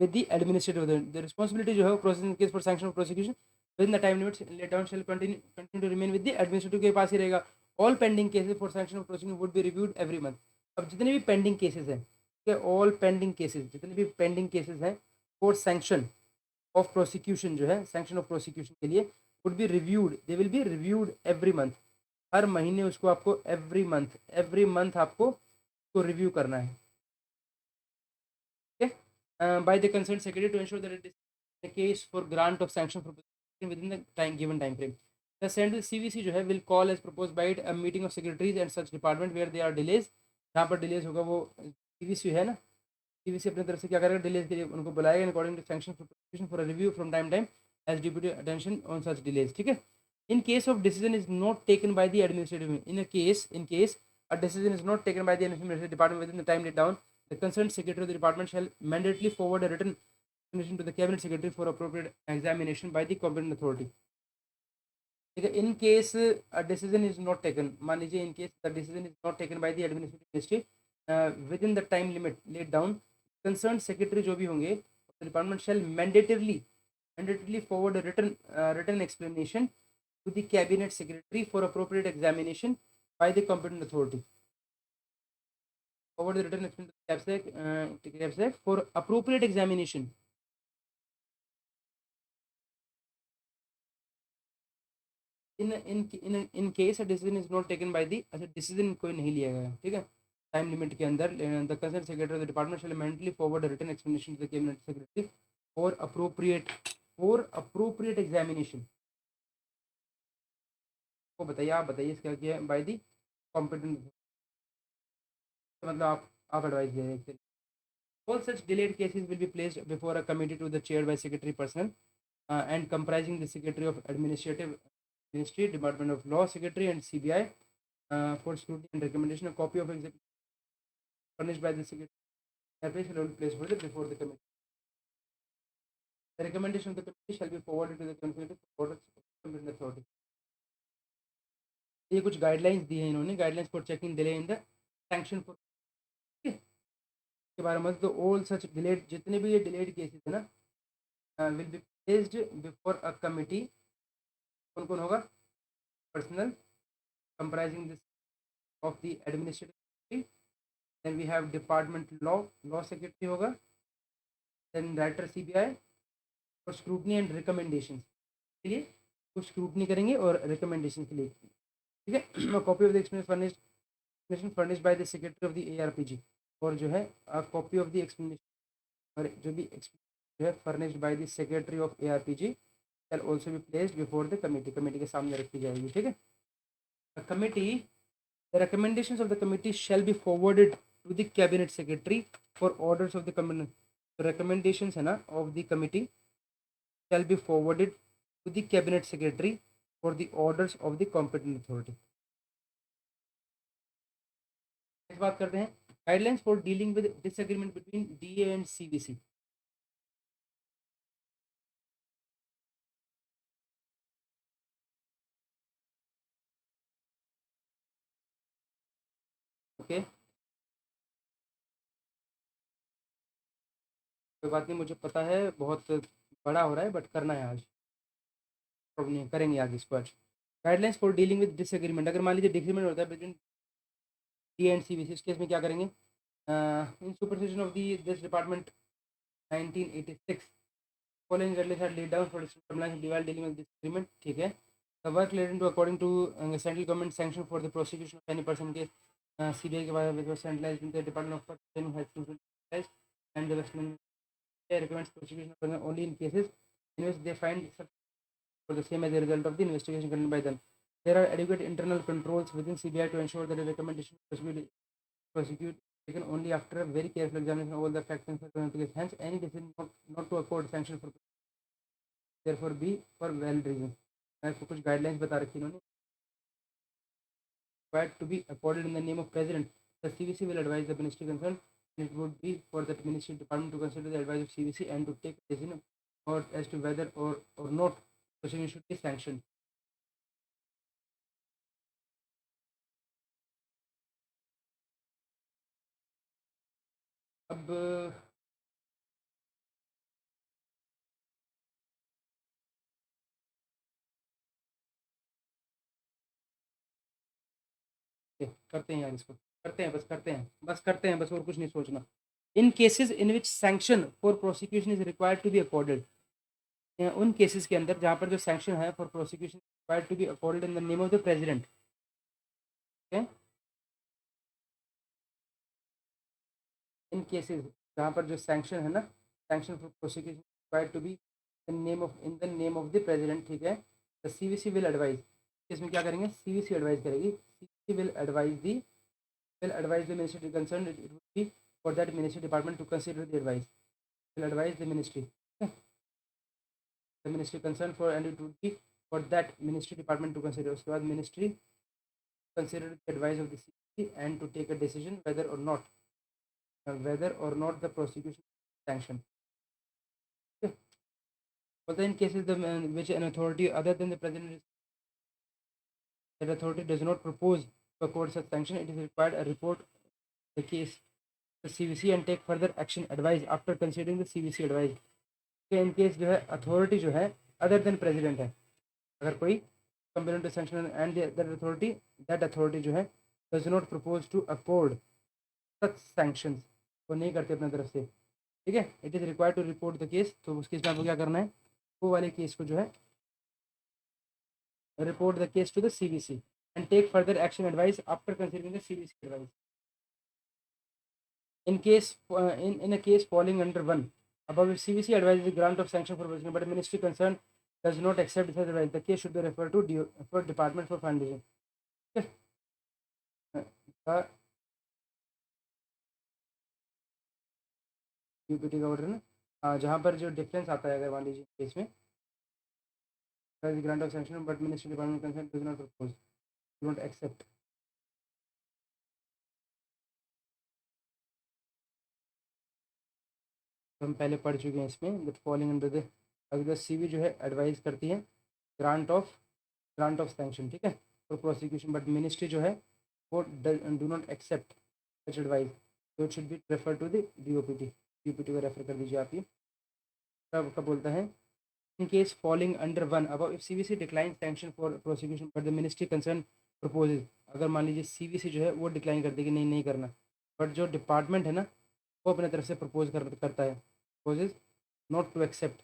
Speaker 1: with the administrative the responsibility जो है processing case for sanction of prosecution with in the time limits laid down shall continue to remain with the administrative के पास ही रहेगा। All pending cases for sanction of prosecution would be reviewed every month. अब जितने भी पेंडिंग केसेस हैं, ठीक है, ऑल पेंडिंग केसेस, जितने भी पेंडिंग केसेस हैं फॉर सैंक्शन ऑफ प्रोसिक्यूशन जो है, सैंक्शन ऑफ प्रोसिक्यूशन के लिए would be reviewed, they will be reviewed every month. हर महीने उसको आपको एवरी मंथ आपको उसको रिव्यू करना है, ठीक है, by the concern secretary to ensure that it is the case for grant of sanction for with in the time given time frame. The central CVC जो है will call as propose by a meeting of secretaries and such department where they are delays. जहाँ पर डिलेज होगा वो सीवीसी है ना, सीवीसी अपनी तरफ से क्या करेगा, डिलेज के लिए उनको बुलाएगा according to sanction for review from time as deputy attention on such delays, ठीक है। In case of decision is not taken by the administrative, in case a decision is not taken by the administrative department within the time laid down, the concerned secretary of the department shall mandatorily forward a written explanation to the cabinet secretary for appropriate examination by the competent authority, ठीक है। In case a decision is not taken, मान लीजिए in case the decision is not taken by the administrative ministry with in the time limit let down, concern secretary जो भी होंगे department shall mandatorily forward written explanation to the cabinet secretary for appropriate examination by the competent authority. Forward the written explanation to the CABSEC for appropriate examination. In case a decision is not taken by the, अच्छा decision कोई नहीं लिया गया, ठीक है, टाइम लिमिट के अंदर, the concerned secretary of the department shall immediately forward a written explanation to the cabinet secretary for appropriate examination. वो बताइए, आप बताइए इसका क्या है, by the competent, मतलब आप एडवाइस दे रहे हैं। All such delayed cases will be placed before a committee to the chaired by secretary personnel and comprising the secretary of administrative ministry, department of law secretary and CBI for scrutiny and recommendation. A copy of executive furnished by the secretary shall be placed before the committee. The recommendation of the committee shall be forwarded to the committee for orders of competent authority. ये कुछ गाइडलाइंस दी है इन्होंने, guidelines for checking delay in the sanction for के बारे में। तो ऑल सच डिलेड, जितने भी ये डिलेड केसेस है ना, will be placed before a committee. कौन कौन होगा, personal comprising this of the administrative, then we have department law secretary होगा, then director CBI for scrutiny and recommendation के लिए, कुछ स्क्रूटनी करेंगे और रिकमेंडेशन के लिए, ठीक है। Copy of the explanation furnished by the secretary of the ARPG, और जो है कॉपी ऑफ द एक्सप्लेनेशन और जो भी जो है furnished by the secretary of ARPG shall also be placed before the committee, committee के सामने रखी जाएगी, ठीक है। Committee, the recommendations of the committee shall be forwarded to the cabinet secretary for orders of the committee. The recommendations है ना of the committee shall be forwarded to the cabinet secretary for the orders of the competent authority. इस बात करते हैं guidelines for dealing with disagreement between DA and CVC. Okay, कोई बात नहीं, मुझे पता है बहुत बड़ा हो रहा है बट करना है आज, प्रॉब्लम नहीं, करेंगे आज इसको आज। Guidelines for dealing with disagreement, अगर मान लीजिए डिसएग्रीमेंट होता है बिटवीन डी एंड सीवीसी, इस केस में क्या करेंगे, in supersession of this department 1986 following guidelines are laid down for dealing with this agreement, ठीक है। The work relating to according to central government sanction for the prosecution of any person case, CBI के बाद with centralized in the Department of Public has to centralize and the Western recommends prosecution only in cases in which they find for the same as a result of the investigation conducted by them. There are adequate internal controls within CBI to ensure that the recommendation prosecute taken only after a very careful examination of all the facts and circumstances. Hence, any decision not to accord sanction for therefore be for valid reason. आपको कुछ guidelines बता रखी इन्होंने. Required to be accorded in the name of President. The CVC will advise the ministry concerned, and it would be for the ministry department to consider the advice of CVC and to take a decision or as to whether or not proceeding should be sanctioned. अब करते हैं यार, इसको करते हैं, बस और कुछ नहीं सोचना. In cases in which sanction for prosecution is required to be accorded, उन केसेस के अंदर जहाँ पर जो सैंक्शन है for prosecution required to be accorded in the name of the president. In cases जहाँ पर जो सैंक्शन है ना, sanction for prosecution required to be in the name of the president, ठीक है. द सीवीसी विल एडवाइज, इसमें क्या करेंगे, सीवीसी एडवाइज करेगी. CVC will advise the ministry concern, it would be for that ministry department to consider the advice. Will advise the ministry, the ministry concern for, and it would be for that ministry department to consider. उसके बाद ministry consider the advice of the CVC and to take a decision whether or not the prosecution sanction. Okay. But in cases which an authority other than the president, that authority does not propose to accord such sanction, it is required a report the case the CVC and take further action advice after considering the CVC advice. in case जो है authority जो है other than president है, अगर कोई complaint to sanction and that authority जो है does not propose to accord such sanctions, वो नहीं करते अपने तरफ से, ठीक है. It is required to report the case. तो उस केस में आपको क्या करना है, वो वाले केस को जो है report the case to the CVC and take further action advice after considering the CVC advice. in a case falling under one above, if CVC advises the grant of sanction for prosecution but the ministry concerned does not accept such advice, the case should be referred to department for final decision. Okay. UPT का ऑर्डर ना, जहाँ पर जो डिफरेंस आता है, अगर मान लीजिए केस में grant of sanction but ministry department concern does not propose, do not accept. हम पहले पढ़ चुके हैं इसमें, बट फॉलिंग अंडर द, अगर सीवी जो है एडवाइस करती है ग्रांट ऑफ सैंक्शन, ठीक है, फॉर प्रोसिक्यूशन, बट मिनिस्ट्री जो है वो do not accept such advice, तो it should be refer to the DOPT. UPT को रेफर कर दीजिए आप. ये कब बोलता है, in case falling under one above, if CVC declines sanction for prosecution but the ministry concerned proposes, अगर मान लीजिए CVC जो है वो डिक्लाइन कर देगी, नहीं करना, बट जो डिपार्टमेंट है ना वो अपने तरफ से प्रपोज करता है, proposes not to accept,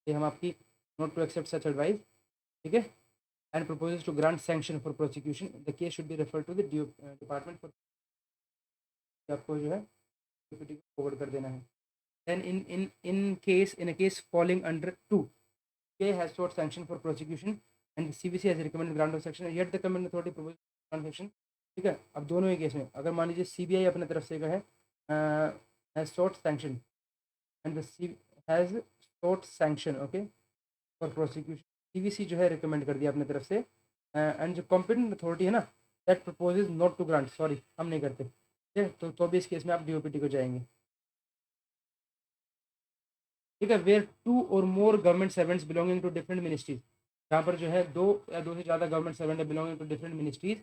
Speaker 1: ये हम आपकी not to accept such advice, ठीक है, and proposes to grant sanction for prosecution, the case should be referred to the department for, आपको जो है यूपीटी को फॉरवर्ड कर देना है. Then in a case falling under 2, K has sought sanction for prosecution and the CVC has recommended grant of sanction, yet the competent authority proposes grant sanction, ठीक है. अब दोनों ही केस में अगर मान लीजिए CBI अपने तरफ से कहे has sought sanction and the has sought sanction, okay, for prosecution, CVC जो है रिकमेंड कर दिया अपने तरफ से, एंड जो कॉम्पिटेंट अथॉरिटी है ना that proposes not to grant, sorry हम नहीं करते, ठीक है. तो भी इस केस में आप डीओपीटी को जाएंगे, ठीक है. Where 2 or more government servants belonging to different ministries, जहाँ पर जो है 2 या 2 से ज़्यादा गवर्नमेंट सर्वेंट है belonging to different ministries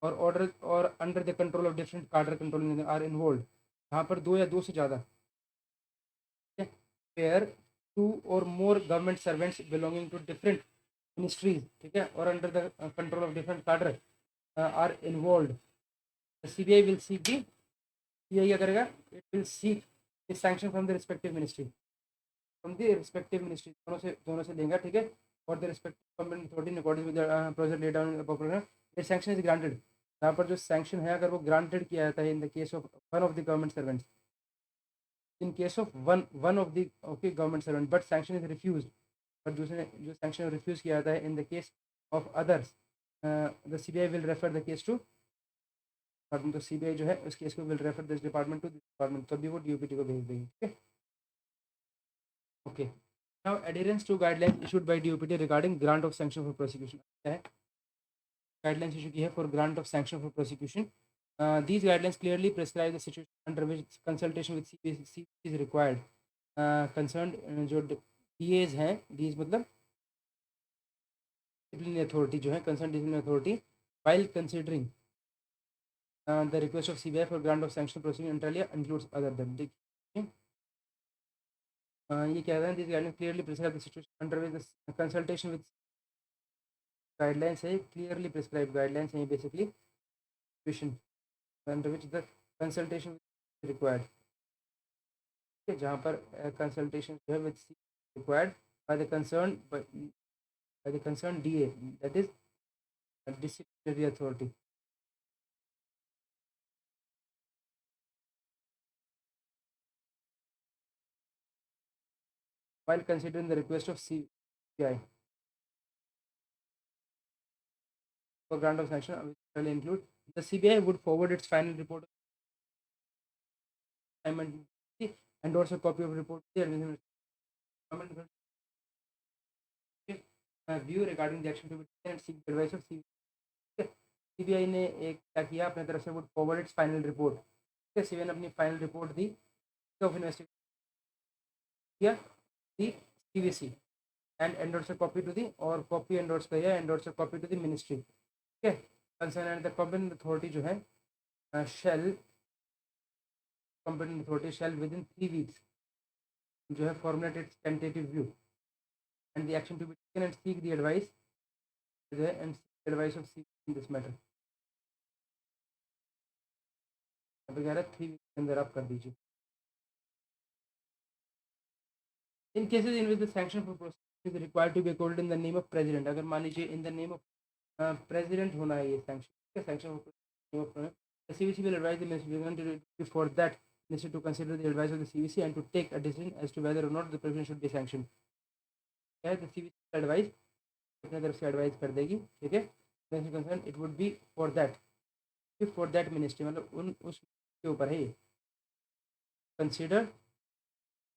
Speaker 1: or order or under the control of different cadre controlling are involve, जहाँ पर 2 या 2 से ज़्यादा, ठीक है. Where 2 or more government servants belonging to different ministries, ठीक है, और under the control of different cadre are involve, CBI will seek the, CBI क्या करेगा, it will seek the sanction from the respective ministry, from the respective ministry, दोनों से लेंगे, ठीक है. और the respective competent authority in according with the project laid down in the program, the sanction is granted, यहाँ पर जो सैंक्शन है अगर वो ग्रांटेड किया जाता है in the case of one of the government servants, in case of one of the okay government servant, but sanction is refuse, पर दूसरे जो सैंक्शन रिफ्यूज किया जाता है in the case of others, the CBI will refer the case to, तो सीबीआई जो है उस केस को will refer this department to this department, तभी वो डीओपीटी को भेज देंगे, ठीक है। Okay, now adherence to guidelines issued by DOPT regarding grant of sanction for prosecution, क्या है गाइडलाइंस इशू की है for grant of sanction for prosecution. These guidelines clearly prescribe the situation under which consultation with CPC is required. Concerned जो DAs हैं, DAs मतलब disciplinary authority जो है, concerned disciplinary authority, while considering the request of CBI for grant of sanction proceeding inter alia includes other than, देखिए ये क्या है, these guidelines clearly prescribe the situation under which the consultation with guidelines है, clearly prescribed guidelines हैं basically situation under which the consultation is required, जहाँ पर कंसल्टेशन जो है with required by the concern DA, that is disciplinary authority. while considering the request of CBI for grant of sanction, which will include the CBI would forward its final report and endorse a copy of report to the administration view regarding the action to be taken and seek the advice of CBI। CBI ने एक क्या किया अपने तरफ से, would forward it's final report, ठीक है, सीबीआई ने अपनी final report the of investigation किया दी CVC and endorse a copy to the, or copy endorse किया, endorse a copy to the ministry, ठीक है। Concern and the competent authority जो है shall competent authority shall within 3 weeks जो है formulate its tentative view and the action to be taken and seek the advice जो है and seek the advice of CBI in this matter। अब कह रहा है 3 weeks के अंदर आप कर दीजिए। In cases in which the sanction for prosecution is required to be accorded in the name of president, अगर मान लीजिए in the name of president होना है ये sanction, ठीक है, sanction for name of president, the CVC will advise the ministry before that ministry to consider the advice of the CVC and to take a decision as to whether or not the president should be sanctioned। क्या है, the CVC advice अपने तरफ से advise कर देगी, ठीक है, ministry concerned it would be for that ministry, मतलब उन उस के ऊपर है ये, consider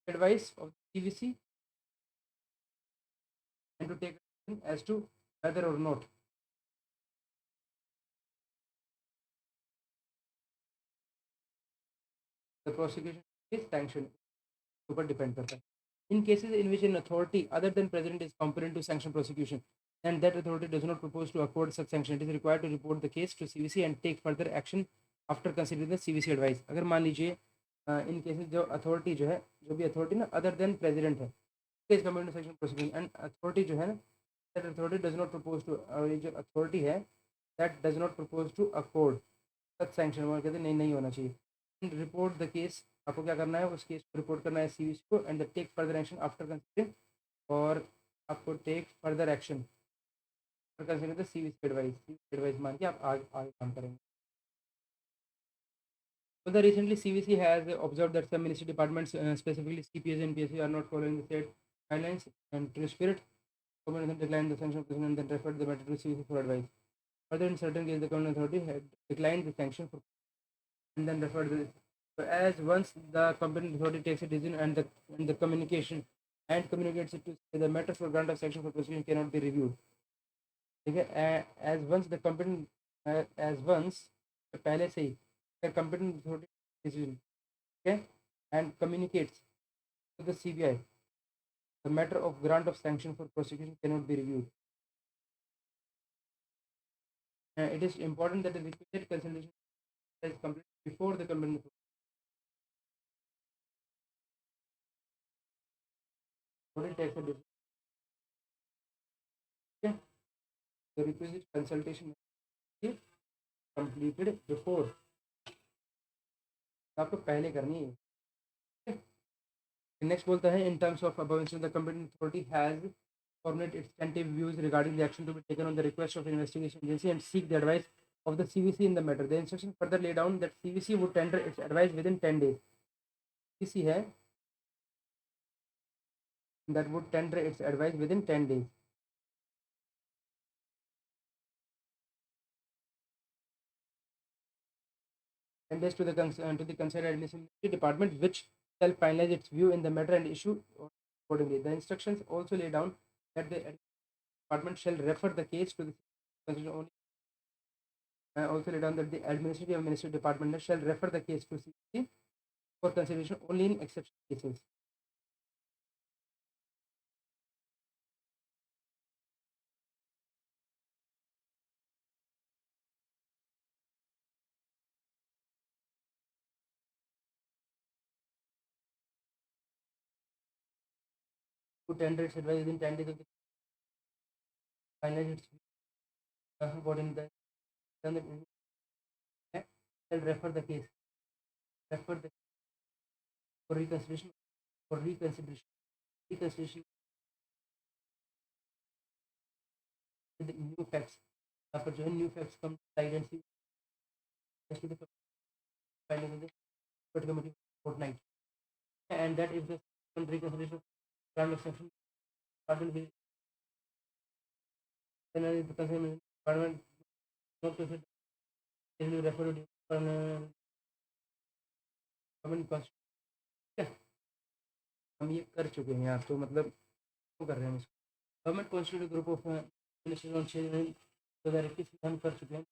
Speaker 1: advice of the CVC and to take a decision as to whether or not the prosecution is sanctioned, ऊपर डिपेंड करता है। In cases in which an authority other than president is competent to sanction prosecution and that authority does not propose to accord such sanction, it is required to report the case to CVC and take further action after considering the CVC advice। अगर मान लीजिए इन केसेस जो अथॉरिटी जो है, जो भी अथॉरिटी ना अदर देन प्रेसिडेंट है, is committed to section prosecution and authority जो है ना, that authority does not propose to, और ये जो अथॉरिटी है that does not propose to accord such sanction, वो कहते नहीं नहीं होना चाहिए, रिपोर्ट द केस, आपको क्या करना है, उस केस को रिपोर्ट करना है सीवीसी को and take further action after considering, और आपको take further action after considering the CVC advice मान के आप आगे आगे काम करेंगे। Further, recently CVC has observed that some ministry departments, specifically CPS and PSC, are not following the state guidelines and true spirit. Government declined the sanction and then referred the matter to CVC for advice. Further, in certain cases, the government authority had declined the sanction for and then referred the. So as once the competent authority takes a decision and the communication and communicates it to the matter for grant of sanction for prosecution cannot be reviewed, ठीक है, as once the competent as once पहले से ही the competent authority decision, okay, and communicates to the CBI the matter of grant of sanction for prosecution cannot be reviewed। It is important that the repeated consultation is completed before the competent authority takes a decision, okay? The requisite consultation is completed before, आपको पहले करनी है। नेक्स्ट बोलता है in terms of above mentioned the competent authority has formulated its tentative views regarding the action to be taken on the request of investigation agency and seek the advice of the CVC in the matter। The instruction further lay down that CVC would tender its advice within 10 days। CVC है that would tender its advice within 10 days। and this to the concerned administrative department, which shall finalize its view in the matter and issue accordingly. The instructions also lay down that the department shall refer the case to the constitution only. Also lay down that the administrative department shall refer the case to CC for consideration only in exceptional cases. To tender its advice within 10 days of the finalize its according to the shall refer the for reconsideration with the new facts. After when new facts come to light and see to the finding of the expert committee fortnight, and that if the reconsideration ground exception department will then the concerned department not to they will refer to government constitution. हम ये कर चुके हैं आप तो मतलब क्यों कर रहे हैं इसको government constitute group of ministers on 6 2021 हम कर चुके हैं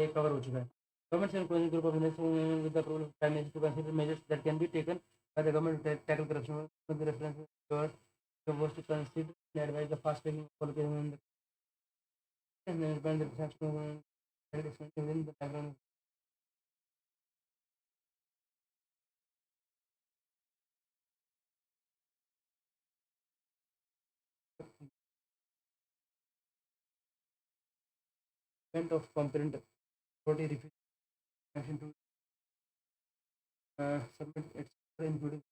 Speaker 1: ये कवर हो चुका है government and coordinate group of ministers with the approval of prime minister to consider measures that can be taken by the government to tackle corruption with the reference to the was to consider and advise the fast tracking qualification and management the perception within the background of competent authority refusing to submit its including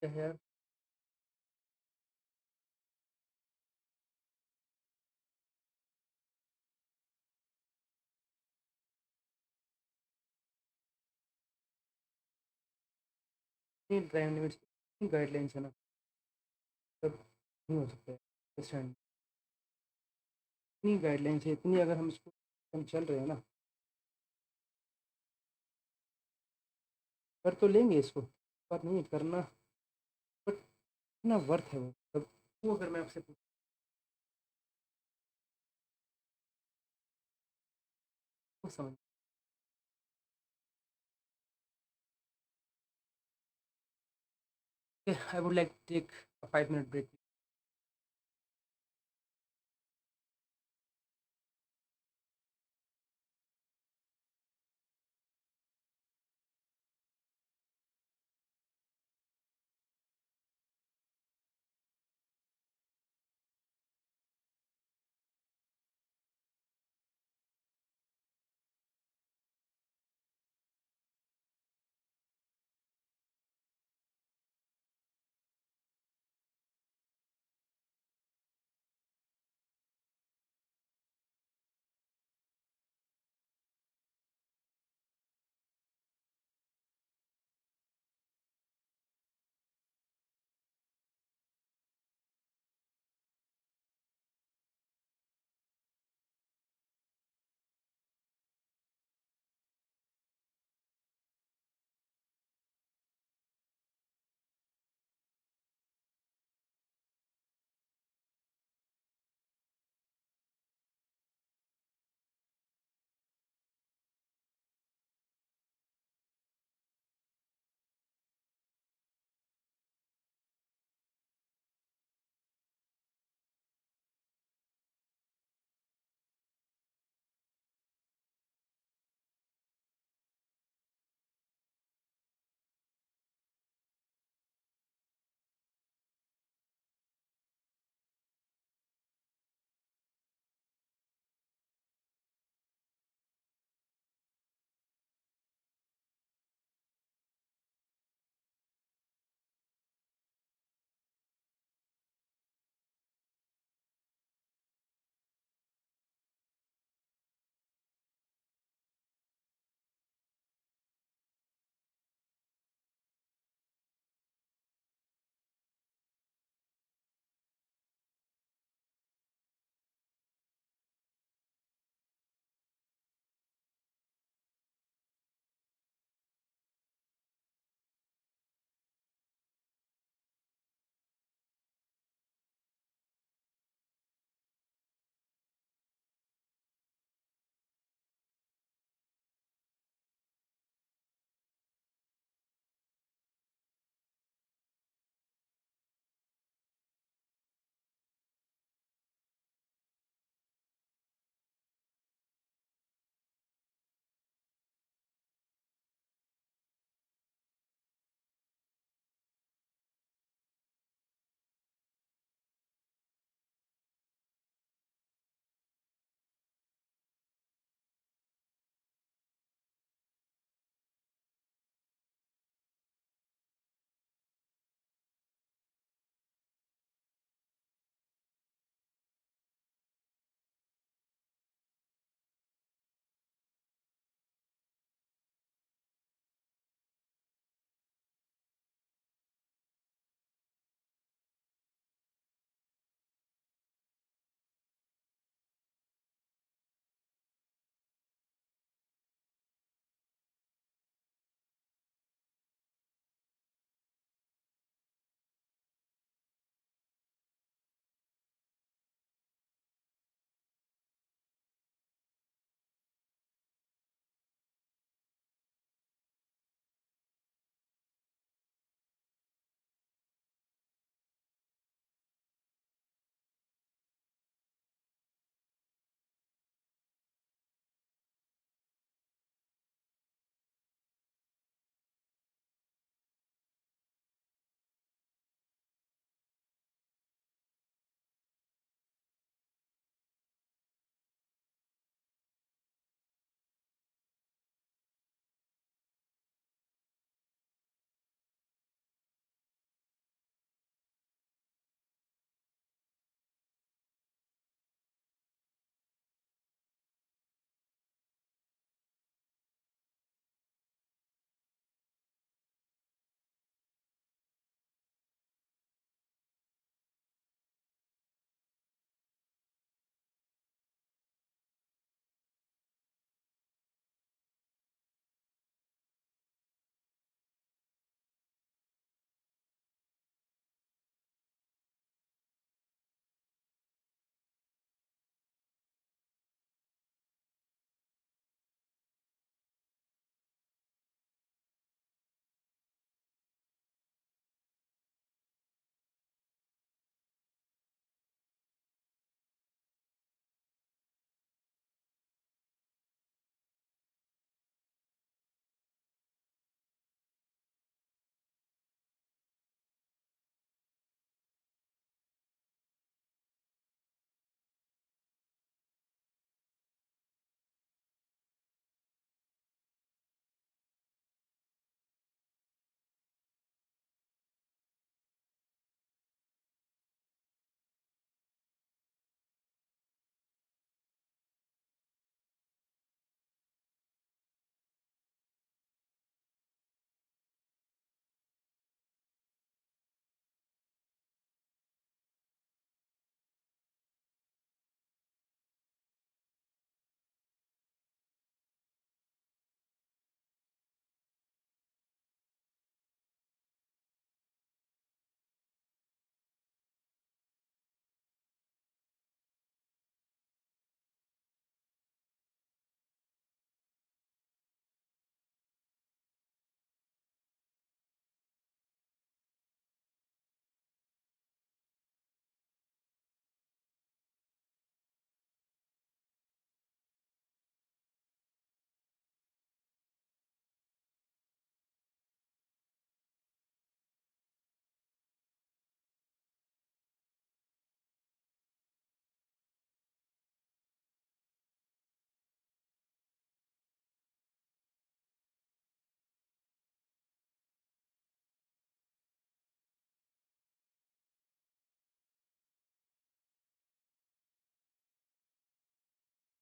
Speaker 1: here time limits guidelines है ना तब नहीं हो सकता है स्टैंड इतनी गाइडलाइंस है इतनी अगर हम इसको हम चल रहे हैं ना कर तो लेंगे इसको पर नहीं करना ना वर्थ है वो, मतलब वो अगर मैं आपसे पूछूँ समझ। I would like take a 5 minute break.